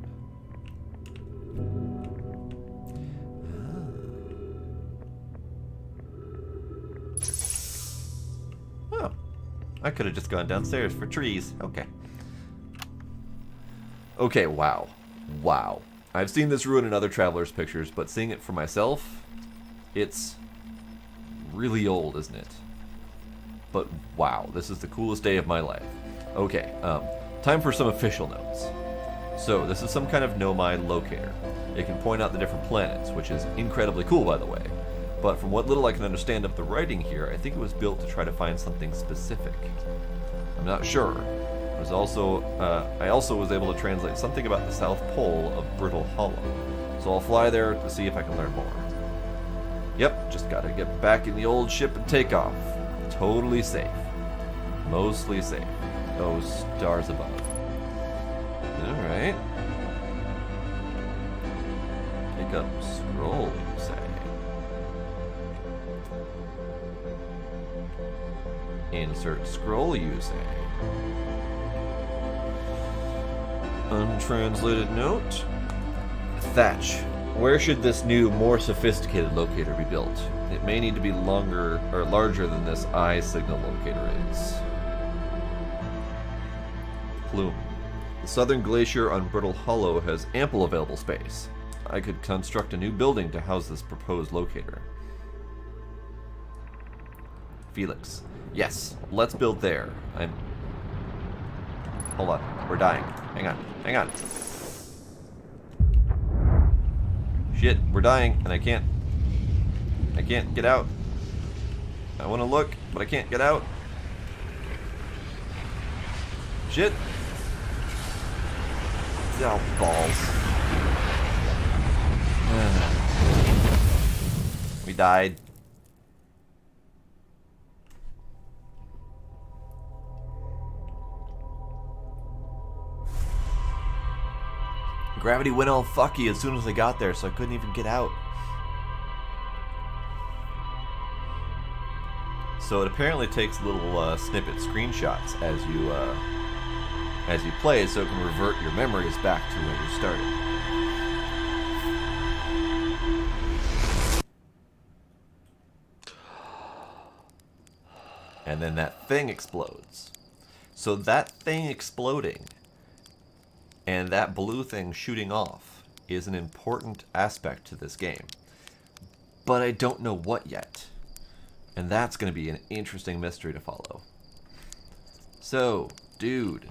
Oh. I could have just gone downstairs for trees. Okay. Okay, wow. Wow. I've seen this ruin in other travelers' pictures, but seeing it for myself, it's really old, isn't it? But wow, this is the coolest day of my life. Okay, time for some official notes. So, this is some kind of Nomai locator. It can point out the different planets, which is incredibly cool, by the way. But from what little I can understand of the writing here, I think it was built to try to find something specific. I'm not sure. It was also, I also was able to translate something about the South Pole of Brittle Hollow. So I'll fly there to see if I can learn more. Yep, just gotta get back in the old ship and take off. Totally safe. Mostly safe. Oh, stars above. Alright. Pick up scroll, you say. Insert scroll, you say. Untranslated note. Thatch. Where should this new, more sophisticated locator be built? It may need to be longer or larger than this eye signal locator is. Plume. The southern glacier on Brittle Hollow has ample available space. I could construct a new building to house this proposed locator. Felix. Yes, let's build there. Hold on, we're dying. Hang on. Shit, we're dying, and I can't get out. I want to look, but I can't get out. Shit. Oh, balls. We died. Gravity went all fucky as soon as I got there, so I couldn't even get out. So it apparently takes little snippet screenshots as you play, so it can revert your memories back to where you started. And then that thing explodes. So that thing exploding and that blue thing shooting off is an important aspect to this game. But I don't know what yet. And that's going to be an interesting mystery to follow. So, dude.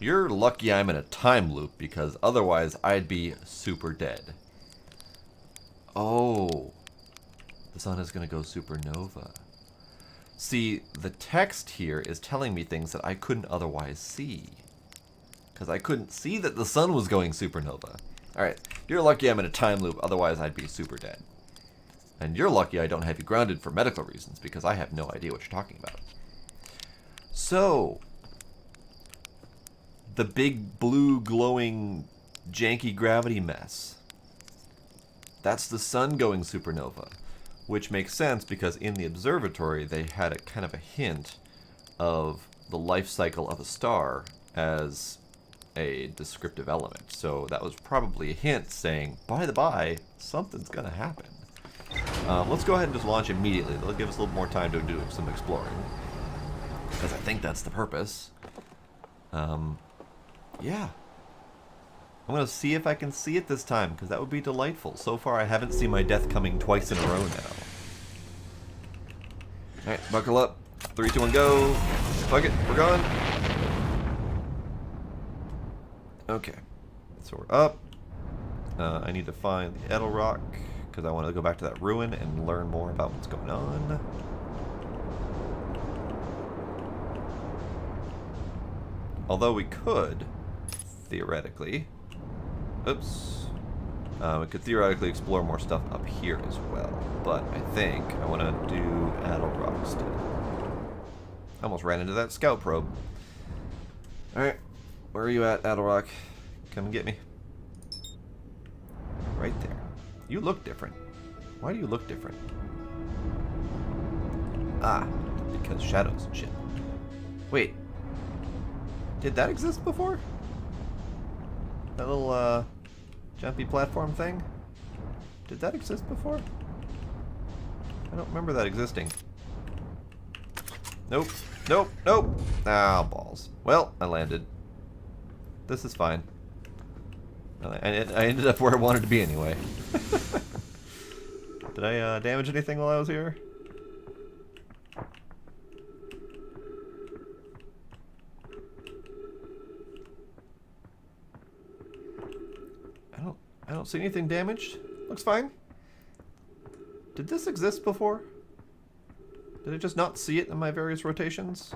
You're lucky I'm in a time loop, because otherwise I'd be super dead. Oh. The sun is going to go supernova. See, the text here is telling me things that I couldn't otherwise see. Because I couldn't see that the sun was going supernova. Alright, you're lucky I'm in a time loop, otherwise I'd be super dead. And you're lucky I don't have you grounded for medical reasons, because I have no idea what you're talking about. So, the big blue glowing janky gravity mess. That's the sun going supernova. Which makes sense because in the observatory they had a kind of a hint of the life cycle of a star as a descriptive element. So that was probably a hint saying, by the by, something's gonna happen. Let's go ahead and just launch immediately. That'll give us a little more time to do some exploring. Because I think that's the purpose. Yeah. I'm going to see if I can see it this time, because that would be delightful. So far, I haven't seen my death coming twice in a row now. Alright, buckle up. 3, 2, 1, go. Fuck it, we're going. Okay. So we're up. I need to find the Edelrock, because I want to go back to that ruin and learn more about what's going on. Although we could, theoretically... Oops. We could theoretically explore more stuff up here as well. But I think I want to do Edelrock still. I almost ran into that scout probe. Alright. Where are you at, Edelrock? Come and get me. Right there. You look different. Why do you look different? Ah, because shadows and shit. Wait. Did that exist before? That little, jumpy platform thing? Did that exist before? I don't remember that existing. Nope. Nope. Nope. Ah, balls. Well, I landed. This is fine. I ended up where I wanted to be anyway. Did I damage anything while I was here? I don't see anything damaged. Looks fine. Did this exist before? Did I just not see it in my various rotations?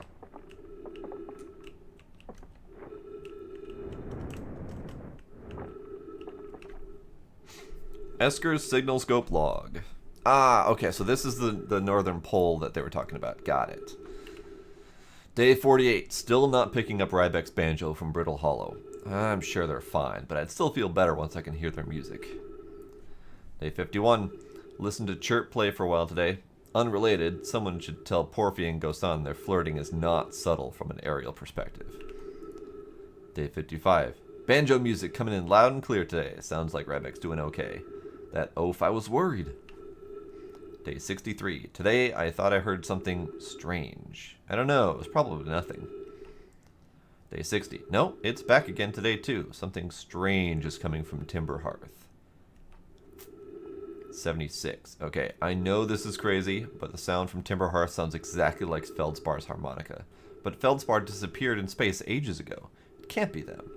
Esker's signal scope log. Ah, okay, so this is the northern pole that they were talking about. Got it. Day 48. Still not picking up Rybek's banjo from Brittle Hollow. I'm sure they're fine, but I'd still feel better once I can hear their music. Day 51. Listened to Chirp play for a while today. Unrelated, someone should tell Porphy and Gosan their flirting is not subtle from an aerial perspective. Day 55. Banjo music coming in loud and clear today. Sounds like Rybek's doing okay. That oaf, I was worried. Day 63. Today I thought I heard something strange. I don't know, it was probably nothing. Day 60. No, it's back again today too. Something strange is coming from Timber Hearth. 76. Okay, I know this is crazy, but the sound from Timber Hearth sounds exactly like Feldspar's harmonica. But Feldspar disappeared in space ages ago. It can't be them.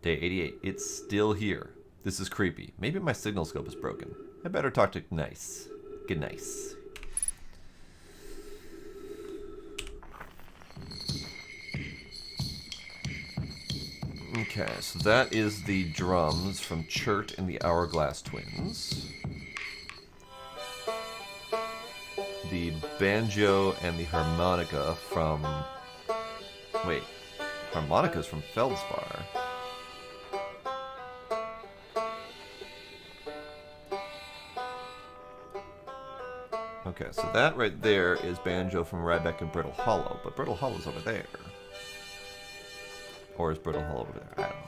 Day 88. It's still here. This is creepy. Maybe my signal scope is broken. I better talk to Nice. Good nice. Okay, so that is the drums from Chert and the Hourglass Twins. The banjo and the harmonica from... Wait, harmonica's from Feldspar. Okay, so that right there is banjo from Rybek and Brittle Hollow, but Brittle Hollow's over there. Or is Brittle Hollow over there? I don't know.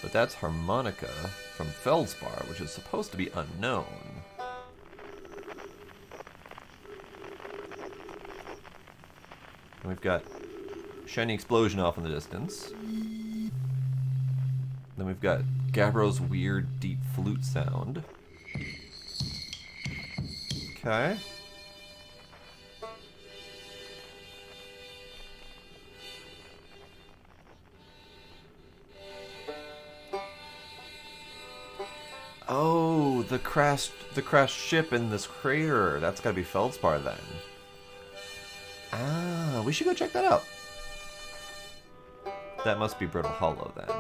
But that's harmonica from Feldspar, which is supposed to be unknown. And we've got Shiny Explosion off in the distance. Then we've got Gabbro's weird deep flute sound. Okay. Oh, the crashed ship in this crater. That's gotta be Feldspar then. Ah, we should go check that out. That must be Brittle Hollow then.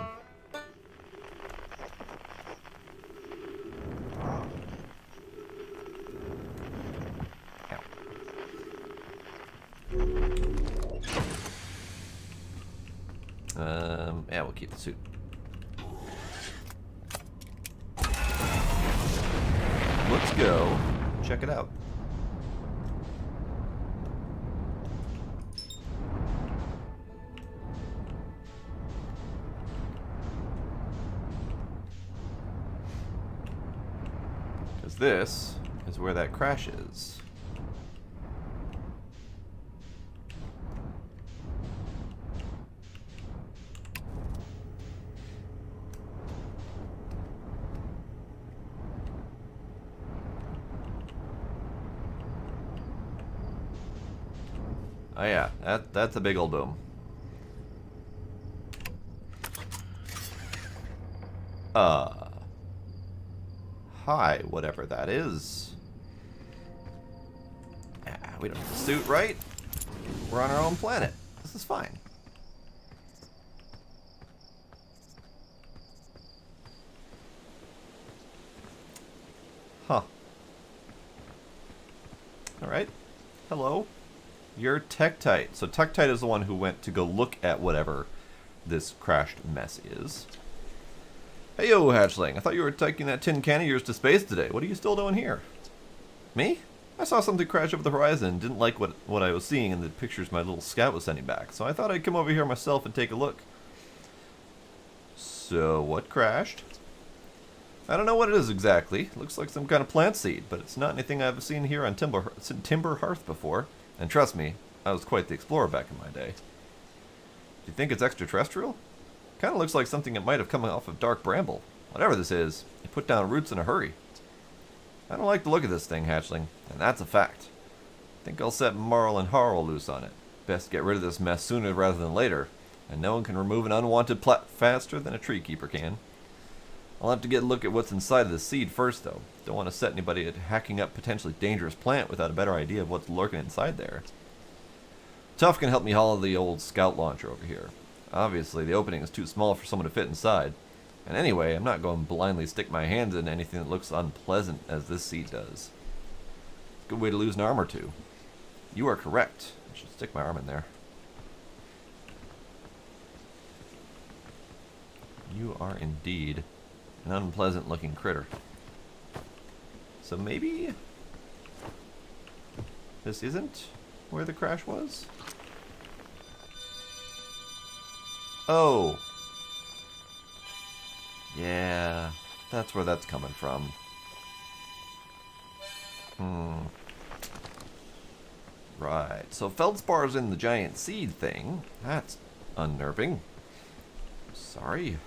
Yeah, we'll keep the suit. let's go check it out. Because this is where that crash is. Oh yeah, that's a big old boom. Hi, whatever that is. We don't need a suit, right? We're on our own planet. This is fine. Huh. Alright. Hello. You're Tektite. So Tektite is the one who went to go look at whatever this crashed mess is. Hey yo, hatchling. I thought you were taking that tin can of yours to space today. What are you still doing here? Me? I saw something crash over the horizon and didn't like what I was seeing in the pictures my little scout was sending back, so I thought I'd come over here myself and take a look. So, what crashed? I don't know what it is exactly. Looks like some kind of plant seed, but it's not anything I've seen here on Timber Hearth before. And trust me, I was quite the explorer back in my day. Do you think it's extraterrestrial? Kind of looks like something that might have come off of Dark Bramble. Whatever this is, it put down roots in a hurry. I don't like the look of this thing, hatchling, and that's a fact. I think I'll set Marl and Harl loose on it. Best get rid of this mess sooner rather than later, and no one can remove an unwanted plant faster than a tree keeper can. I'll have to get a look at what's inside of the seed first, though. Don't want to set anybody at hacking up potentially dangerous plant without a better idea of what's lurking inside there. Tuff can help me haul the old scout launcher over here. Obviously, the opening is too small for someone to fit inside. And anyway, I'm not going to blindly stick my hands in anything that looks unpleasant as this seed does. Good way to lose an arm or two. You are correct. I should stick my arm in there. You are indeed an unpleasant looking critter. So maybe this isn't where the crash was? Oh. Yeah, that's where that's coming from. Right, so Feldspar's in the giant seed thing. That's unnerving. Sorry.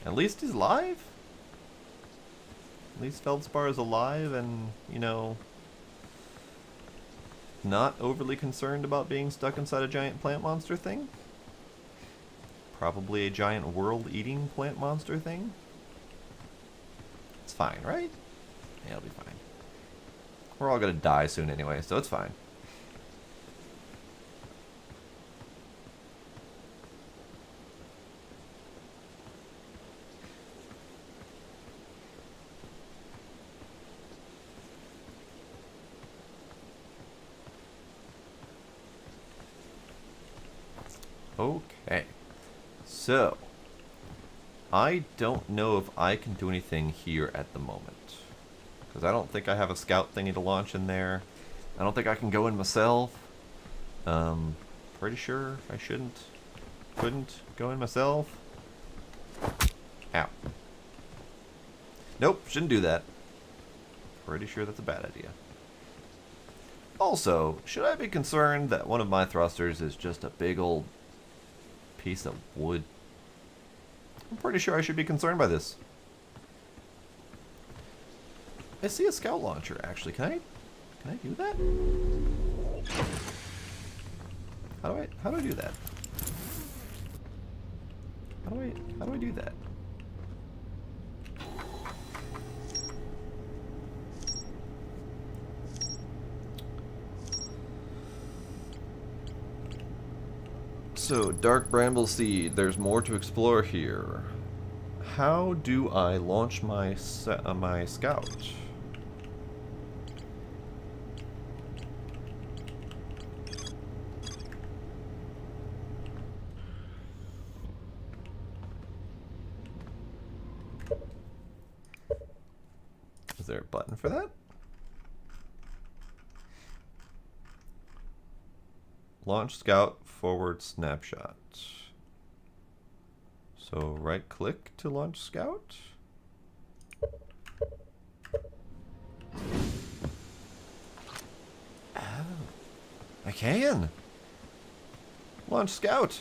At least he's alive? At least Feldspar is alive and, you know, not overly concerned about being stuck inside a giant plant monster thing? Probably a giant world-eating plant monster thing? It's fine, right? Yeah, it'll be fine. We're all gonna die soon anyway, so it's fine. Okay, so I don't know if I can do anything here at the moment, because I don't think I have a scout thingy to launch in there. I don't think I can go in myself. Pretty sure I couldn't go in myself. Ow. Nope, shouldn't do that. Pretty sure that's a bad idea. Also, should I be concerned that one of my thrusters is just a big old piece of wood? I'm pretty sure I should be concerned by this. I see a scout launcher actually. Can I do that? How do I do that? How do I do that? So, Dark Bramble Seed, there's more to explore here. How do I launch my scout? there a button for that? Launch Scout forward snapshot. So right click to launch Scout. Oh, I can. Launch Scout.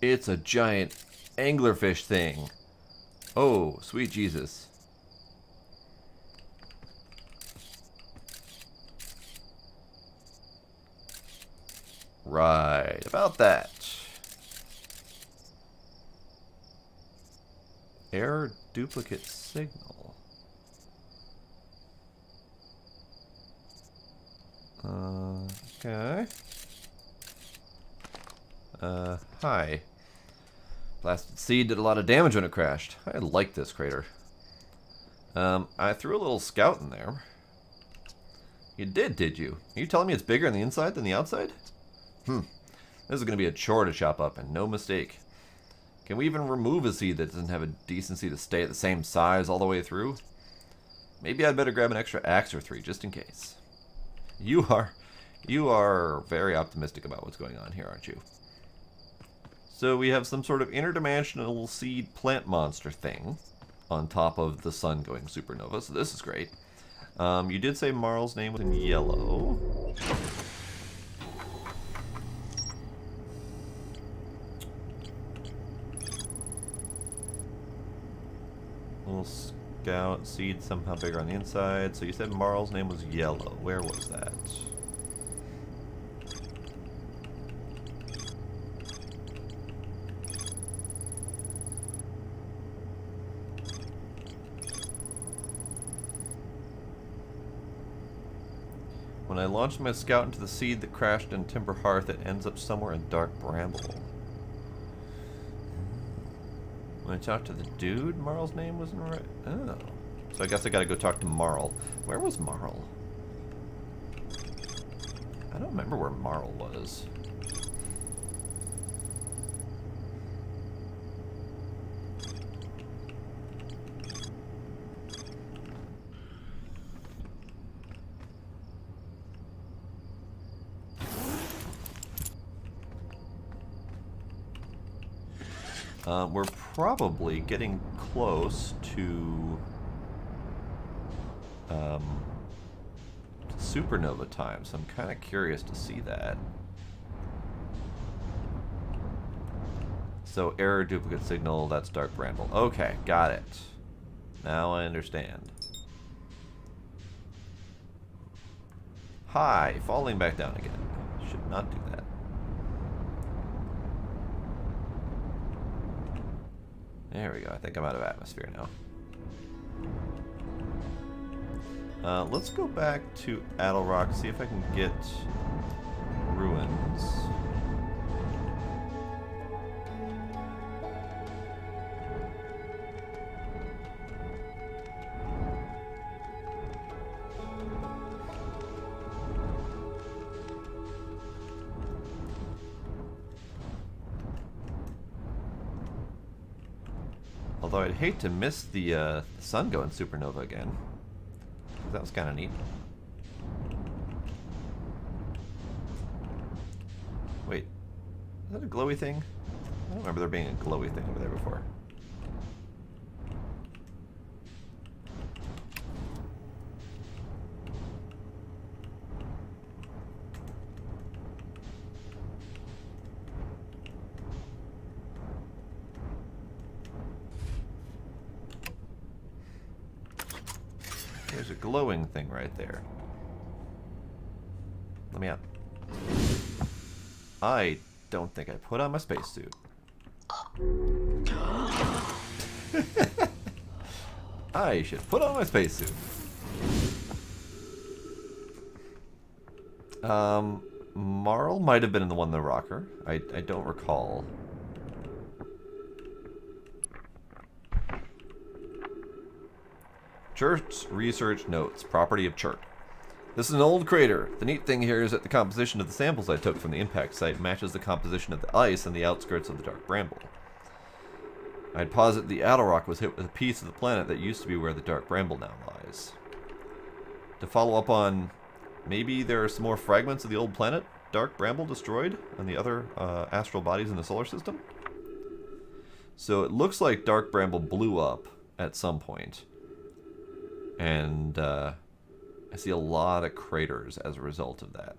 It's a giant anglerfish thing. Oh, sweet Jesus. Right, about that. Error duplicate signal. Okay. Hi. Blasted seed did a lot of damage when it crashed. I like this crater. I threw a little scout in there. You did you? Are you telling me it's bigger on the inside than the outside? This is going to be a chore to chop up, and no mistake. Can we even remove a seed that doesn't have a decency to stay at the same size all the way through? Maybe I'd better grab an extra axe or 3 just in case. You are very optimistic about what's going on here, aren't you? So we have some sort of interdimensional seed plant monster thing on top of the sun going supernova, so this is great. You did say Marl's name was in yellow. Little scout seed somehow bigger on the inside. So you said Marl's name was yellow. Where was that? When I launched my scout into the seed that crashed in Timber Hearth, it ends up somewhere in Dark Bramble. When I talked to the dude, Marl's name wasn't right. Oh. So I guess I gotta go talk to Marl. Where was Marl? I don't remember where Marl was. We're probably getting close to supernova time, so I'm kind of curious to see that. So error duplicate signal, that's Dark Bramble. Okay, got it. Now I understand. Hi, falling back down again. Should not do that. There we go. I think I'm out of atmosphere now. Let's go back to Attlerock, see if I can get ruins. Although I'd hate to miss the sun going supernova again. That was kind of neat. Wait, is that a glowy thing? I don't remember there being a glowy thing over there before. There's a glowing thing right there. Let me out. I don't think I put on my spacesuit. I should put on my spacesuit. Marl might have been in the one in the rocker. I don't recall. Chert research notes. Property of Chert. This is an old crater. The neat thing here is that the composition of the samples I took from the impact site matches the composition of the ice on the outskirts of the Dark Bramble. I'd posit the Attlerock was hit with a piece of the planet that used to be where the Dark Bramble now lies. To follow up on, maybe there are some more fragments of the old planet Dark Bramble destroyed and the other astral bodies in the solar system. So it looks like Dark Bramble blew up at some point. And I see a lot of craters as a result of that.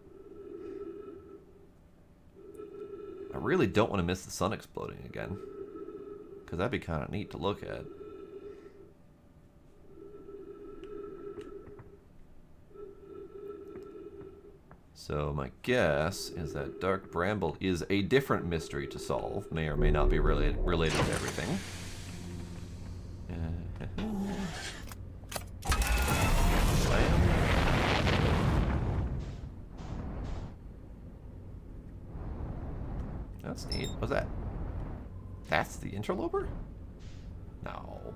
I really don't want to miss the sun exploding again, because that'd be kind of neat to look at. So my guess is that Dark Bramble is a different mystery to solve. May or may not be related to everything. That's neat. What's that? That's the interloper? No.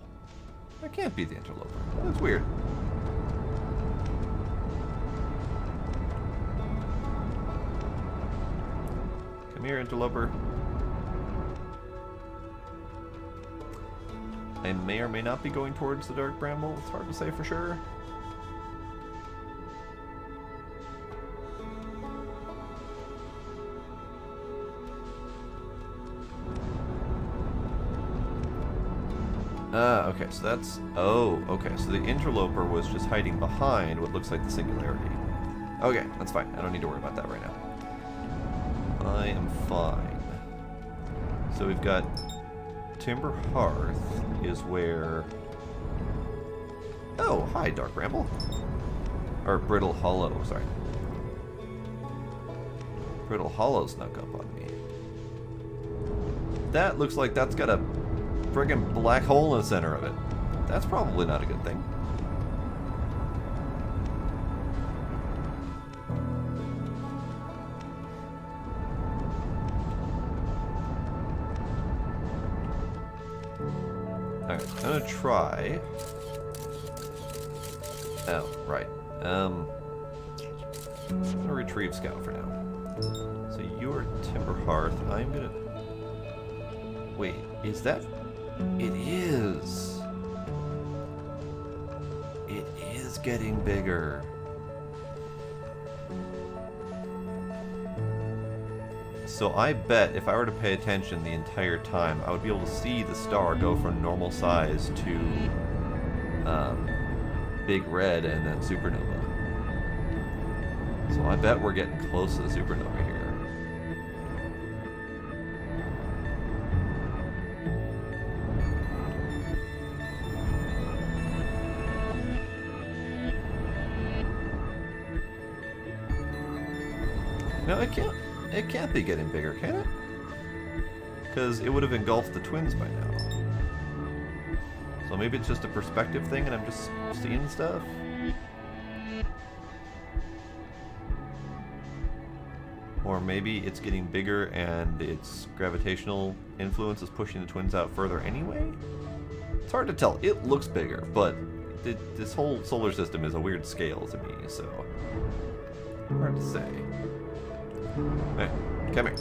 That can't be the interloper. That's weird. Come here, interloper. I may or may not be going towards the Dark Bramble. It's hard to say for sure. Okay, so that's... Oh, okay, so the interloper was just hiding behind what looks like the singularity. Okay, that's fine. I don't need to worry about that right now. I am fine. So we've got Timber Hearth is where... Oh, hi, Dark Bramble. Or Brittle Hollow, sorry. Brittle Hollow snuck up on me. That looks like that's got a friggin' black hole in the center of it. That's probably not a good thing. Alright, I'm gonna try. Oh, right. I'm gonna retrieve Scout for now. So you're Timber Hearth. I'm gonna... Wait, is that... It is. It is getting bigger. So I bet if I were to pay attention the entire time, I would be able to see the star go from normal size to big red and then supernova. So I bet we're getting close to the supernova here. No, it can't be getting bigger, can it? Because it would have engulfed the twins by now. So maybe it's just a perspective thing and I'm just seeing stuff? Or maybe it's getting bigger and its gravitational influence is pushing the twins out further anyway? It's hard to tell. It looks bigger, but this whole solar system is a weird scale to me, so... hard to say. Hey, come here.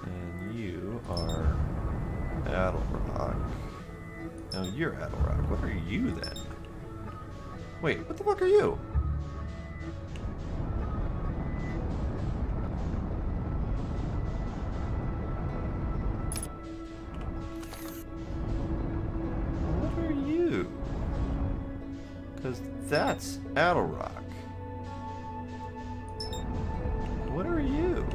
And you are Attlerock. No, you're Attlerock. What are you then? Wait, what the fuck are you? What are you? Because that's Attlerock. What are you?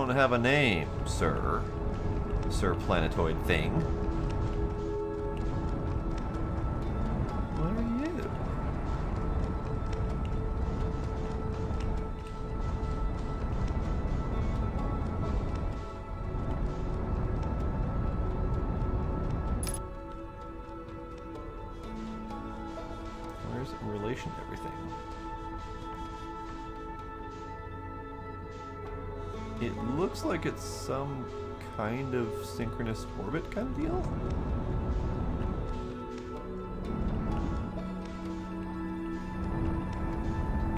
don't have a name, sir. Sir Planetoid thing. What are you? Where's it in relation to everything? It looks like it's some kind of synchronous orbit kind of deal.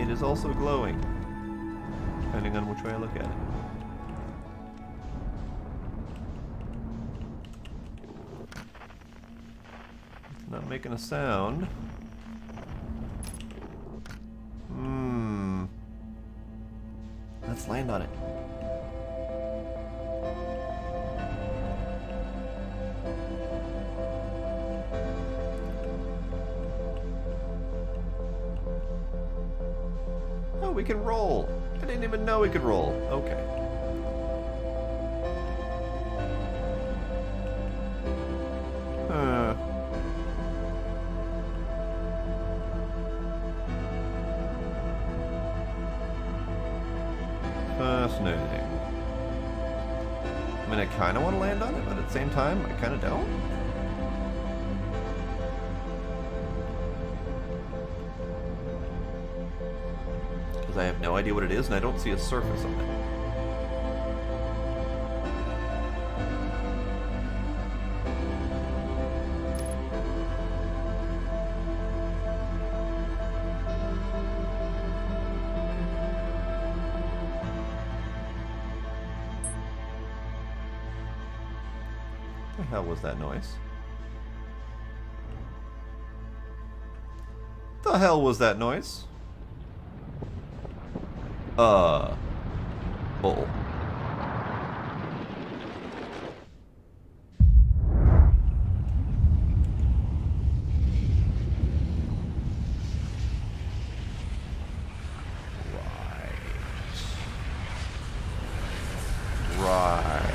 It is also glowing, depending on which way I look at it. It's not making a sound. Let's land on it. Oh, we can roll. I didn't even know we could roll. Okay. Fascinating. I mean, I kind of want to land on it, but at the same time, I kind of don't. Because I have no idea what it is, and I don't see a surface on it. What the hell was that noise? The hell was that noise? Oh. Right.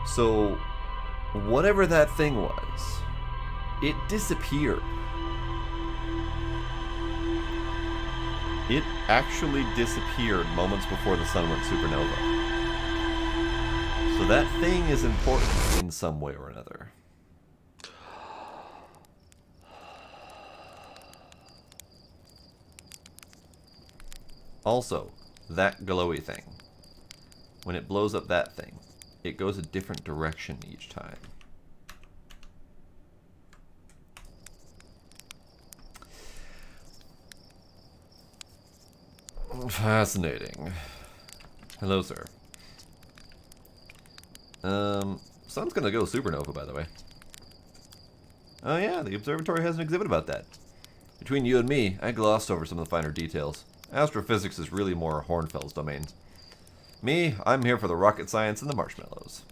So, whatever that thing was, it disappeared. It actually disappeared moments before the sun went supernova. So that thing is important in some way or another. Also, that glowy thing, when it blows up that thing, it goes a different direction each time. Fascinating. Hello, sir. Sun's gonna go supernova, by the way. Oh yeah, the observatory has an exhibit about that. Between you and me, I glossed over some of the finer details. Astrophysics is really more Hornfels' domain. Me, I'm here for the rocket science and the marshmallows.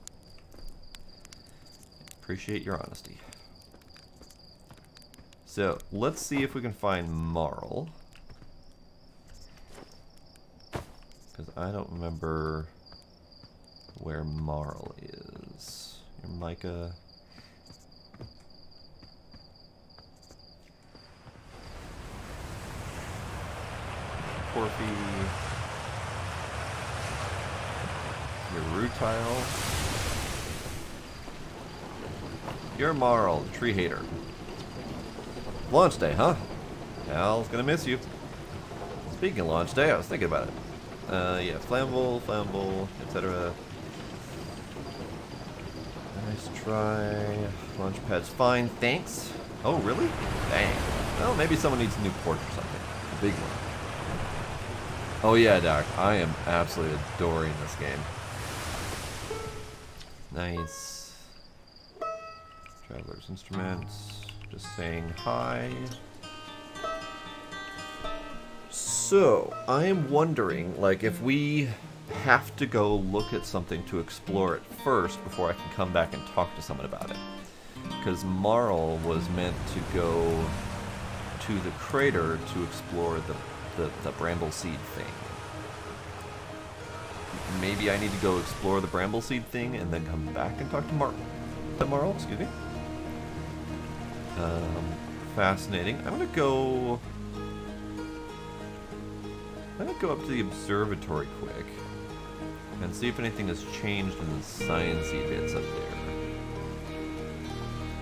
Appreciate your honesty. So, let's see if we can find Marl. Because I don't remember where Marl is. Your Micah. Porphy. Your Rutile. You're Marl, the tree hater. Launch day, huh? Al's gonna miss you. Speaking of launch day, I was thinking about it. Yeah, flammable, etc. Nice try. Launchpad's fine, thanks. Oh, really? Dang. Well, maybe someone needs a new port or something. A big one. Oh yeah, Doc. I am absolutely adoring this game. Nice. Traveler's Instruments. Just saying hi. So, I am wondering, like, if we have to go look at something to explore it first before I can come back and talk to someone about it. Because Marl was meant to go to the crater to explore the bramble seed thing. Maybe I need to go explore the bramble seed thing and then come back and talk to Marl, excuse me. Fascinating. I'm gonna go up to the observatory quick and see if anything has changed in the sciencey bits up there.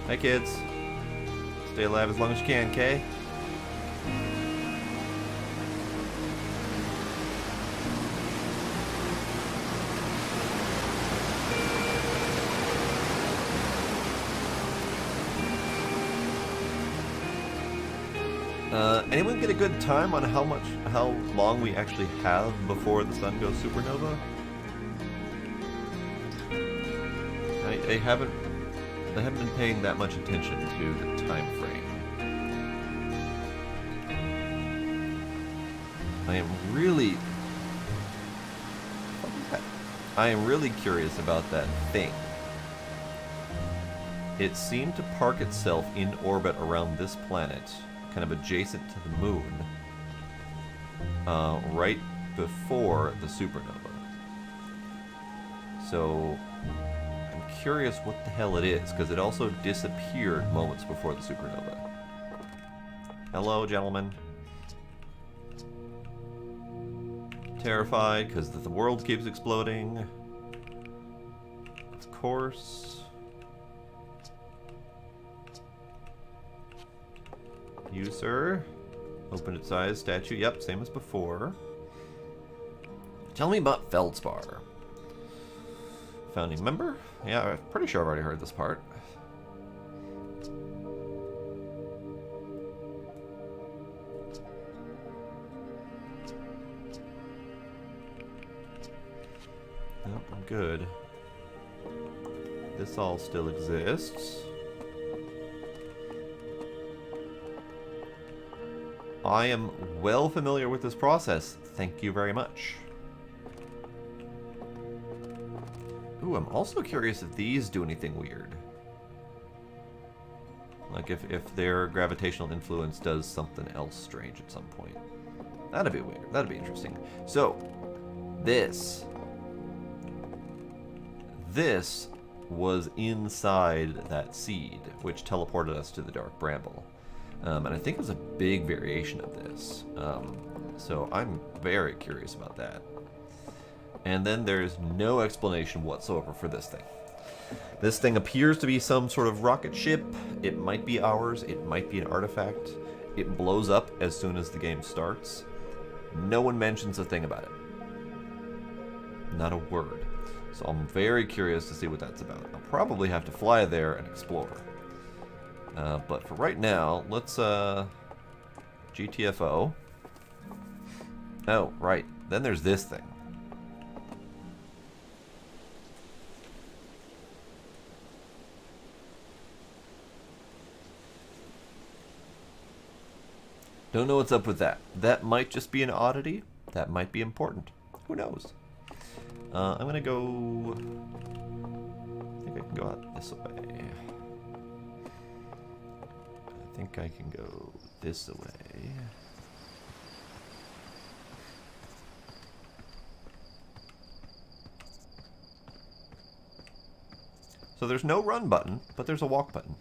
Hi kids. Stay alive as long as you can, Kay? Anyone get a good time on how long we actually have before the sun goes supernova? I haven't been paying that much attention to the time frame. I am really curious about that thing. It seemed to park itself in orbit around this planet, kind of adjacent to the moon, right before the supernova. So I'm curious what the hell it is, because it also disappeared moments before the supernova. Hello, gentlemen. Terrified because the world keeps exploding. Of course. You, sir. Open its eyes, statue. Yep, same as before. Tell me about Feldspar. Founding member? Yeah, I'm pretty sure I've already heard this part. Nope, I'm good. This all still exists. I am well familiar with this process. Thank you very much. Ooh, I'm also curious if these do anything weird. Like if their gravitational influence does something else strange at some point. That'd be weird. That'd be interesting. So, this was inside that seed, which teleported us to the Dark Bramble. And I think it was a big variation of this. So I'm very curious about that. And then there's no explanation whatsoever for this thing. This thing appears to be some sort of rocket ship. It might be ours. It might be an artifact. It blows up as soon as the game starts. No one mentions a thing about it. Not a word. So I'm very curious to see what that's about. I'll probably have to fly there and explore. But for right now, let's GTFO. Oh, right. Then there's this thing. Don't know what's up with that. That might just be an oddity. That might be important. Who knows? I'm gonna go... I think I can go out this way. I think I can go this way. So there's no run button, but there's a walk button.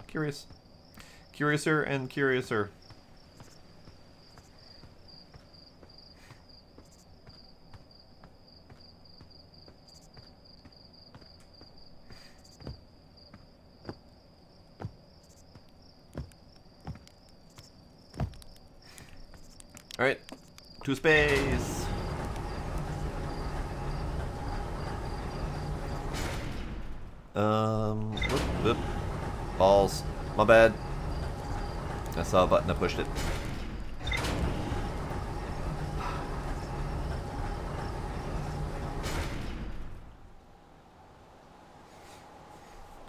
Curious. Curiouser and curiouser. Alright, to space! Whoop. Balls. My bad. I saw a button, I pushed it.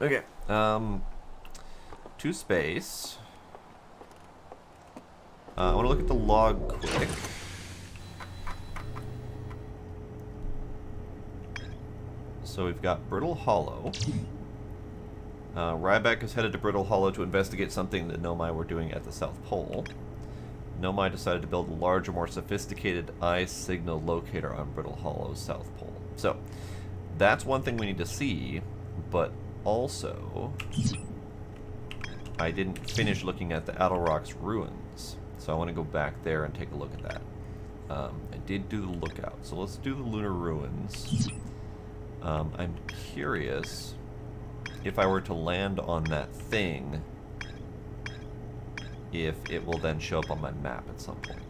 Okay, to space. I want to look at the log quick. So we've got Brittle Hollow. Ryback is headed to Brittle Hollow to investigate something that Nomai were doing at the South Pole. Nomai decided to build a larger, more sophisticated eye signal locator on Brittle Hollow's South Pole. So, that's one thing we need to see, but also, I didn't finish looking at the Adelrock's ruins, so I want to go back there and take a look at that. I did do the lookout, so let's do the Lunar Ruins. I'm curious if I were to land on that thing, if it will then show up on my map at some point.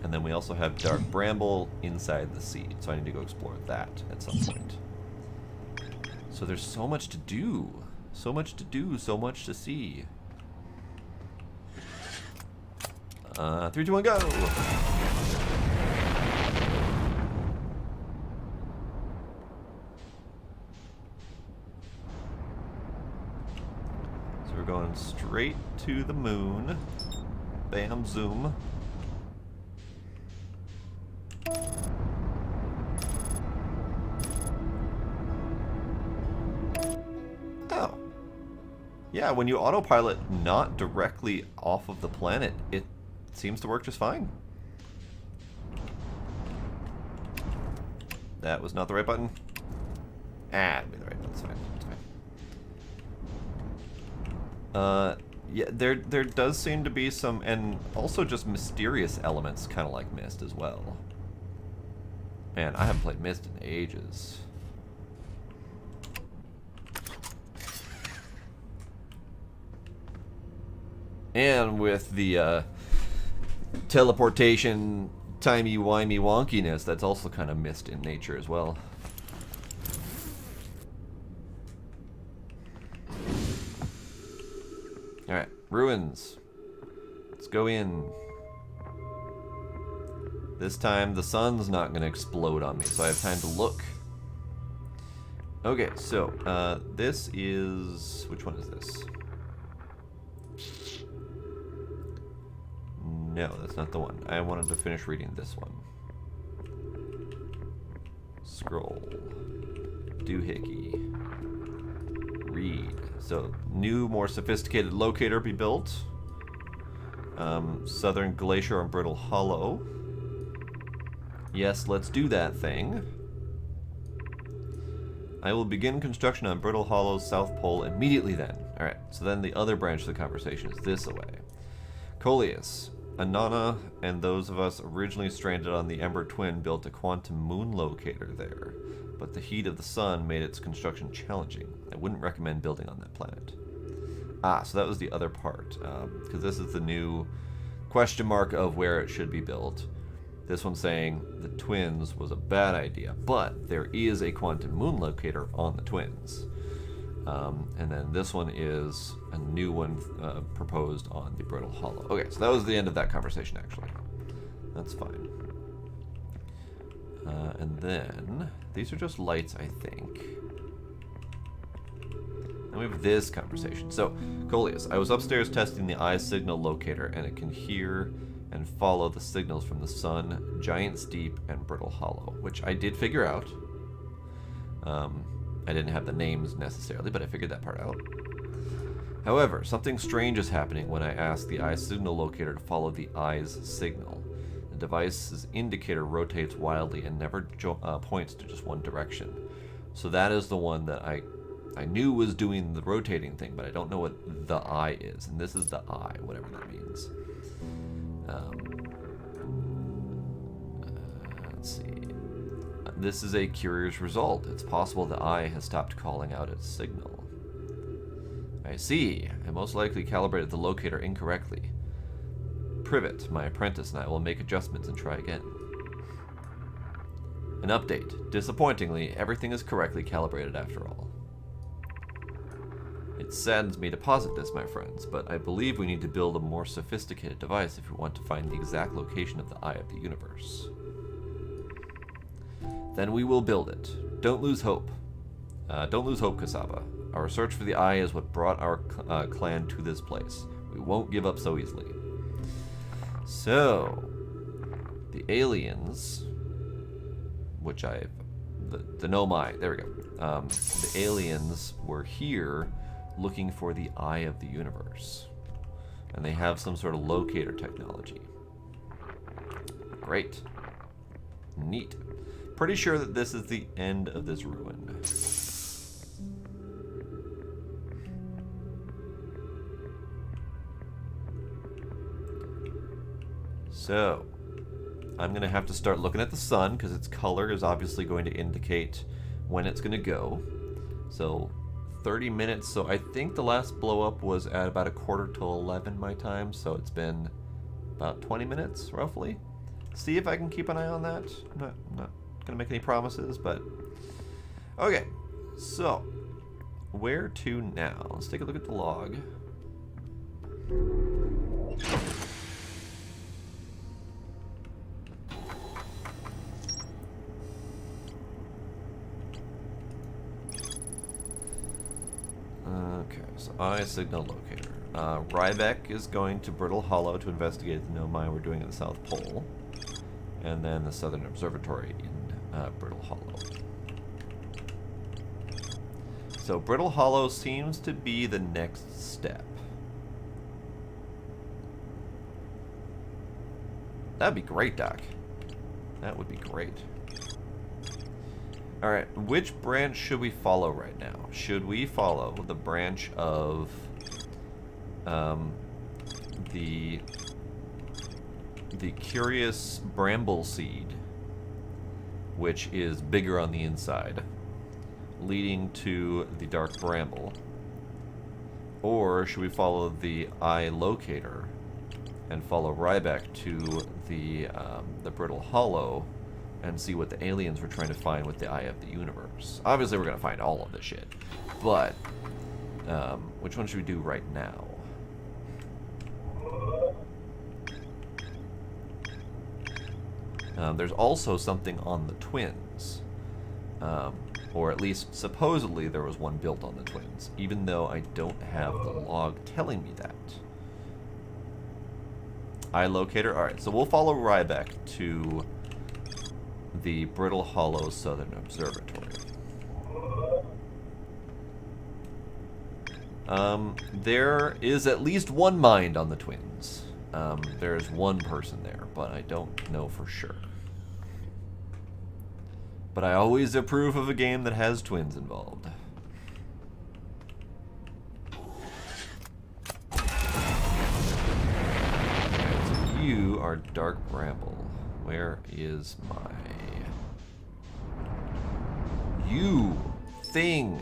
And then we also have Dark Bramble inside the seed, so I need to go explore that at some point. So there's so much to do. So much to do, so much to see. 3, 2, 1, go! So we're going straight to the moon. Bam, zoom. Oh. Yeah, when you autopilot not directly off of the planet, it seems to work just fine. That was not the right button. Ah, it'd be the right button. It's fine. It's fine. Yeah, there does seem to be some, and also just mysterious elements, kind of like Myst as well. Man, I haven't played Myst in ages. And with the teleportation, timey-wimey wonkiness, that's also kind of Myst in nature as well. Alright, ruins. Let's go in. This time the sun's not going to explode on me, so I have time to look. Okay, so this is... which one is this? No, that's not the one. I wanted to finish reading this one. Scroll. Doohickey. Read. So, new, more sophisticated locator be built. Southern Glacier on Brittle Hollow. Yes, let's do that thing. I will begin construction on Brittle Hollow's South Pole immediately then. Alright, so then the other branch of the conversation is this away. Coleus. Anana and those of us originally stranded on the Ember Twin built a quantum moon locator there, but the heat of the sun made its construction challenging. I wouldn't recommend building on that planet. Ah, so that was the other part, because this is the new question mark of where it should be built. This one's saying the Twins was a bad idea, but there is a quantum moon locator on the Twins. And then this one is a new one proposed on the Brittle Hollow. Okay, so that was the end of that conversation, actually. That's fine. And then, these are just lights, I think. And we have this conversation. So, Coleus, I was upstairs testing the eye signal locator, and it can hear and follow the signals from the sun, Giant Steep, and Brittle Hollow, which I did figure out. I didn't have the names necessarily, but I figured that part out. However, something strange is happening when I ask the eye signal locator to follow the eye's signal. The device's indicator rotates wildly and never points to just one direction. So that is the one that I knew was doing the rotating thing, but I don't know what the eye is. And this is the eye, whatever that means. Let's see. This is a curious result. It's possible the eye has stopped calling out its signal. I see. I most likely calibrated the locator incorrectly. Privet, my apprentice, and I will make adjustments and try again. An update. Disappointingly, everything is correctly calibrated after all. It saddens me to posit this, my friends, but I believe we need to build a more sophisticated device if we want to find the exact location of the Eye of the Universe. Then we will build it. Don't lose hope. Don't lose hope, Kasaba. Our search for the Eye is what brought our clan to this place. We We won't give up so easily. So, the aliens, which the Nomai, there we go. The aliens were here looking for the Eye of the Universe. And they have some sort of locator technology. Great. Neat. Pretty sure that this is the end of this ruin. So, I'm going to have to start looking at the sun because its color is obviously going to indicate when it's going to go. So, 30 minutes. So, I think the last blow up was at about 10:45 my time. So, it's been about 20 minutes, roughly. See if I can keep an eye on that. I'm not going to make any promises, but... Okay, so, where to now? Let's take a look at the log. Okay, so eye signal locator. Rybeck is going to Brittle Hollow to investigate the Nomai we're doing at the South Pole. And then the Southern Observatory in Brittle Hollow. So Brittle Hollow seems to be the next step. That'd be great, Doc. That would be great. Alright, which branch should we follow right now? Should we follow the branch of the Curious Bramble Seed, which is bigger on the inside, leading to the Dark Bramble? Or should we follow the Eye Locator and follow Rybeck to the Brittle Hollow and see what the aliens were trying to find with the Eye of the Universe? Obviously, we're going to find all of this shit. But, which one should we do right now? There's also something on the twins. Or at least, supposedly, there was one built on the twins. Even though I don't have the log telling me that. Eye Locator? Alright, so we'll follow Rybeck to the Brittle Hollow Southern Observatory. There is at least one mind on the twins. There's one person there, but I don't know for sure. But I always approve of a game that has twins involved. So you are Dark Bramble. Where is my... You thing!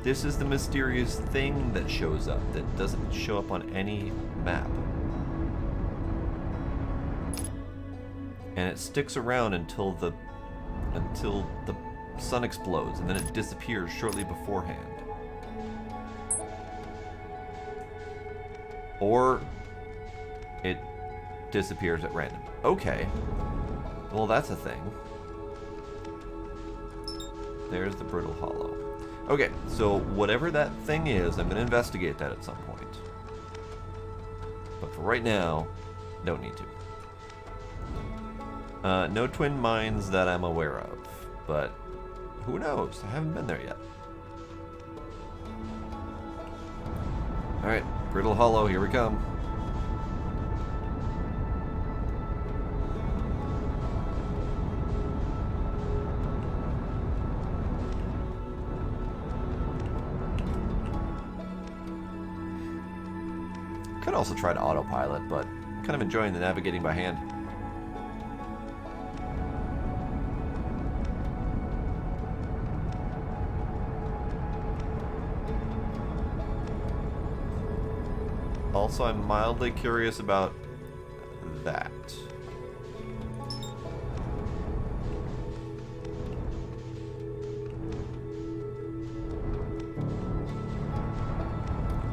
This is the mysterious thing that shows up, that doesn't show up on any map. And it sticks around until the sun explodes, and then it disappears shortly beforehand. Or it disappears at random. Okay. Well, that's a thing. There's the Brittle Hollow. Okay, so whatever that thing is, I'm going to investigate that at some point. But for right now, don't need to. No twin mines that I'm aware of, but who knows? I haven't been there yet. Alright, Brittle Hollow, here we come. Could also try to autopilot, but I'm kind of enjoying the navigating by hand. Also, I'm mildly curious about that.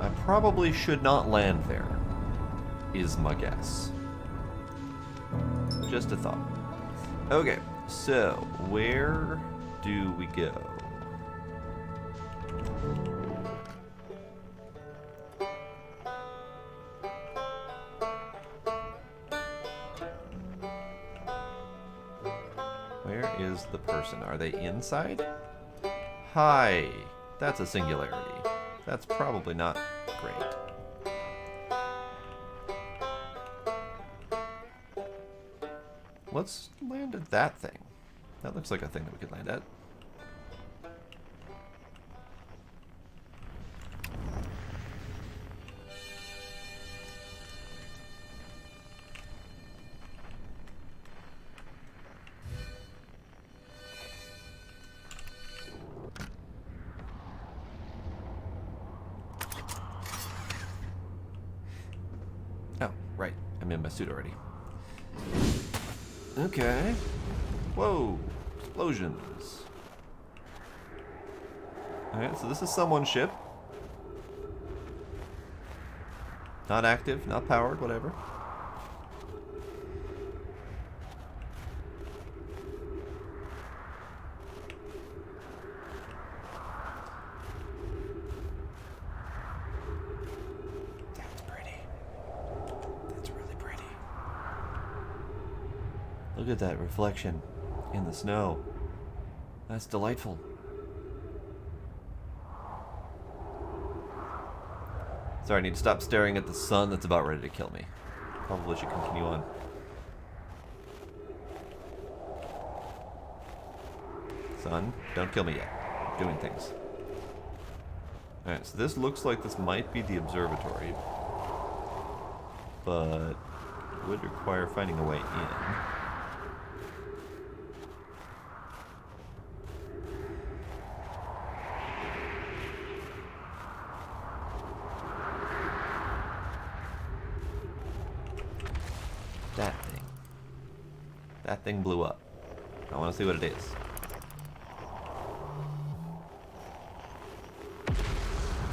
I probably should not land there, is my guess. Just a thought. Okay, so where do we go? is the person? Are they inside? Hi. That's a singularity. That's probably not great. Let's land at that thing. That looks like a thing that we could land at. Oh, right. I'm in my suit already. Okay. Whoa. Explosions. Alright, so this is someone's ship. Not active, not powered, whatever. That's pretty. That's really pretty. Look at that reflection in the snow. That's delightful. Sorry, I need to stop staring at the sun that's about ready to kill me. Probably should continue on. Sun, don't kill me yet. I'm doing things. Alright, so this looks like this might be the observatory. But would require finding a way in. That thing blew up. I want to see what it is.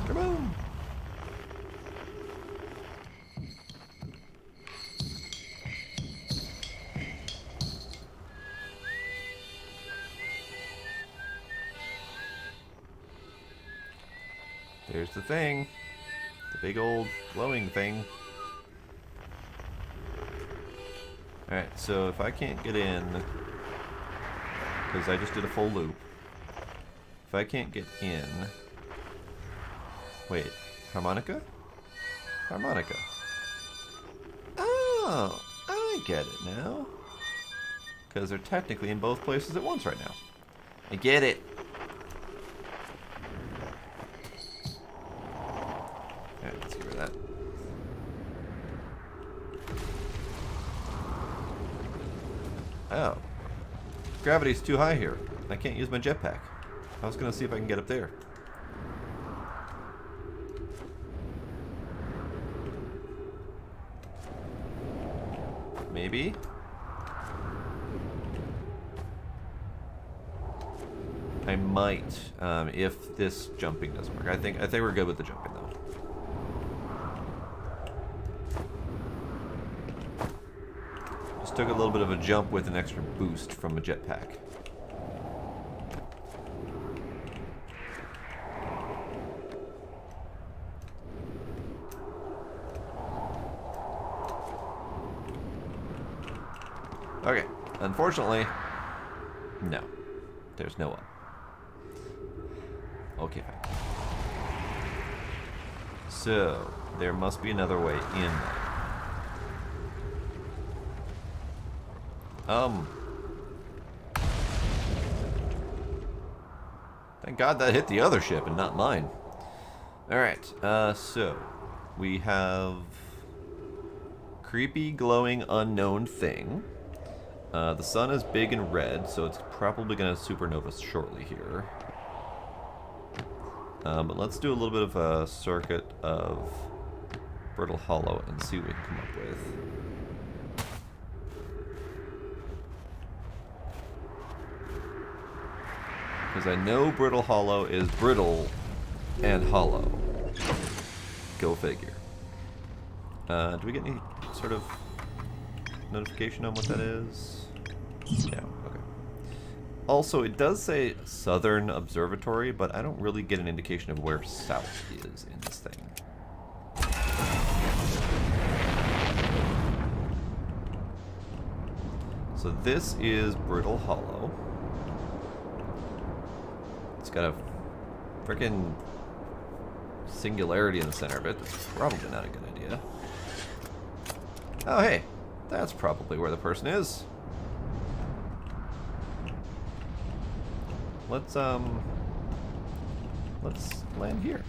Kaboom! There's the thing. The big old glowing thing. Alright, so if I can't get in, because I just did a full loop, if I can't get in, wait, harmonica? Harmonica. Oh, I get it now. Because they're technically in both places at once right now. I get it. Alright, let's get rid of that. Oh. Gravity's too high here. I can't use my jetpack. I was gonna see if I can get up there. Maybe? I might, if this jumping doesn't work. I think we're good with the jumping though. Took a little bit of a jump with an extra boost from a jetpack. Okay, unfortunately, no. There's no up. Okay, fine. So, there must be another way in there. Thank God that hit the other ship and not mine. Alright, so we have creepy, glowing, unknown thing. The sun is big and red, so it's probably going to supernova shortly here. But let's do a little bit of a circuit of Brittle Hollow and see what we can come up with. Because I know Brittle Hollow is brittle and hollow. Go figure. Do we get any sort of notification on what that is? No, okay. Also, it does say Southern Observatory, but I don't really get an indication of where south is in this thing. So this is Brittle Hollow. It's got a frickin' singularity in the center of it. That's probably not a good idea. Oh, hey. That's probably where the person is. Let's land here.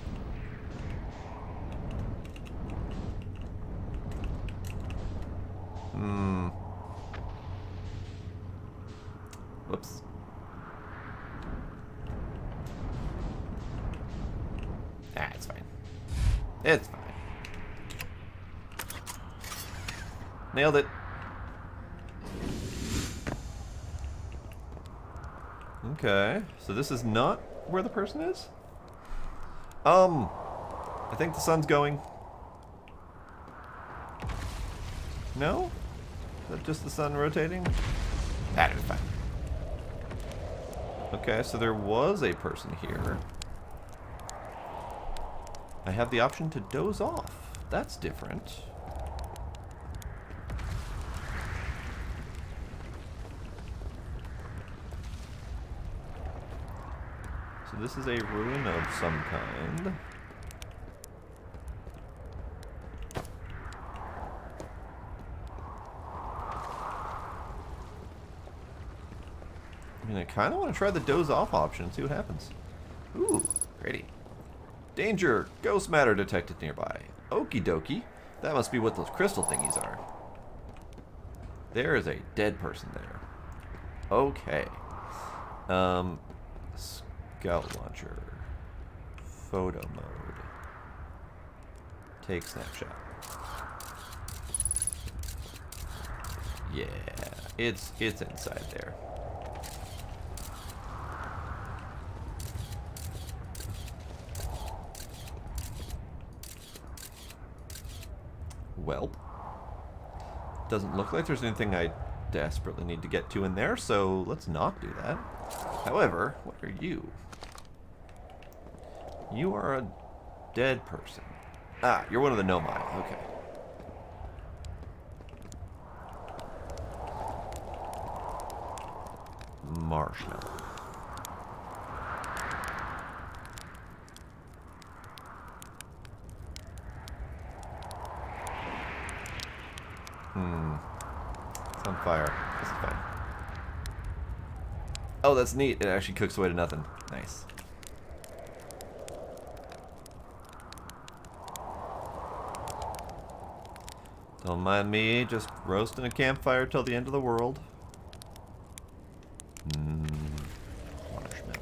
Whoops. Ah, it's fine. It's fine. Nailed it. Okay, so this is not where the person is? I think the sun's going. No? Is that just the sun rotating? That is fine. Okay, so there was a person here. I have the option to doze off. That's different. So this is a ruin of some kind. I mean, I kind of want to try the doze off option and see what happens. Ooh, pretty. Danger! Ghost matter detected nearby. Okie dokie. That must be what those crystal thingies are. There is a dead person there. Okay. Scout launcher. Photo mode. Take snapshot. Yeah, it's inside there. Well, doesn't look like there's anything I desperately need to get to in there, so let's not do that. However, what are you? You are a dead person. Ah, you're one of the Nomai. Okay. Marshmallow. It's on fire. This is fine. Oh, that's neat. It actually cooks away to nothing. Nice. Don't mind me just roasting a campfire till the end of the world. Marshmallow.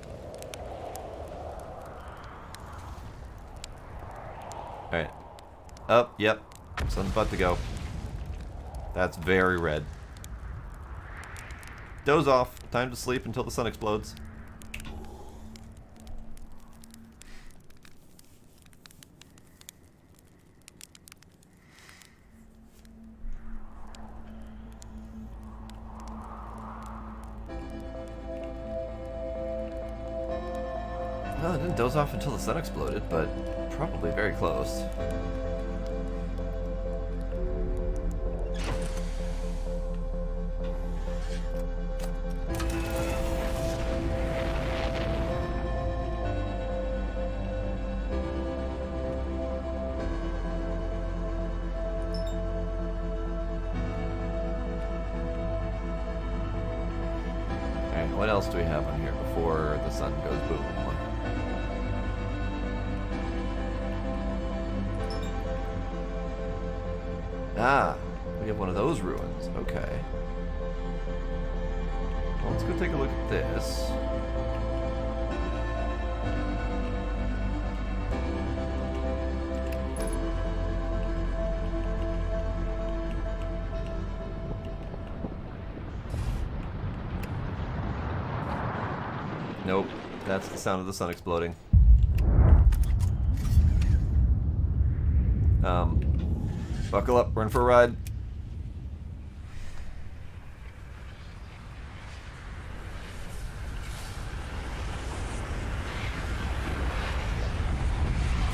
Alright. Oh, yep. Sun's about to go. That's very red. Doze off. Time to sleep until the sun explodes. Well, I didn't doze off until the sun exploded, but probably very close. What else do we have on here before the sun goes boom? Ah, we have one of those ruins. Okay. Well, let's go take a look at this. Nope, that's the sound of the sun exploding. Buckle up, we're in for a ride.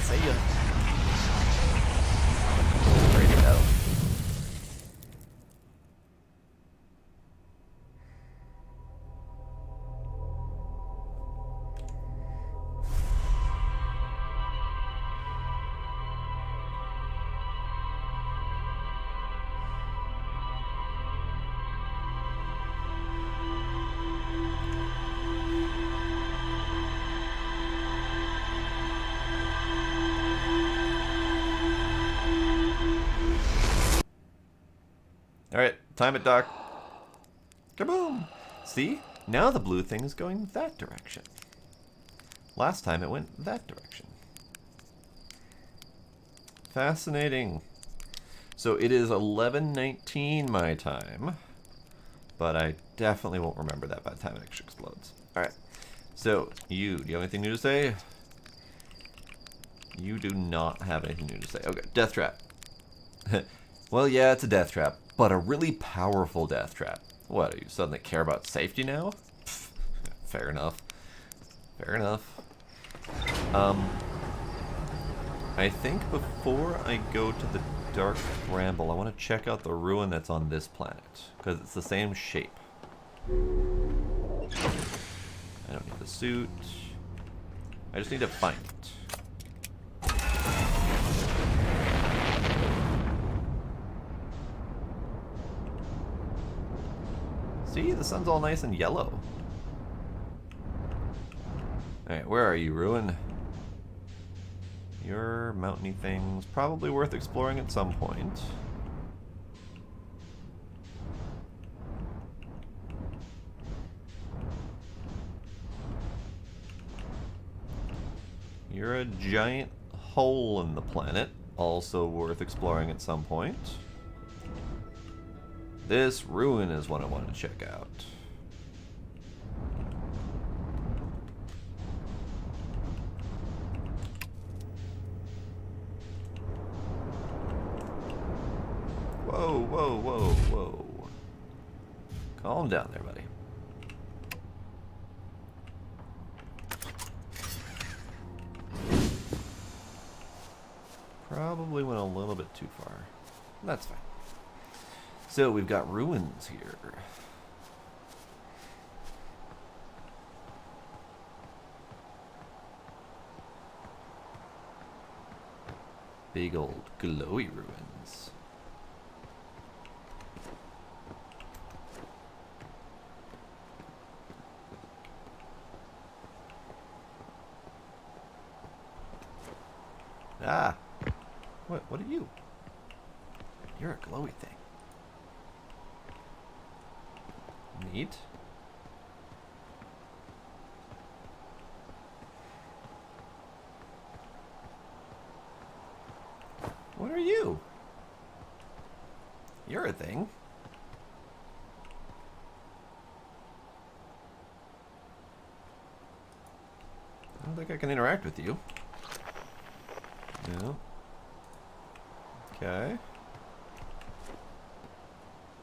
See ya. Ready to go. Alright, time it, Doc. Kaboom! See? Now the blue thing is going that direction. Last time it went that direction. Fascinating. So it is 11:19 my time, but I definitely won't remember that by the time it actually explodes. Alright, so do you have anything new to say? You do not have anything new to say. Okay, death trap. Well, yeah, it's a death trap, but a really powerful death trap. What, do you suddenly care about safety now? Pfft, fair enough. Fair enough. I think before I go to the Dark Bramble, I want to check out the ruin that's on this planet, because it's the same shape. I don't need the suit. I just need to find it. See, the sun's all nice and yellow. Alright, where are you, ruin? Your mountainy thing's probably worth exploring at some point. You're a giant hole in the planet, also worth exploring at some point. This ruin is what I want to check out. Whoa, whoa, whoa, whoa. Calm down there, buddy. Probably went a little bit too far. That's fine. So we've got ruins here. Big old glowy ruins. Ah! What are you? You're a glowy thing. Neat. What are you? You're a thing. I don't think I can interact with you. No. Okay.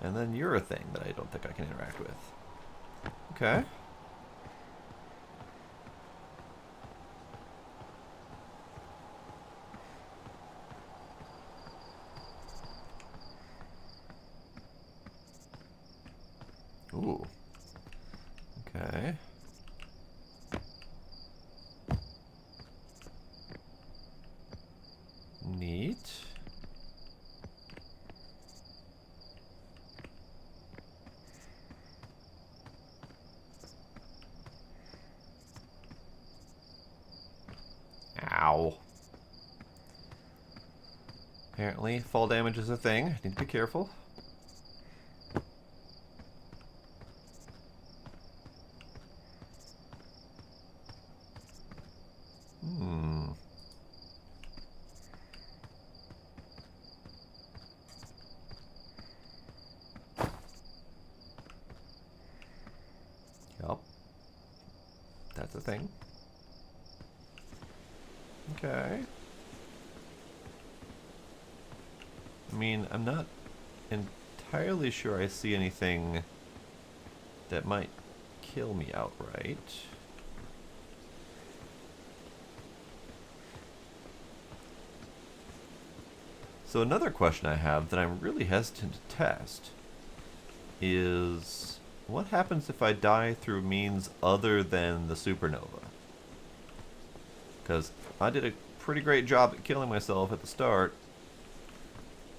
And then you're a thing that I don't think I can interact with. Okay. Ooh. Okay. Neat. Ow. Apparently, fall damage is a thing. I need to be careful. Yup. That's a thing. Okay. I mean, I'm not entirely sure I see anything that might kill me outright. So another question I have that I'm really hesitant to test is what happens if I die through means other than the supernova? Because I did a pretty great job at killing myself at the start,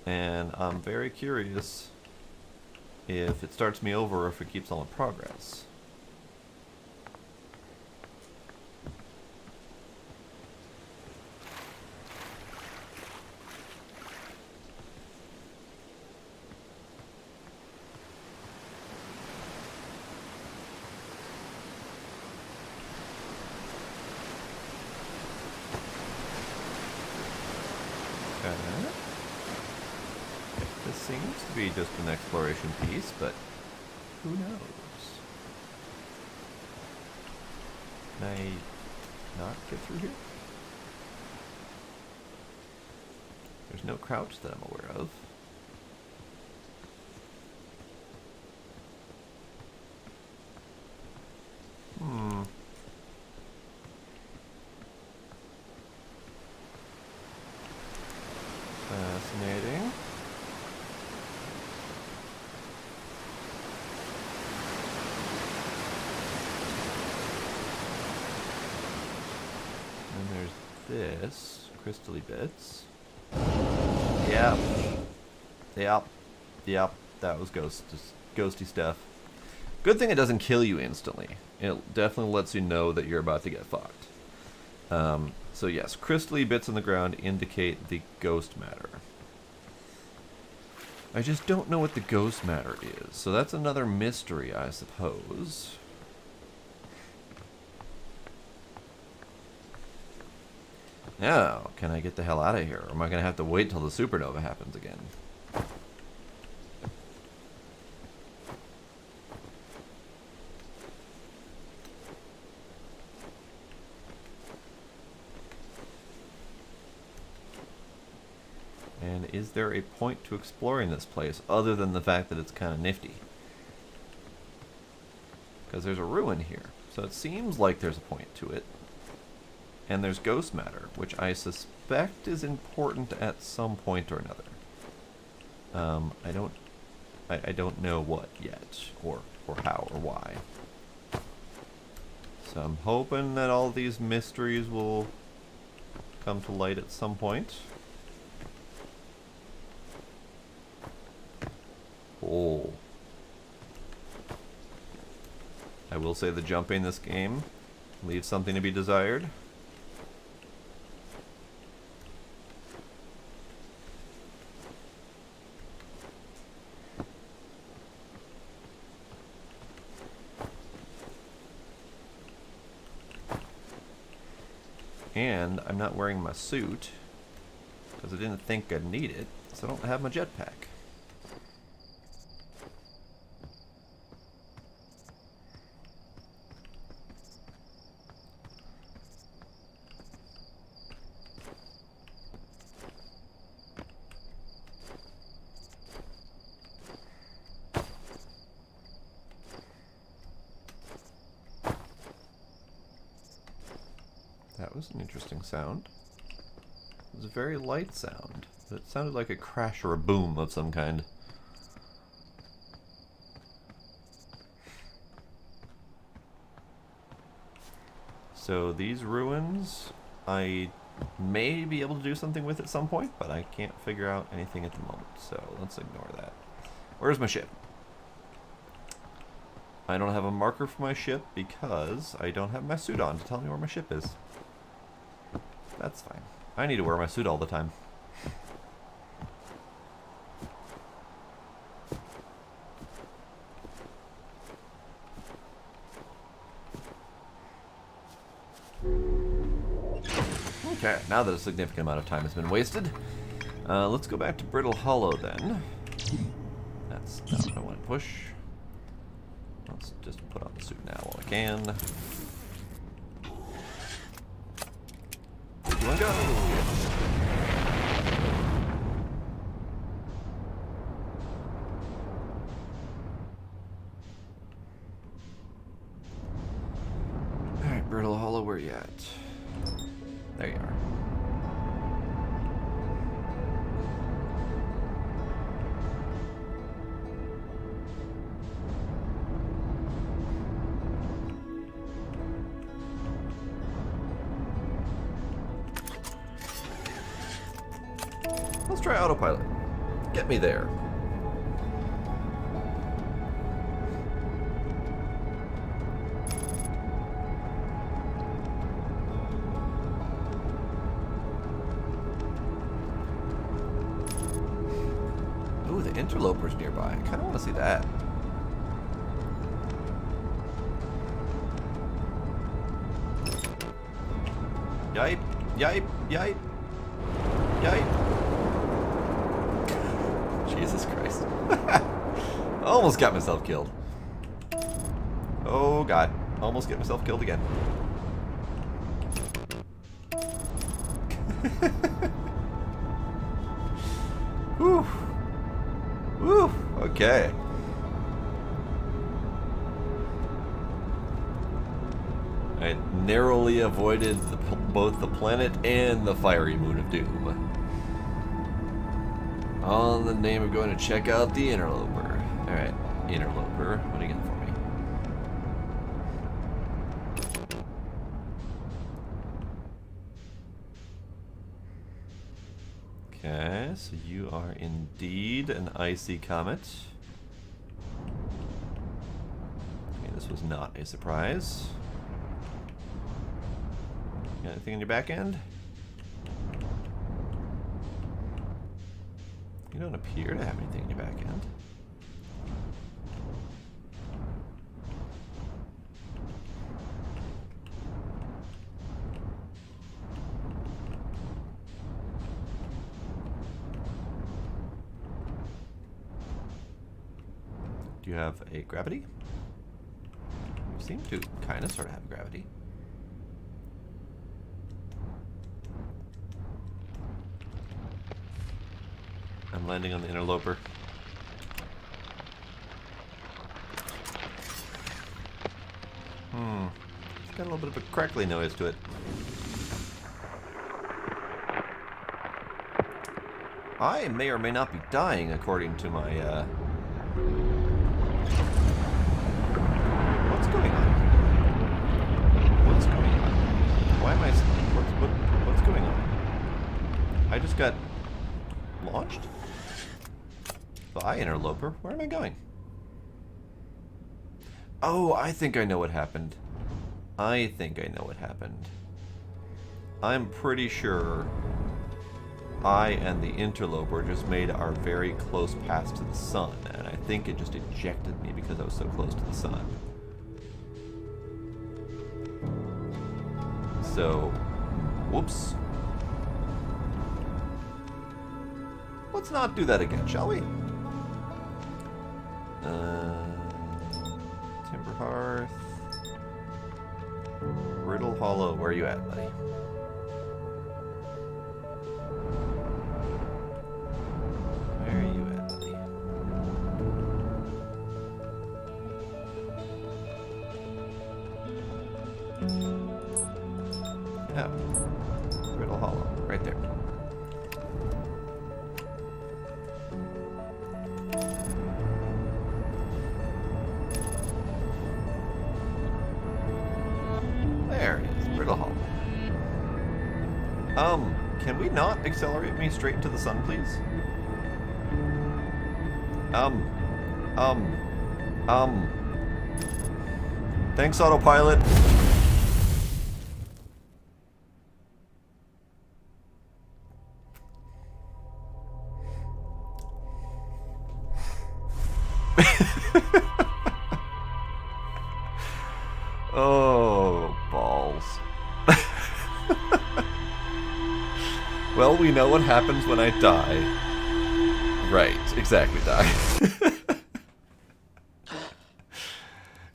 and I'm very curious if it starts me over or if it keeps on in progress. Okay. This seems to be just an exploration piece, but who knows? Can I not get through here? There's no crouch that I'm aware of. Fascinating. And there's this, crystally bits. Yep. Yep. Yep. That was ghosty stuff. Good thing it doesn't kill you instantly. It definitely lets you know that you're about to get fucked. So yes, crystally bits on the ground indicate the ghost matter. I just don't know what the ghost matter is, so that's another mystery, I suppose. Now, can I get the hell out of here? Or am I going to have to wait till the supernova happens again? And is there a point to exploring this place other than the fact that it's kind of nifty? Because there's a ruin here, so it seems like there's a point to it. And there's ghost matter, which I suspect is important at some point or another. I don't know what yet, or how, or why. So I'm hoping that all these mysteries will come to light at some point. Oh. I will say the jumping in this game leaves something to be desired. And I'm not wearing my suit because I didn't think I'd need it, so I don't have my jetpack. That was an interesting sound. It was a very light sound, but it sounded like a crash or a boom of some kind. So these ruins, I may be able to do something with at some point, but I can't figure out anything at the moment, so let's ignore that. Where's my ship? I don't have a marker for my ship because I don't have my suit on to tell me where my ship is. That's fine. I need to wear my suit all the time. Okay, now that a significant amount of time has been wasted, let's go back to Brittle Hollow then. That's not what I want to push. Let's just put on the suit now while I can. One go! Alright, Brittle Hollow, where you at? There you are. Let's try autopilot. Get me there. Ooh, the interloper's nearby. I kind of want to see that. Yipe, yipe, yipe, yipe. Almost got myself killed. Oh god. Almost get myself killed again. Whew. Whew. Okay. I narrowly avoided both the planet and the fiery moon of doom. All in the name of going to check out the interloper. Alright, interloper, what do you got for me? Okay, so you are indeed an icy comet. Okay, this was not a surprise. Got anything in your back end? You don't appear to have anything in your back end. Do you have a gravity? You seem to kind of sort of have gravity. I'm landing on the interloper. It's got a little bit of a crackly noise to it. I may or may not be dying according to my, What's going on? What's going on? Why am I... What's going on? I just got launched? Bye, interloper. Where am I going? Oh, I think I know what happened. I think I know what happened. I'm pretty sure I and the interloper just made our very close pass to the sun, and I think it just ejected me because I was so close to the sun. So, whoops. Let's not do that again, shall we? Timber Hearth. Brittle Hollow, where are you at, buddy? Where are you at, buddy? Oh. Brittle Hollow, right there. There it is, Brittle Hollow. Can we not accelerate me straight into the sun, please? Thanks, autopilot. Oh, balls. Well, we know what happens when I die. Right, exactly, die.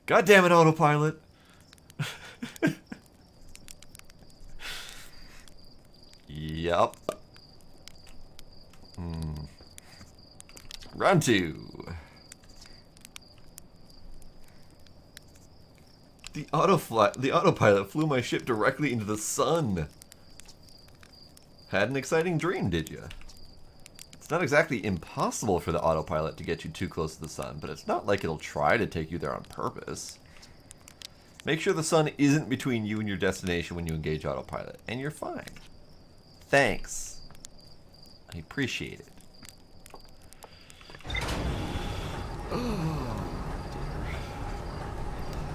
God damn it, autopilot. Yup. Round 2. The autopilot flew my ship directly into the sun. Had an exciting dream, did you? It's not exactly impossible for the autopilot to get you too close to the sun, but it's not like it'll try to take you there on purpose. Make sure the sun isn't between you and your destination when you engage autopilot, and you're fine. Thanks. I appreciate it.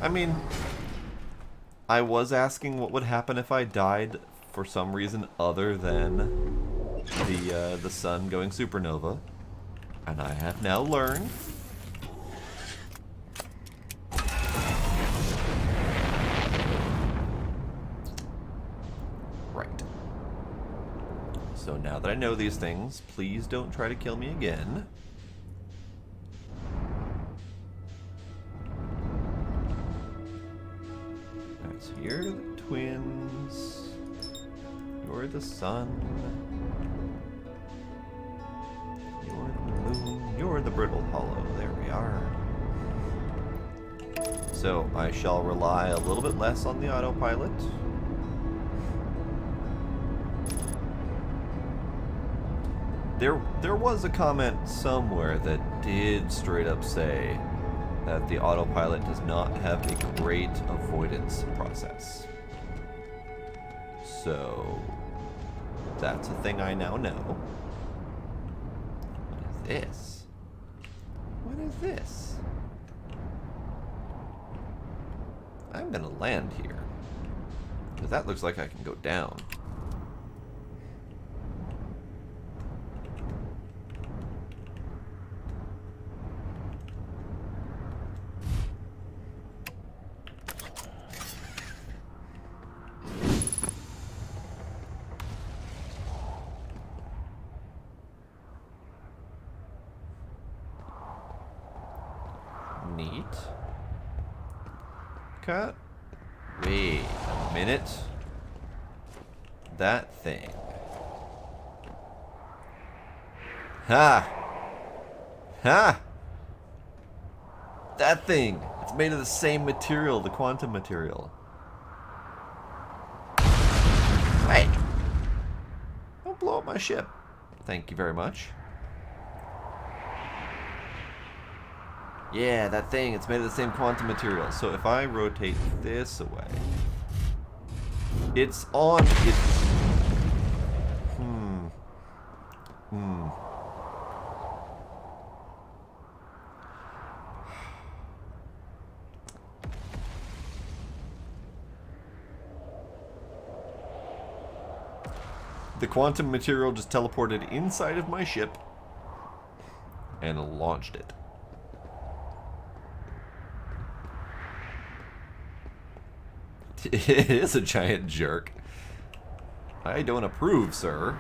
I mean, I was asking what would happen if I died for some reason other than the sun going supernova, and I have now learned. Right. So now that I know these things, please don't try to kill me again. So you're the twins. You're the sun. You're the moon. You're the brittle hollow. There we are. So I shall rely a little bit less on the autopilot. There was a comment somewhere that did straight up say that the autopilot does not have a great avoidance process. So that's a thing I now know. What is this? What is this? I'm gonna land here, because that looks like I can go down. Neat. Cut. Wait a minute. That thing. Ha! Ha! That thing! It's made of the same material, the quantum material. Hey! Don't blow up my ship. Thank you very much. Yeah, that thing, it's made of the same quantum material. So if I rotate this away, it's on, The quantum material just teleported inside of my ship and launched it. It is a giant jerk. I don't approve, sir.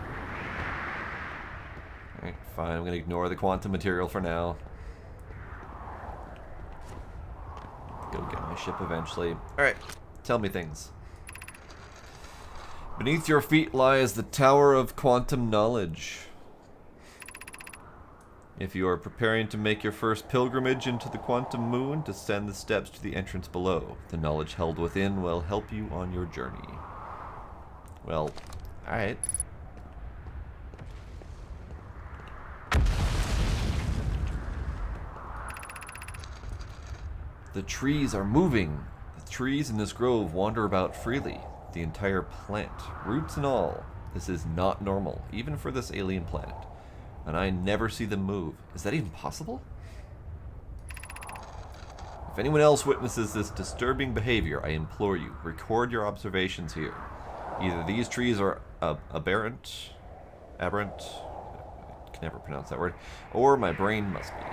Alright, fine. I'm going to ignore the quantum material for now. Go get my ship eventually. Alright, tell me things. Beneath your feet lies the Tower of Quantum Knowledge. If you are preparing to make your first pilgrimage into the quantum moon, descend the steps to the entrance below. The knowledge held within will help you on your journey. Well, alright. The trees are moving. The trees in this grove wander about freely. The entire plant, roots and all. This is not normal, even for this alien planet. And I never see them move. Is that even possible? If anyone else witnesses this disturbing behavior, I implore you, record your observations here. Either these trees are aberrant, I can never pronounce that word, or my brain must be.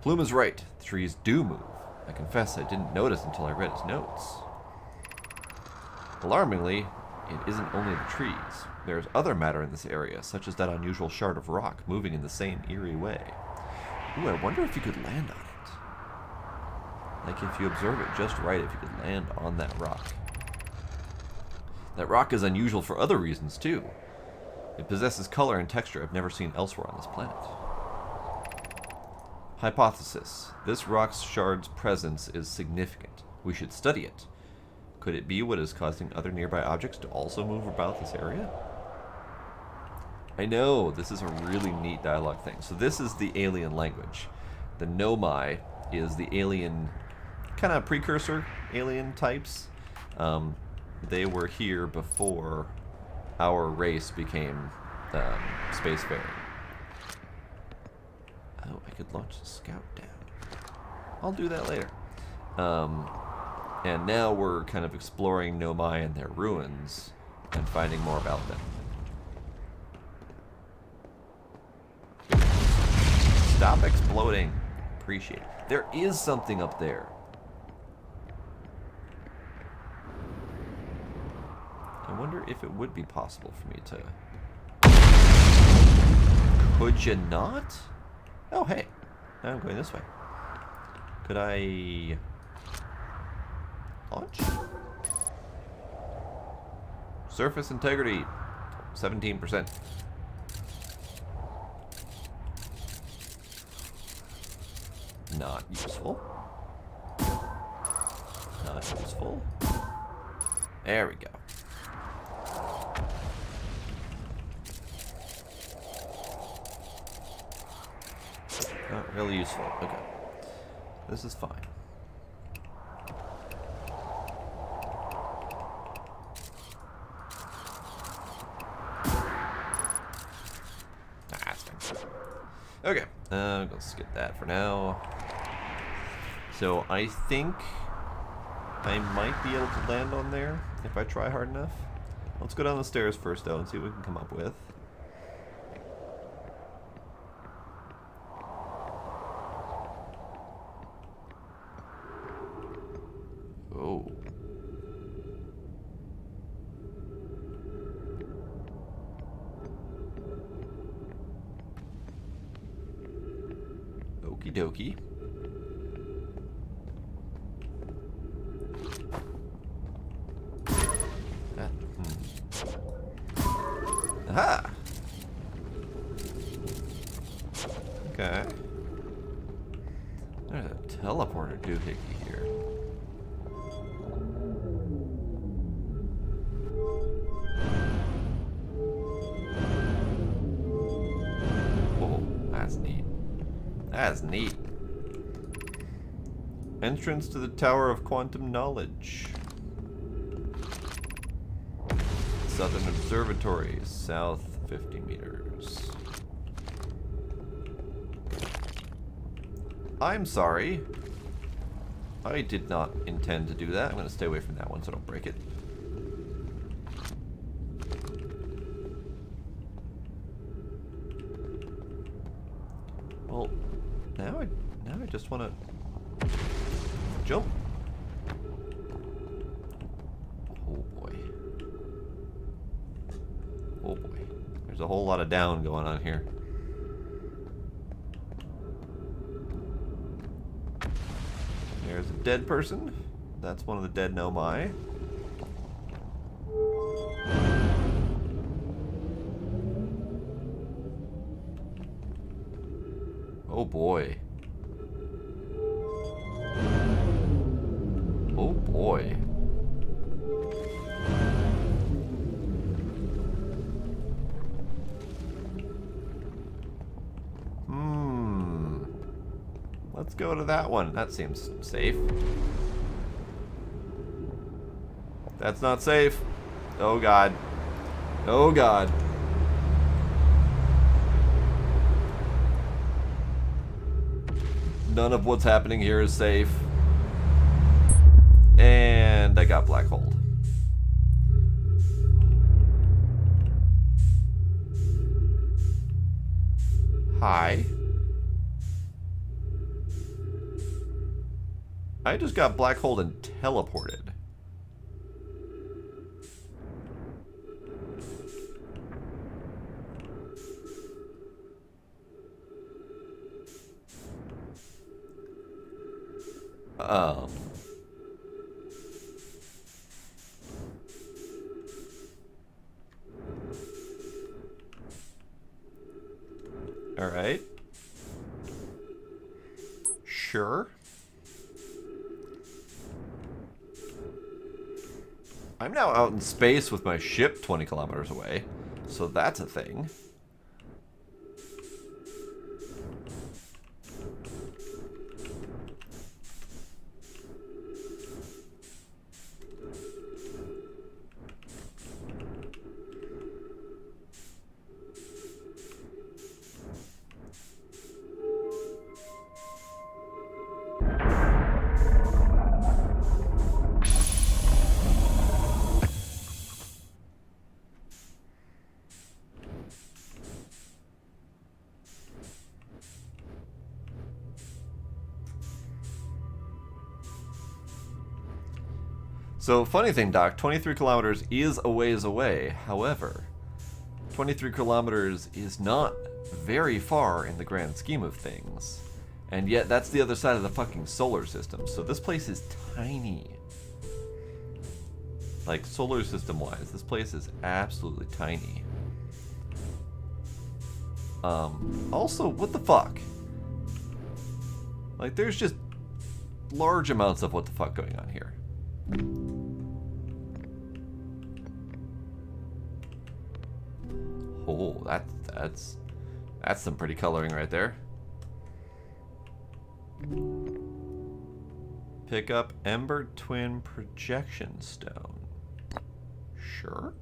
Plume is right. The trees do move. I confess I didn't notice until I read his notes. Alarmingly, it isn't only the trees. There's other matter in this area, such as that unusual shard of rock moving in the same eerie way. Ooh, I wonder if you could land on it. Like if you observe it just right, if you could land on that rock. That rock is unusual for other reasons, too. It possesses color and texture I've never seen elsewhere on this planet. Hypothesis. This rock shard's presence is significant. We should study it. Could it be what is causing other nearby objects to also move about this area? I know, this is a really neat dialogue thing. So this is the alien language. The Nomai is the alien, kind of precursor alien types. They were here before our race became spacefaring. Oh, I could launch the scout down. I'll do that later. And now we're kind of exploring Nomai and their ruins and finding more about them. Stop exploding. Appreciate it. There is something up there. I wonder if it would be possible for me to... Could you not? Oh, hey. Now I'm going this way. Could I... Launch. Surface integrity, 17%. Not useful. Not useful. There we go. Not really useful. Okay. This is fine. Okay, let's skip that for now. So I think I might be able to land on there if I try hard enough. Let's go down the stairs first though and see what we can come up with. Oh. Okie dokie. Aha! Okay. There's a teleporter doohickey here. Oh, that's neat. That's neat. Entrance to the Tower of Quantum Knowledge. Southern Observatory, south 50 meters. I'm sorry. I did not intend to do that. I'm going to stay away from that one so I don't break it. Well, now I just want to jump. Oh boy. Oh boy. There's a whole lot of down going on here. There's a dead person. That's one of the dead Nomai. Oh boy. Oh boy. Let's go to that one. That seems safe. That's not safe. Oh god. Oh god. None of what's happening here is safe. And I got black hole. Hi. I just got black holed and teleported. All right. Sure. I'm now out in space with my ship 20 kilometers away, so that's a thing. So, funny thing, Doc, 23 kilometers is a ways away. However, 23 kilometers is not very far in the grand scheme of things. And yet, that's the other side of the fucking solar system. So this place is tiny. Like, solar system-wise, this place is absolutely tiny. Also, what the fuck? Like, there's just large amounts of what the fuck going on here. Oh, that's some pretty coloring right there. Pick up Ember Twin Projection Stone. Sure.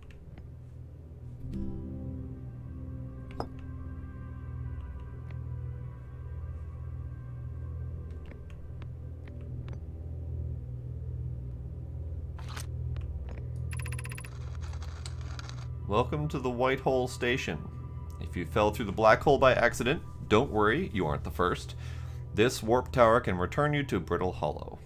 Welcome to the White Hole Station. If you fell through the black hole by accident, don't worry, you aren't the first. This warp tower can return you to Brittle Hollow.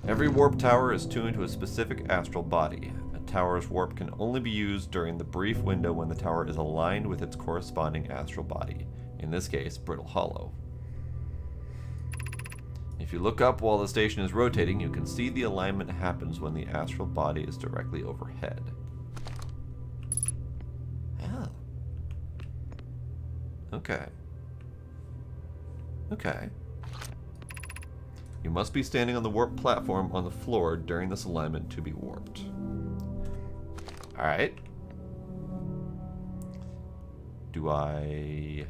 Every warp tower is tuned to a specific astral body. A tower's warp can only be used during the brief window when the tower is aligned with its corresponding astral body, in this case, Brittle Hollow. If you look up while the station is rotating, you can see the alignment happens when the astral body is directly overhead. Oh. Okay. Okay. You must be standing on the warp platform on the floor during this alignment to be warped. Alright. Do I...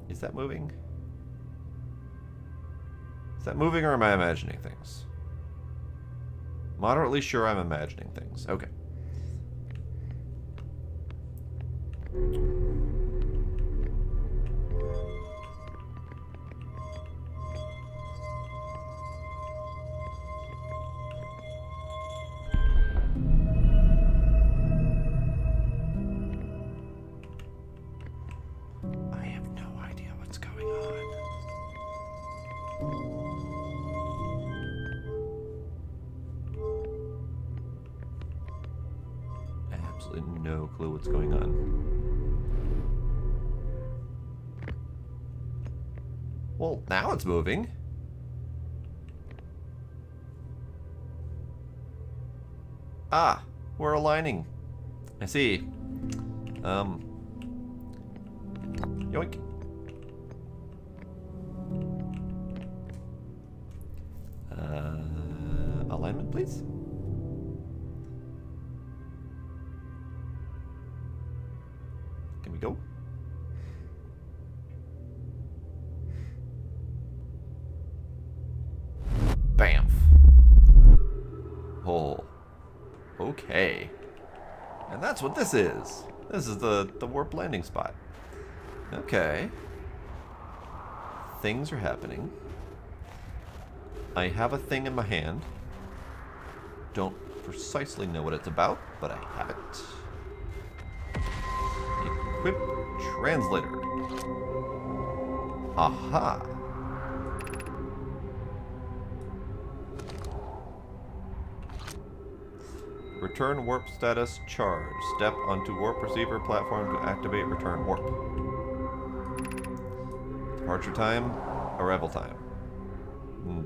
Is that moving? Is that moving or am I imagining things? Moderately sure I'm imagining things. Okay. I have no idea what's going on. I have absolutely no clue what's going on. Well, now it's moving. Ah, we're aligning. I see. Yoink. Alignment, please. Can we go? Bamf. Oh. Okay. And that's what this is. This is the warp landing spot. Okay. Things are happening. I have a thing in my hand. Don't precisely know what it's about, but I have it. Equip translator. Aha. Return warp status charge. Step onto warp receiver platform to activate return warp. Departure time, arrival time.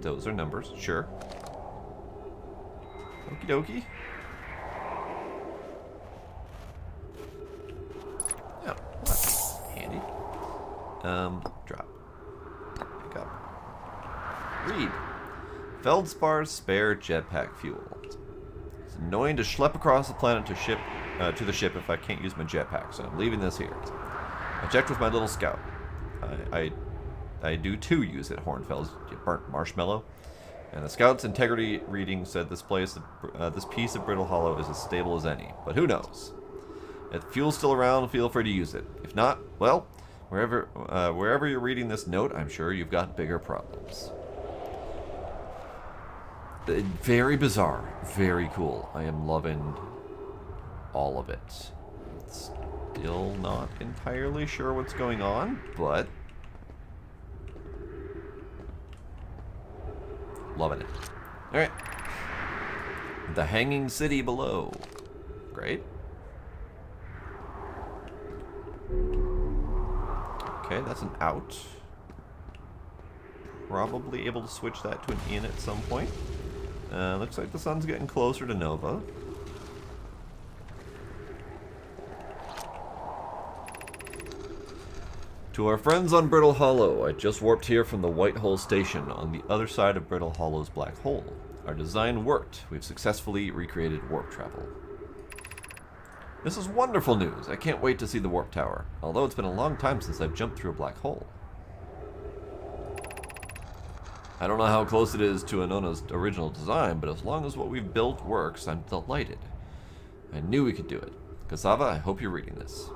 Those are numbers, sure. Okie dokie. Oh, well, that's handy. Drop. Pick up. Read. Feldspar's spare jetpack fuel. It's annoying to schlep across the planet to the ship if I can't use my jetpack, so I'm leaving this here. I checked with my little scout. I do too use it, Hornfels, you burnt marshmallow. And the scout's integrity reading said this piece of Brittle Hollow is as stable as any. But who knows? If fuel's still around, feel free to use it. If not, well, wherever you're reading this note, I'm sure you've got bigger problems. Very bizarre. Very cool. I am loving all of it. Still not entirely sure what's going on, but loving it. Alright. The Hanging City below. Great. Okay, that's an out. Probably able to switch that to an in at some point. Looks like the sun's getting closer to Nova. To our friends on Brittle Hollow, I just warped here from the White Hole Station on the other side of Brittle Hollow's black hole. Our design worked. We've successfully recreated warp travel. This is wonderful news. I can't wait to see the warp tower, although it's been a long time since I've jumped through a black hole. I don't know how close it is to Anona's original design, but as long as what we've built works, I'm delighted. I knew we could do it. Cassava, I hope you're reading this.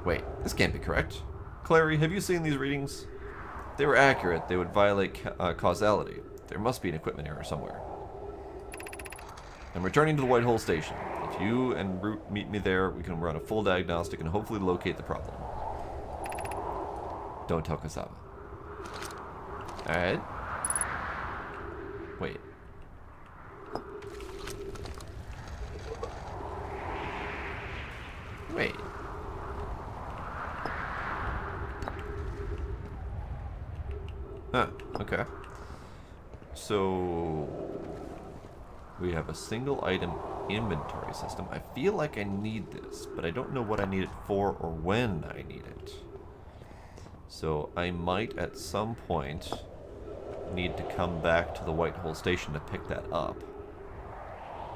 Wait, this can't be correct. Clary, have you seen these readings? If they were accurate, they would violate causality. There must be an equipment error somewhere. I'm returning to the White Hole Station. If you and Root meet me there, we can run a full diagnostic and hopefully locate the problem. Don't tell Cassava. Alright. Wait. Wait. Huh, okay. So we have a single item inventory system. I feel like I need this, but I don't know what I need it for or when I need it. So I might at some point need to come back to the White Hole Station to pick that up.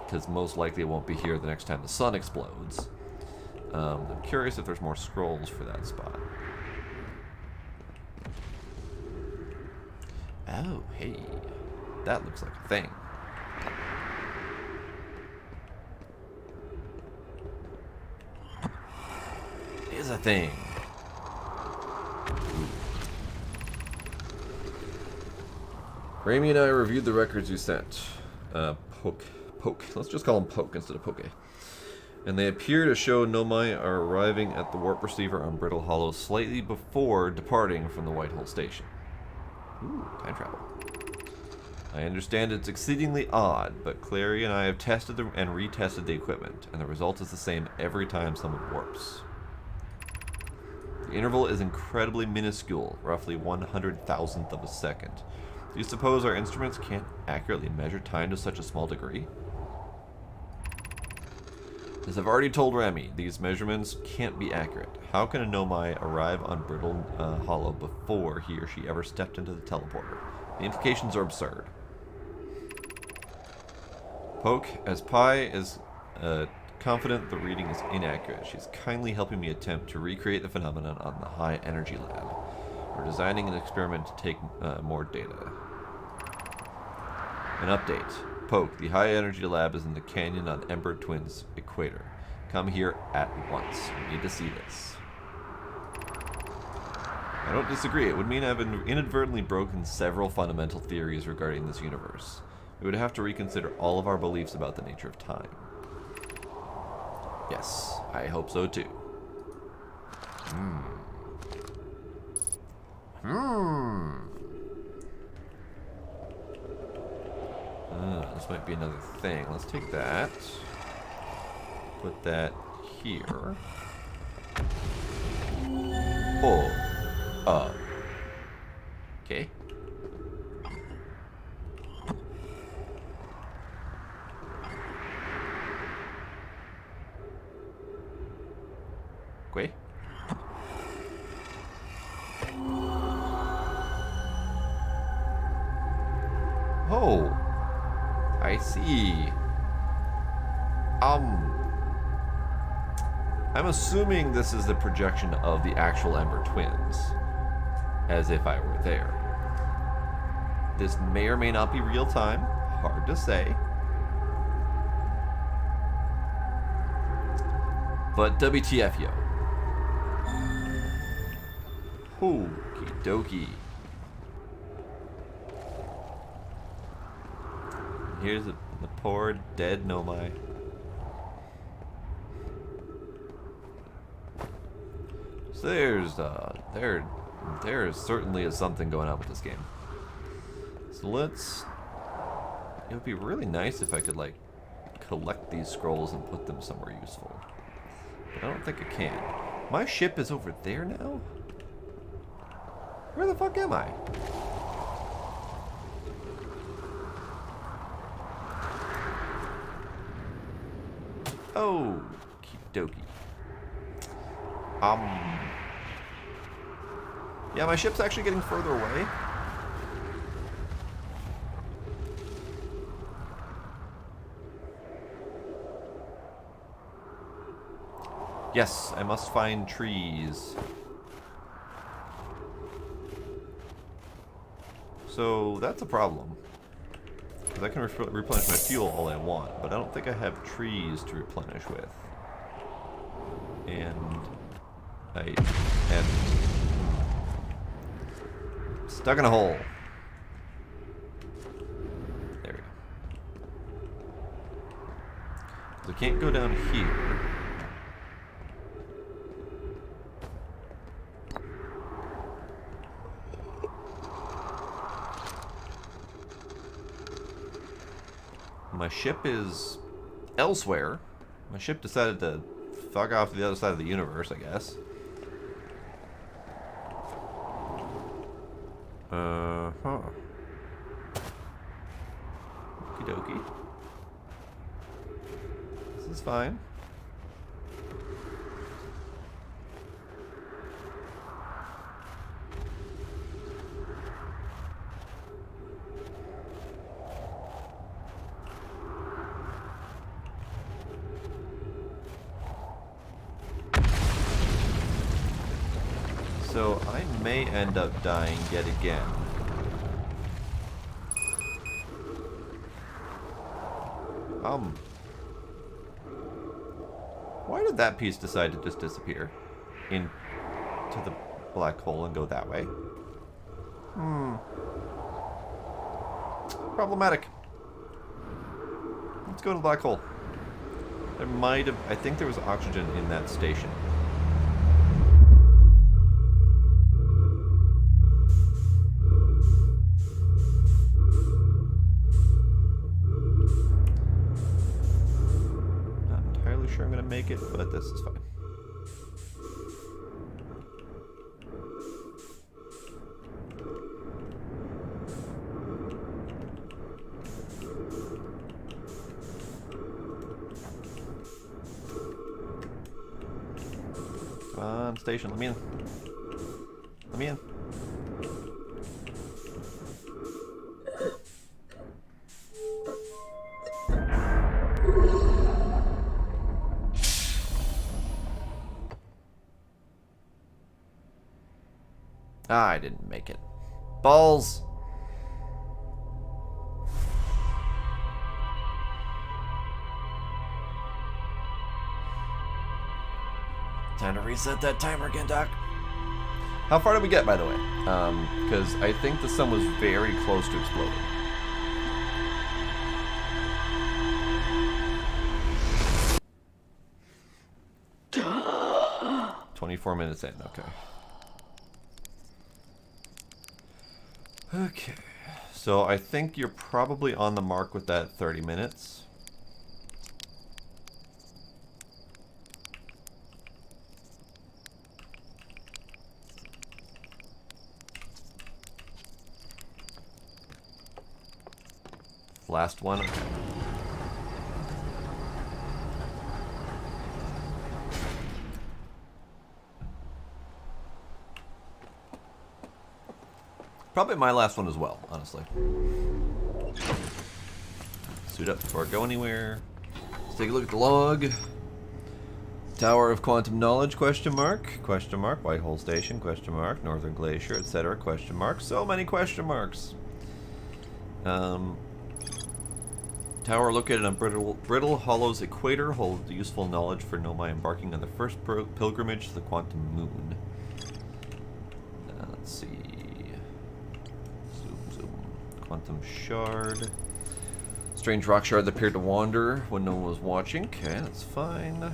Because most likely it won't be here the next time the sun explodes. I'm curious if there's more scrolls for that spot. Oh, hey. That looks like a thing. It is a thing. Rami and I reviewed the records you sent. Poke. Let's just call him Poke instead of Poke. And they appear to show Nomai are arriving at the warp receiver on Brittle Hollow slightly before departing from the White Hole Station. Ooh, time travel. I understand it's exceedingly odd, but Clary and I have tested and retested the equipment, and the result is the same every time someone warps. The interval is incredibly minuscule, roughly 100,000th of a second. Do you suppose our instruments can't accurately measure time to such a small degree? As I've already told Rami, these measurements can't be accurate. How can a Nomai arrive on Brittle Hollow before he or she ever stepped into the teleporter? The implications are absurd. Poke, as Pi is confident the reading is inaccurate, she's kindly helping me attempt to recreate the phenomenon on the High Energy Lab. We're designing an experiment to take more data. An update. Poke, the High Energy Lab is in the canyon on Ember Twins equator. Come here at once. We need to see this. I don't disagree. It would mean I've inadvertently broken several fundamental theories regarding this universe. We would have to reconsider all of our beliefs about the nature of time. Yes, I hope so too. This might be another thing. Let's take that. Put that here. Oh. Okay. Okay. Oh. I see. I'm assuming this is the projection of the actual Ember Twins, as if I were there. This may or may not be real time, hard to say. But WTF, yo. Okie dokie. Here's the poor dead Nomai. So there certainly is something going on with this game. So it would be really nice if I could like collect these scrolls and put them somewhere useful. But I don't think I can. My ship is over there now? Where the fuck am I? Oh, dokie. Yeah, my ship's actually getting further away. Yes, I must find trees. So that's a problem. Because I can replenish my fuel all I want, but I don't think I have trees to replenish with. And I am stuck in a hole. There we go. So I can't go down here. My ship is elsewhere. My ship decided to fuck off to the other side of the universe, I guess. Okie dokie. This is fine. So I may end up dying yet again. Why did that piece decide to just disappear into the black hole and go that way? Problematic. Let's go to the black hole. There might have... I think there was oxygen in that station. Sure I'm gonna make it, but this is fine. Come on, station, let me in. Let me in. I didn't make it. Balls! Time to reset that timer again, Doc. How far did we get, by the way? Because I think the sun was very close to exploding. Duh. 24 minutes in, okay. Okay, so I think you're probably on the mark with that 30 minutes. Last one. Okay. Probably my last one as well, honestly. Suit up before I go anywhere. Let's take a look at the log. Tower of Quantum Knowledge, question mark, Whitehole Station, question mark, Northern Glacier, etc., question mark. So many question marks. Tower located on Brittle Hollow's equator holds useful knowledge for Nomai embarking on the first pilgrimage to the Quantum Moon. Let's see. Zoom. Quantum Shard. Strange rock shard that appeared to wander when no one was watching. Okay, that's fine.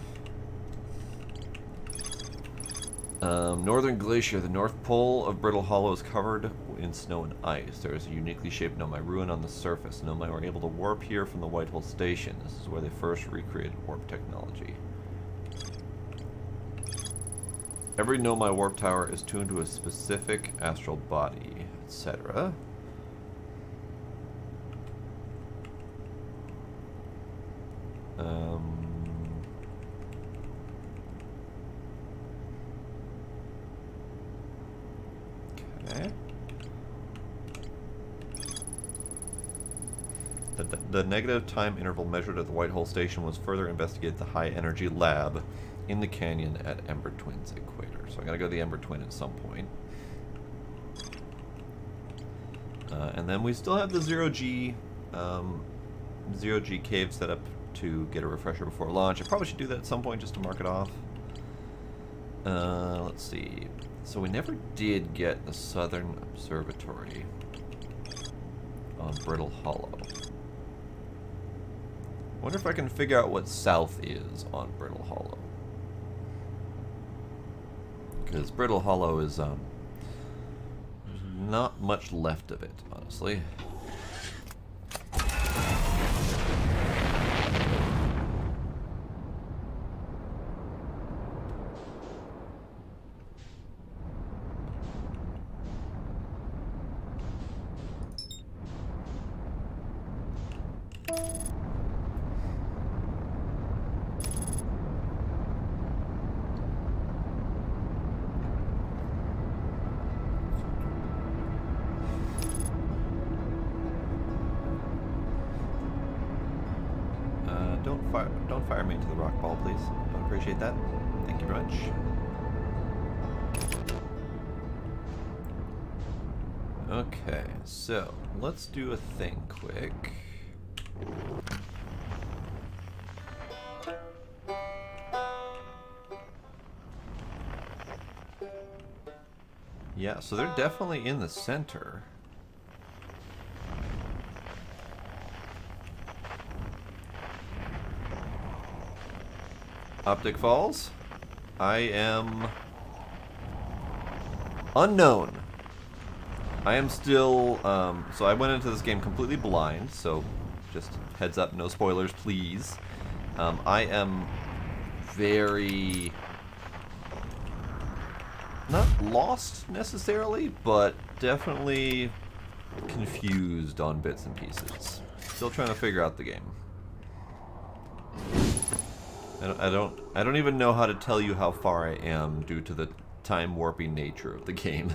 Northern Glacier, the North Pole of Brittle Hollow is covered in snow and ice. There is a uniquely shaped Nomai ruin on the surface. Nomai were able to warp here from the Whitehole Station. This is where they first recreated warp technology. Every Nomai warp tower is tuned to a specific astral body, etc. The negative time interval measured at the White Hole Station was further investigated at the High Energy Lab in the canyon at Ember Twin's equator. So I gotta go to the Ember Twin at some point. And then we still have the zero-G cave set up to get a refresher before launch. I probably should do that at some point just to mark it off. Let's see. So we never did get the Southern Observatory on Brittle Hollow. Wonder if I can figure out what south is on Brittle Hollow. Because Brittle Hollow is, there's not much left of it, honestly. Don't fire me into the rock ball, please. Don't appreciate that. Thank you very much. Okay, so let's do a thing quick. Yeah, so they're definitely in the center. Optic Falls. I am unknown. I am still, so I went into this game completely blind, so just heads up, no spoilers, please. I am very, not lost necessarily, but definitely confused on bits and pieces. Still trying to figure out the game. I don't even know how to tell you how far I am due to the time warping nature of the game.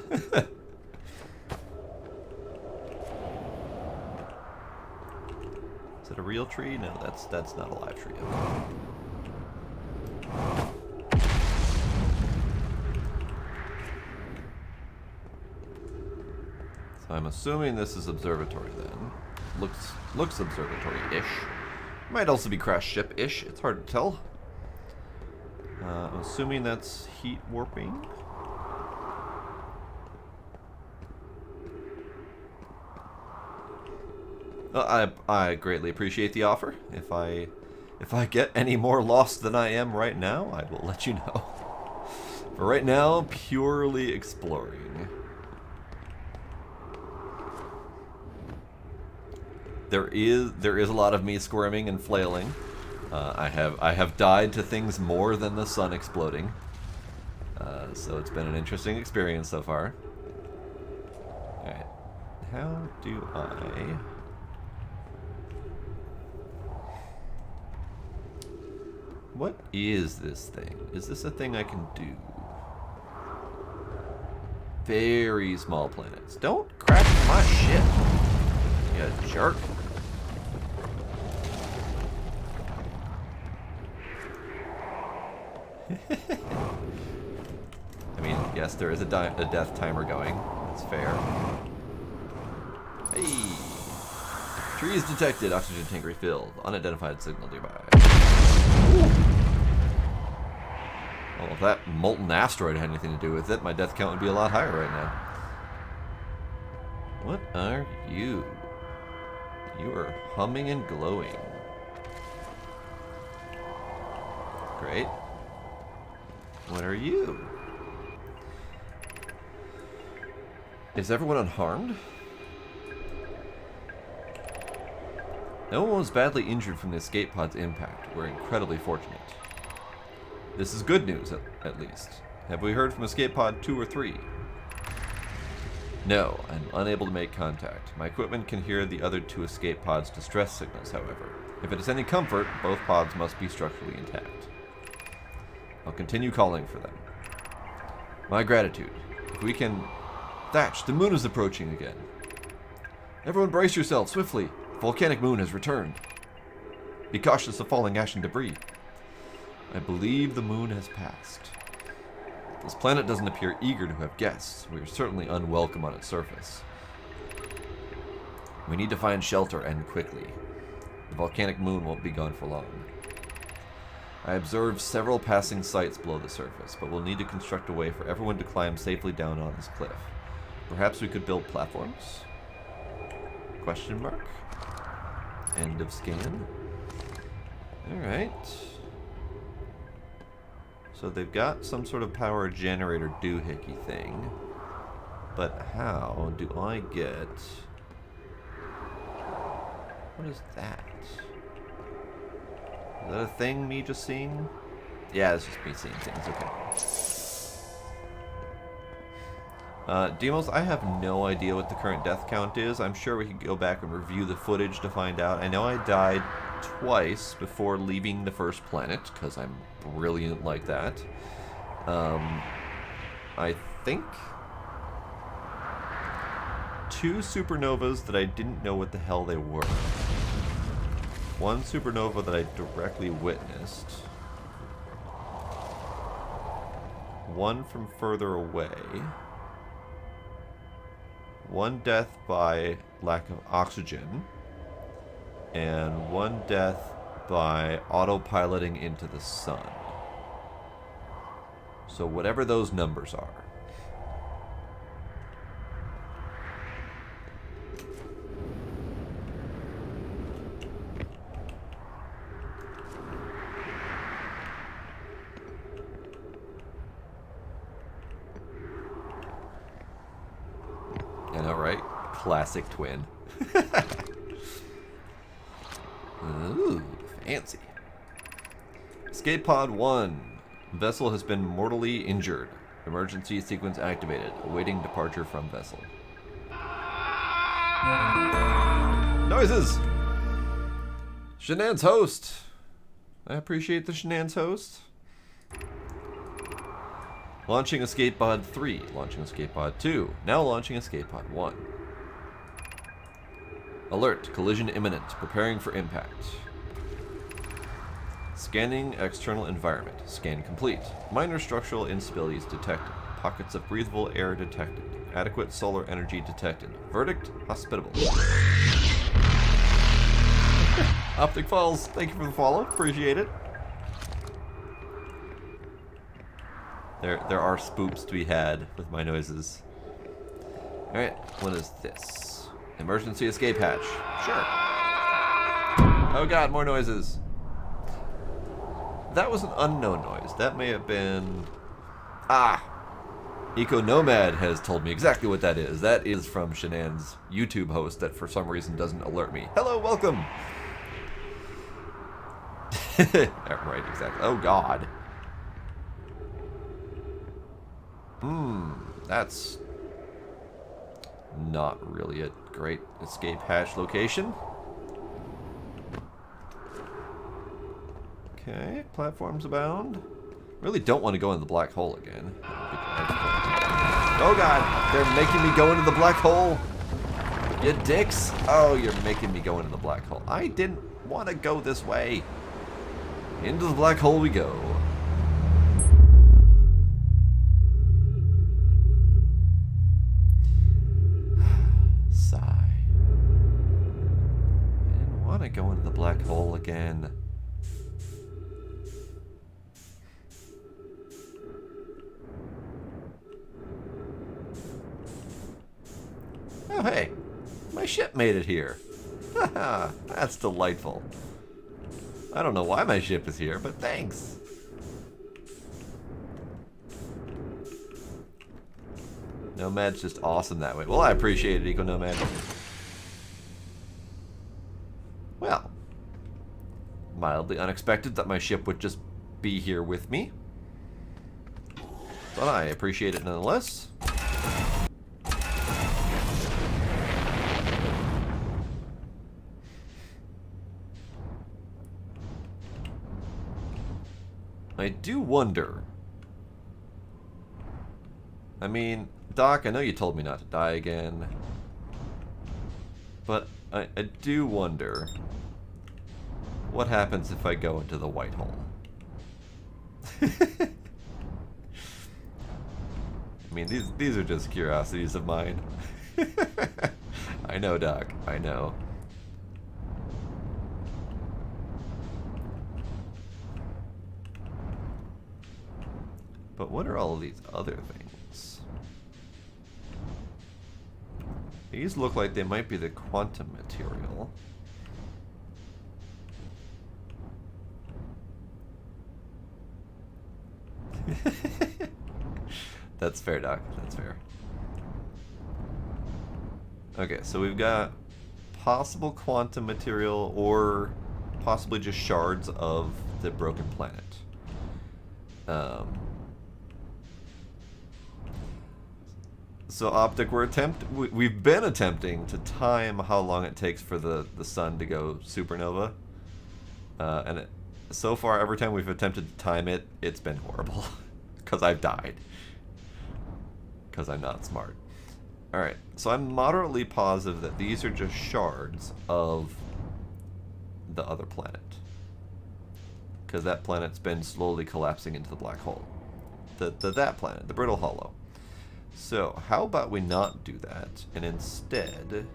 Is it a real tree? No, that's not a live tree. So I'm assuming this is observatory then. Looks observatory-ish. Might also be crash ship-ish. It's hard to tell. I'm assuming that's heat warping. I greatly appreciate the offer. If I get any more lost than I am right now, I will let you know. For right now, purely exploring. There is a lot of me squirming and flailing. I have died to things more than the sun exploding. So it's been an interesting experience so far. Alright. How do I... What is this thing? Is this a thing I can do? Very small planets. Don't crash my ship, you jerk. I mean, yes, there is a death timer going. That's fair. Hey! Trees detected. Oxygen tank refilled. Unidentified signal nearby. Ooh. Well, if that molten asteroid had anything to do with it, my death count would be a lot higher right now. What are you? You are humming and glowing. Great. What are you? Is everyone unharmed? No one was badly injured from the escape pod's impact. We're incredibly fortunate. This is good news, at least. Have we heard from escape pod 2 or 3? No, I'm unable to make contact. My equipment can hear the other 2 escape pods' distress signals, however. If it is any comfort, both pods must be structurally intact. I'll continue calling for them. My gratitude. If we can... Thatch, the moon is approaching again. Everyone brace yourself, swiftly. Volcanic moon has returned. Be cautious of falling ash and debris. I believe the moon has passed. This planet doesn't appear eager to have guests. We are certainly unwelcome on its surface. We need to find shelter, and quickly. The volcanic moon won't be gone for long. I observed several passing sites below the surface, but we'll need to construct a way for everyone to climb safely down on this cliff. Perhaps we could build platforms? Question mark? End of scan. Alright. So they've got some sort of power generator doohickey thing. But how do I get... What is that? Is that a thing, me just seeing? Yeah, it's just me seeing things, okay. Demos, I have no idea what the current death count is. I'm sure we could go back and review the footage to find out. I know I died twice before leaving the first planet, because I'm brilliant like that. I think 2 supernovas that I didn't know what the hell they were. One supernova that I directly witnessed. One from further away. One death by lack of oxygen. And one death by autopiloting into the sun. So whatever those numbers are. I know, right? Classic twin. Ooh, fancy. Escape pod 1. Vessel has been mortally injured. Emergency sequence activated. Awaiting departure from vessel. Noises! Shenan's host. I appreciate the Shenan's host. Launching Escape pod 3. Launching Escape pod 2. Now launching Escape pod 1. Alert. Collision imminent. Preparing for impact. Scanning external environment. Scan complete. Minor structural instabilities detected. Pockets of breathable air detected. Adequate solar energy detected. Verdict, hospitable. Optic Falls, thank you for the follow. Appreciate it. There are spoops to be had with my noises. Alright, what is this? Emergency escape hatch. Sure. Oh god, more noises. That was an unknown noise. That may have been... Ah! Eco Nomad has told me exactly what that is. That is from Shenan's YouTube host that for some reason doesn't alert me. Hello, welcome! Right, exactly. Oh god. That's not really a great escape hatch location. Okay, platforms abound. Really don't want to go into the black hole again. Oh god, they're making me go into the black hole. You dicks. Oh, you're making me go into the black hole. I didn't want to go this way. Into the black hole we go. Sigh. I didn't want to go into the black hole again. Oh, hey, my ship made it here. Haha, that's delightful. I don't know why my ship is here, but thanks. Nomad's just awesome that way. Well, I appreciate it, Eco Nomad. Well, mildly unexpected that my ship would just be here with me. But I appreciate it nonetheless. I do wonder. I mean, Doc, I know you told me not to die again. But I do wonder what happens if I go into the white hole. I mean, these are just curiosities of mine. I know, Doc. I know. But what are all of these other things? These look like they might be the quantum material. That's fair, Doc. That's fair. Okay, so we've got possible quantum material or possibly just shards of the broken planet. So Optic, we've been attempting to time how long it takes for the sun to go supernova, and so far every time we've attempted to time it, it's been horrible, because I've died, because I'm not smart. Alright, so I'm moderately positive that these are just shards of the other planet, because that planet's been slowly collapsing into the black hole. That planet, the Brittle Hollow. So, how about we not do that, and instead...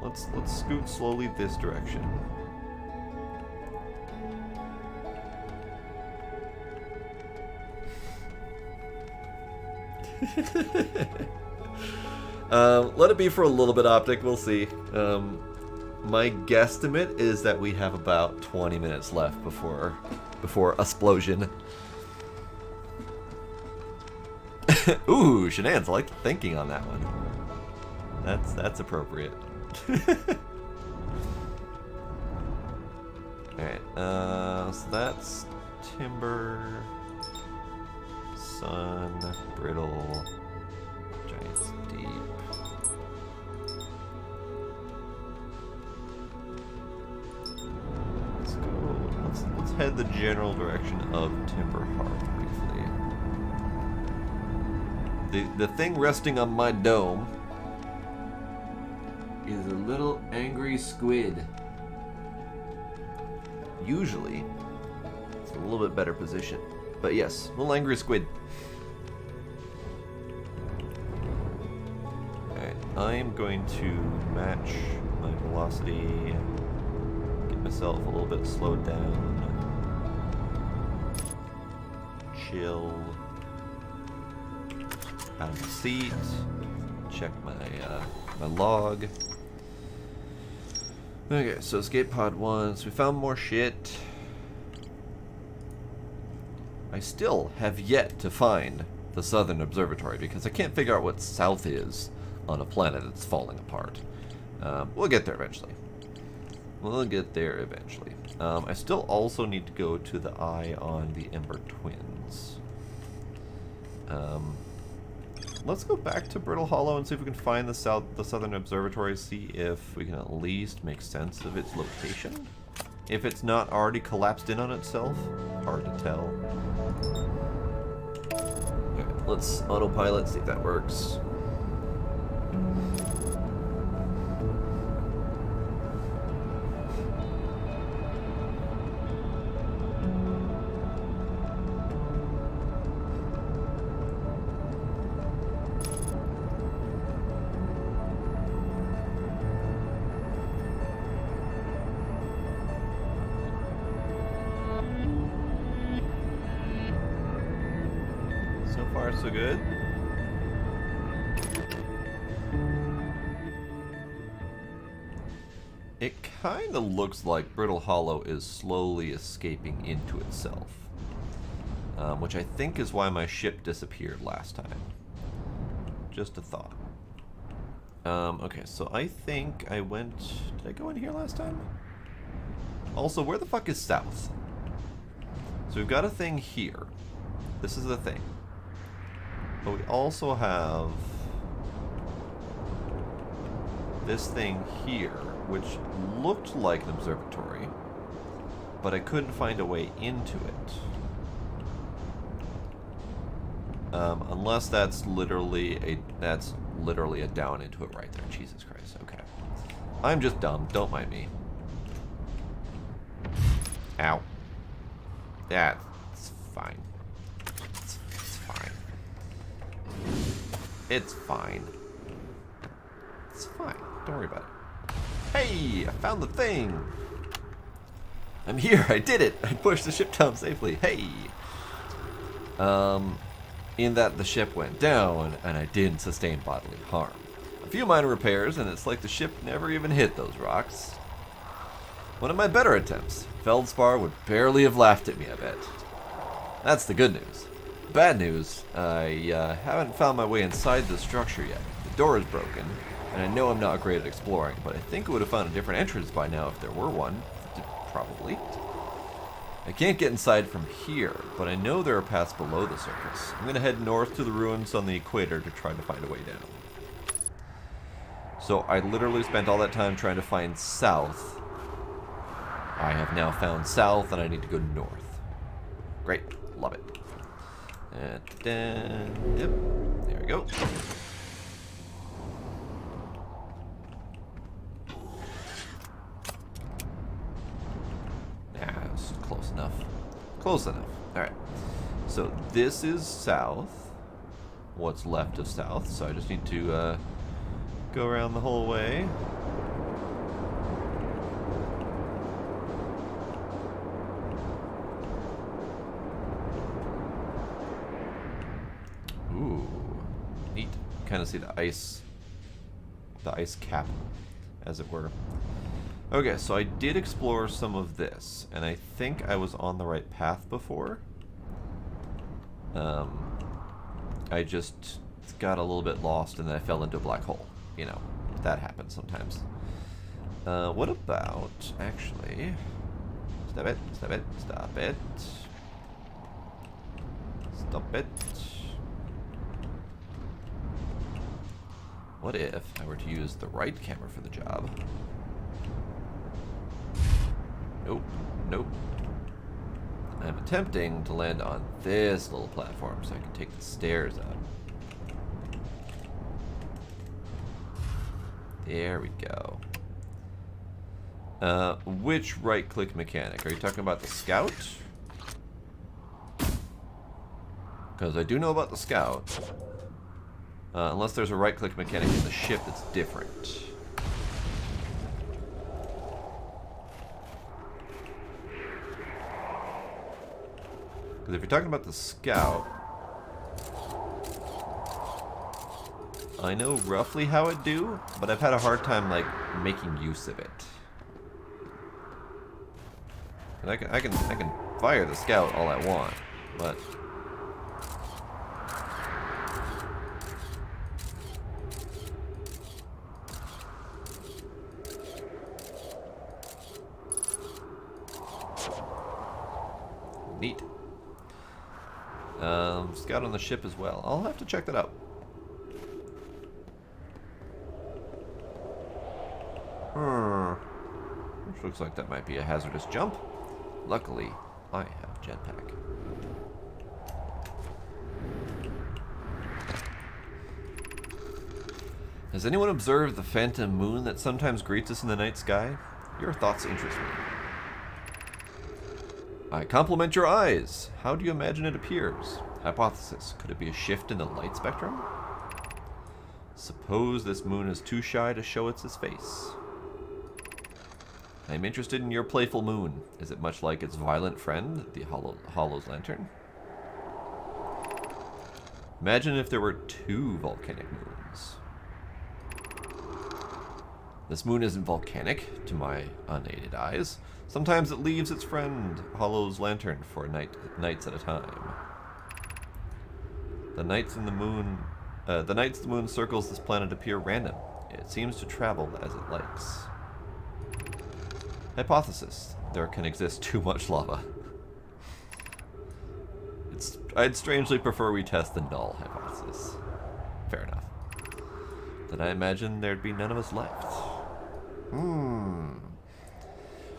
Let's scoot slowly this direction. Let it be for a little bit, Optic, we'll see. My guesstimate is that we have about 20 minutes left before explosion. Ooh, Shenan's, I like the thinking on that one. That's appropriate. Alright, so that's timber, sun, brittle, giants deep. Let's head the general direction of Timber Hearth briefly. The thing resting on my dome is a little angry squid. Usually, it's a little bit better position. But yes, little angry squid. Alright, I'm going to match my velocity, get myself a little bit slowed down. Chill. Out of the seat. Check my log. Okay, so escape pod 1. So we found more shit. I still have yet to find the Southern Observatory because I can't figure out what south is on a planet that's falling apart. We'll get there eventually. I still also need to go to the eye on the Ember Twins. Let's go back to Brittle Hollow and see if we can find the Southern Observatory, see if we can at least make sense of its location. If it's not already collapsed in on itself, hard to tell. Okay, let's autopilot, see if that works. So good. It kind of looks like Brittle Hollow is slowly escaping into itself, which I think is why my ship disappeared last time. Just a thought. Okay, so I think I went... Did I go in here last time? Also, where the fuck is south? So we've got a thing here. This is the thing. But we also have this thing here, which looked like an observatory, but I couldn't find a way into it. Unless that's literally a down into it right there. Jesus Christ. Okay. I'm just dumb. Don't mind me. Ow. That's fine. It's fine. It's fine. It's fine. Don't worry about it. Hey! I found the thing! I'm here! I did it! I pushed the ship down safely. Hey! In that the ship went down, and I didn't sustain bodily harm. A few minor repairs, and it's like the ship never even hit those rocks. One of my better attempts. Feldspar would barely have laughed at me, I bet. That's the good news. Bad news, I haven't found my way inside the structure yet. The door is broken, and I know I'm not great at exploring, but I think I would have found a different entrance by now if there were one. Probably. I can't get inside from here, but I know there are paths below the surface. I'm going to head north to the ruins on the equator to try to find a way down. So I literally spent all that time trying to find south. I have now found south, and I need to go north. Great. Love it. And then, yep, there we go. That's close enough. Close enough. Alright. So this is south. What's left of south. So I just need to go around the whole way. Ooh. Neat. Kind of see the ice cap, as it were. Okay, so I did explore some of this, and I think I was on the right path before. I just got a little bit lost and then I fell into a black hole. You know, that happens sometimes. What about, actually... Stop it, stop it, stop it. Stop it. What if I were to use the right camera for the job? Nope, nope. I'm attempting to land on this little platform so I can take the stairs up. There we go. Which right-click mechanic? Are you talking about the scout? Because I do know about the scout. Unless there's a right-click mechanic in the ship that's different. Because if you're talking about the scout, I know roughly how it do, but I've had a hard time like making use of it. And I can fire the scout all I want, but neat. Scout on the ship as well. I'll have to check that out. Which looks like that might be a hazardous jump. Luckily, I have jetpack. Has anyone observed the phantom moon that sometimes greets us in the night sky? Your thoughts interest me. I compliment your eyes. How do you imagine it appears? Hypothesis. Could it be a shift in the light spectrum? Suppose this moon is too shy to show its face. I am interested in your playful moon. Is it much like its violent friend, the Hollow's lantern? Imagine if there were two volcanic moons. This moon isn't volcanic, to my unaided eyes. Sometimes it leaves its friend, Hollow's lantern, for nights at a time. The nights the moon circles this planet appear random. It seems to travel as it likes. Hypothesis. There can exist too much lava. I'd strangely prefer we test the null hypothesis. Fair enough. Then I imagine there'd be none of us left.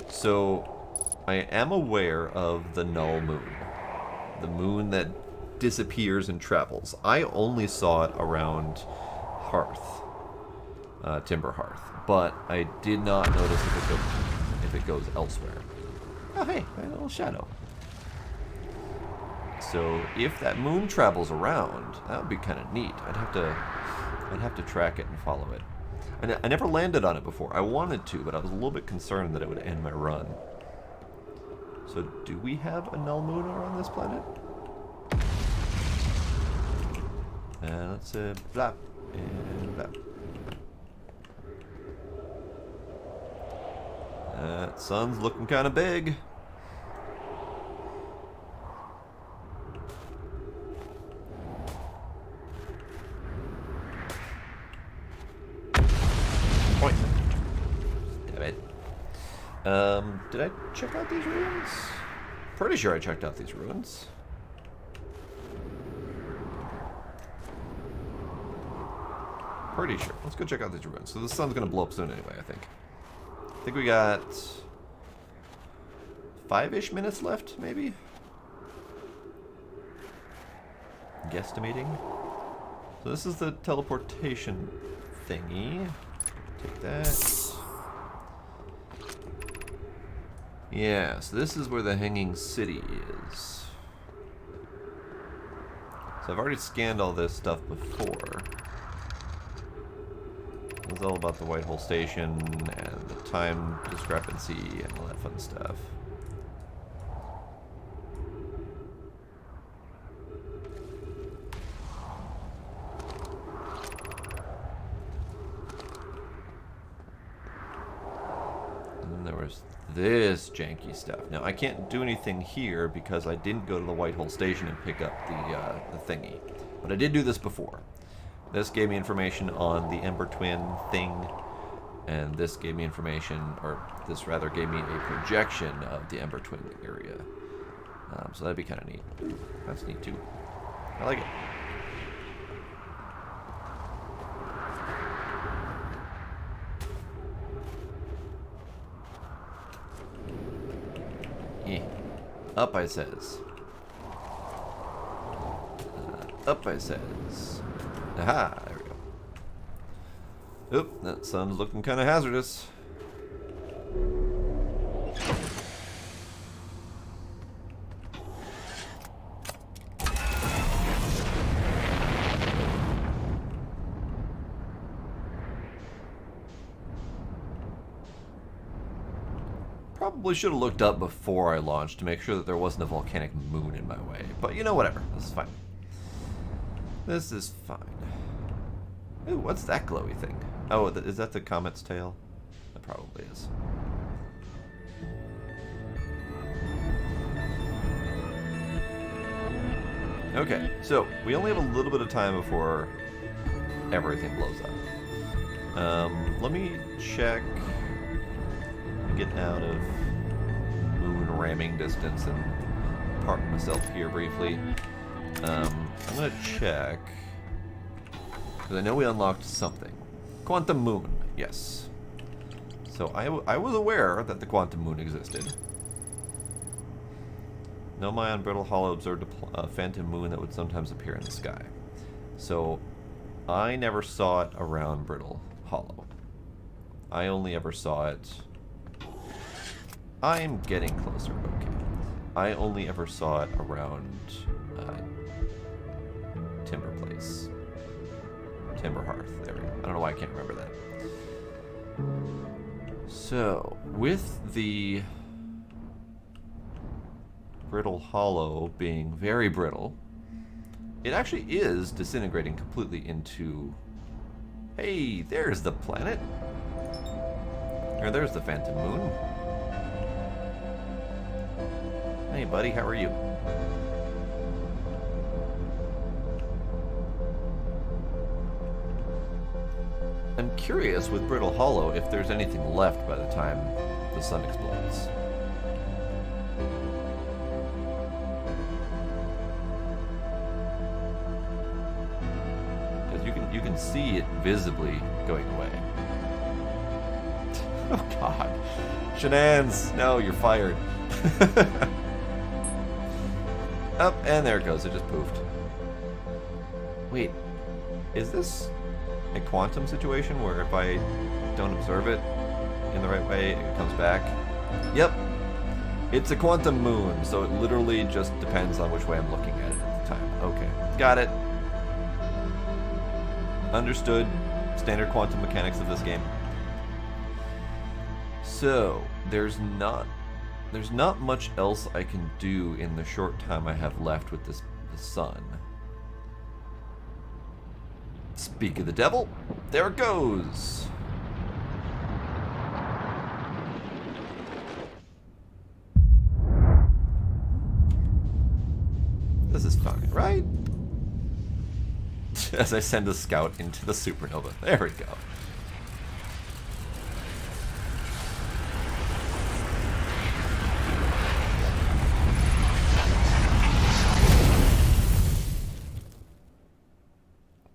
So, I am aware of the null moon. The moon that disappears and travels. I only saw it around Hearth, Timber Hearth, but I did not notice if it goes elsewhere. Oh hey, a little shadow. So if that moon travels around, that would be kind of neat. I'd have to track it and follow it. I never landed on it before. I wanted to, but I was a little bit concerned that it would end my run. So do we have a null moon around this planet? And let's blap and blap. That sun's looking kind of big. Point. Damn it. Did I check out these ruins? Pretty sure I checked out these ruins. Pretty sure. Let's go check out these ruins. So the sun's gonna blow up soon anyway, I think. I think we got 5-ish minutes left, maybe? Guesstimating. So this is the teleportation thingy. Take that. Yeah, so this is where the Hanging City is. So I've already scanned all this stuff before. It's all about the Whitehole Station and the time discrepancy and all that fun stuff. And then there was this janky stuff. Now I can't do anything here because I didn't go to the Whitehole Station and pick up the thingy. But I did do this before. This gave me information on the Ember Twin thing, and this gave me information, or this rather gave me a projection of the Ember Twin area. So that'd be kind of neat. Ooh, that's neat too. I like it. Yeah. Up, I says. Up, I says. Aha, there we go. Oop, that sun's looking kind of hazardous. Probably should have looked up before I launched to make sure that there wasn't a volcanic moon in my way. But you know, whatever. This is fine. This is fine. Ooh, what's that glowy thing? Oh, is that the comet's tail? That probably is. Okay, so we only have a little bit of time before everything blows up. Let me check and get out of moon ramming distance and park myself here briefly. I'm gonna check, because I know we unlocked something. Quantum Moon, yes. So I was aware that the Quantum Moon existed. Nomai on Brittle Hollow observed a phantom moon that would sometimes appear in the sky. So I never saw it around Brittle Hollow. I only ever saw it... I'm getting closer, okay. I only ever saw it around Timber Place. Timber Hearth, there we go. I don't know why I can't remember that. So, with the Brittle Hollow being very brittle, it actually is disintegrating completely into... Hey, there's the planet. Or there's the Phantom Moon. Hey buddy, how are you? I'm curious with Brittle Hollow if there's anything left by the time the sun explodes. Because you can see it visibly going away. Oh god. Shenanigans! No, you're fired. Up, and there it goes. It just poofed. Wait, is this a quantum situation where if I don't observe it in the right way, it comes back? Yep. It's a quantum moon, so it literally just depends on which way I'm looking at it at the time. Okay, got it. Understood. Standard quantum mechanics of this game. So, there's not much else I can do in the short time I have left with the sun. Speak of the devil, there it goes. This is fine, right? As I send a scout into the supernova. There we go.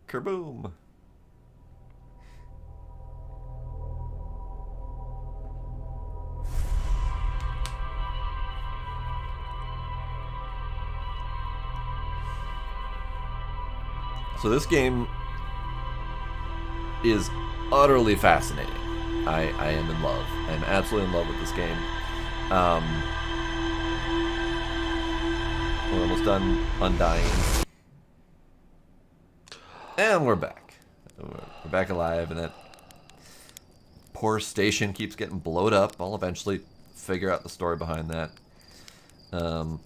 Kerboom. So this game is utterly fascinating. I am in love. I'm absolutely in love with this game. We're almost done Undying. And we're back. We're back alive, and that poor station keeps getting blowed up. I'll eventually figure out the story behind that. Oh.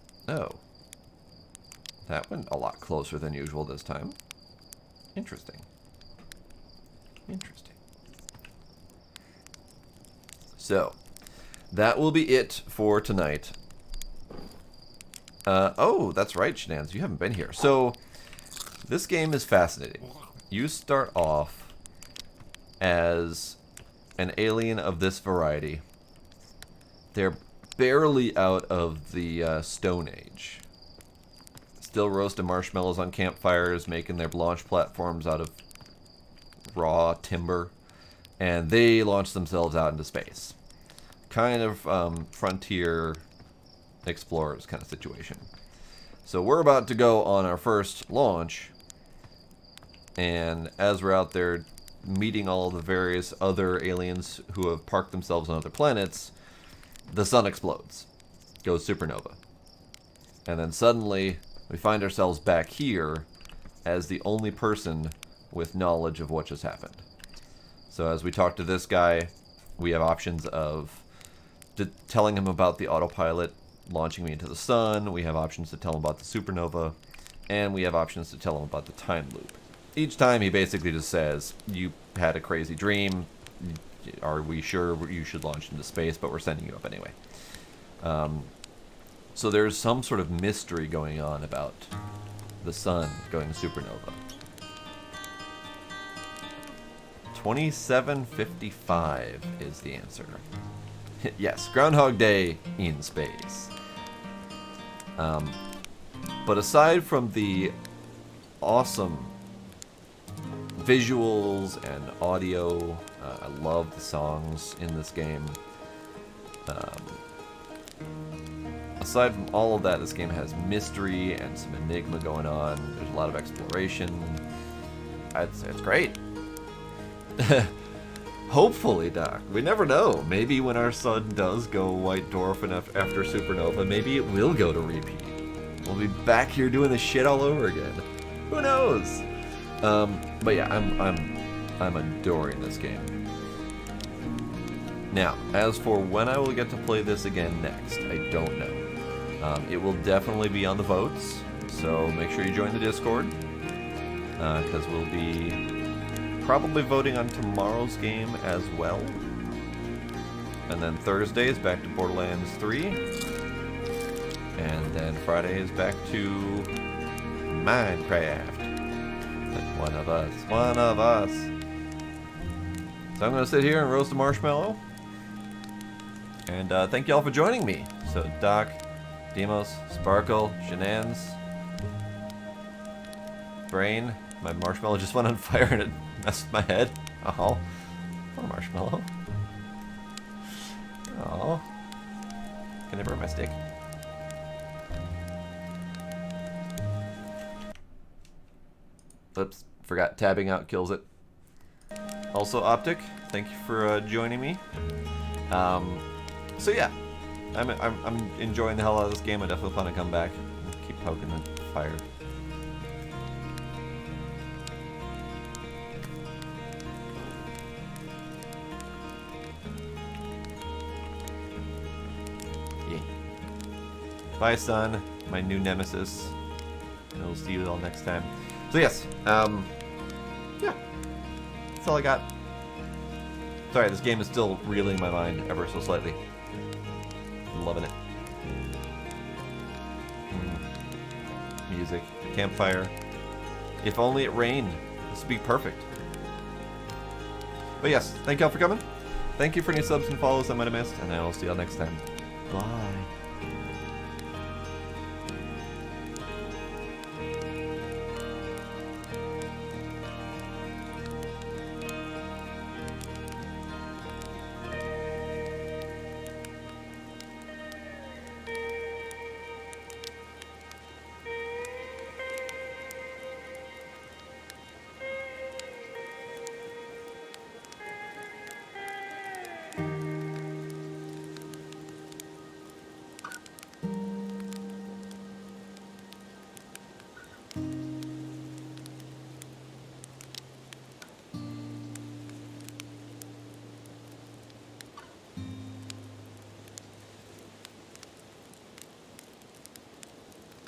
That went a lot closer than usual this time. Interesting. Interesting. So, that will be it for tonight. Oh, that's right, Shenanz. You haven't been here. So, this game is fascinating. You start off as an alien of this variety. They're barely out of the Stone Age. Still roasting marshmallows on campfires, making their launch platforms out of raw timber, and they launch themselves out into space. Kind of frontier explorers kind of situation. So we're about to go on our first launch, and as we're out there meeting all of the various other aliens who have parked themselves on other planets, the sun explodes, goes supernova. And then suddenly we find ourselves back here as the only person with knowledge of what just happened. So as we talk to this guy, we have options of telling him about the autopilot launching me into the sun, we have options to tell him about the supernova, and we have options to tell him about the time loop. Each time he basically just says, you had a crazy dream, are we sure you should launch into space, but we're sending you up anyway. So there's some sort of mystery going on about the sun going supernova. 2755 is the answer. Yes, Groundhog Day in space. But aside from the awesome visuals and audio, I love the songs in this game. Aside from all of that, this game has mystery and some enigma going on. There's a lot of exploration. It's great. Hopefully, Doc. We never know. Maybe when our sun does go white dwarf and after supernova, maybe it will go to repeat. We'll be back here doing this shit all over again. Who knows? But yeah, I'm adoring this game. Now, as for when I will get to play this again next, I don't know. It will definitely be on the votes, so make sure you join the Discord, because we'll be probably voting on tomorrow's game as well. And then Thursday is back to Borderlands 3. And then Friday is back to Minecraft. One of us. One of us. So I'm going to sit here and roast a marshmallow. And thank y'all for joining me. So Doc, Demos, Sparkle, Shenanz, Brain. My marshmallow just went on fire and it messed with my head. Oh, poor marshmallow. Oh, can I burn my stick? Oops, forgot tabbing out kills it. Also, Optic, thank you for joining me. So yeah, I'm enjoying the hell out of this game. I definitely plan to come back and keep poking the fire. Yeah. Bye, son. My new nemesis. And we'll see you all next time. So yes, yeah, that's all I got. Sorry, this game is still reeling in my mind ever so slightly. I'm loving it. Music, campfire. If only it rained. This would be perfect. But yes, thank y'all for coming. Thank you for any subs and follows I might have missed, and I will see y'all next time. Bye.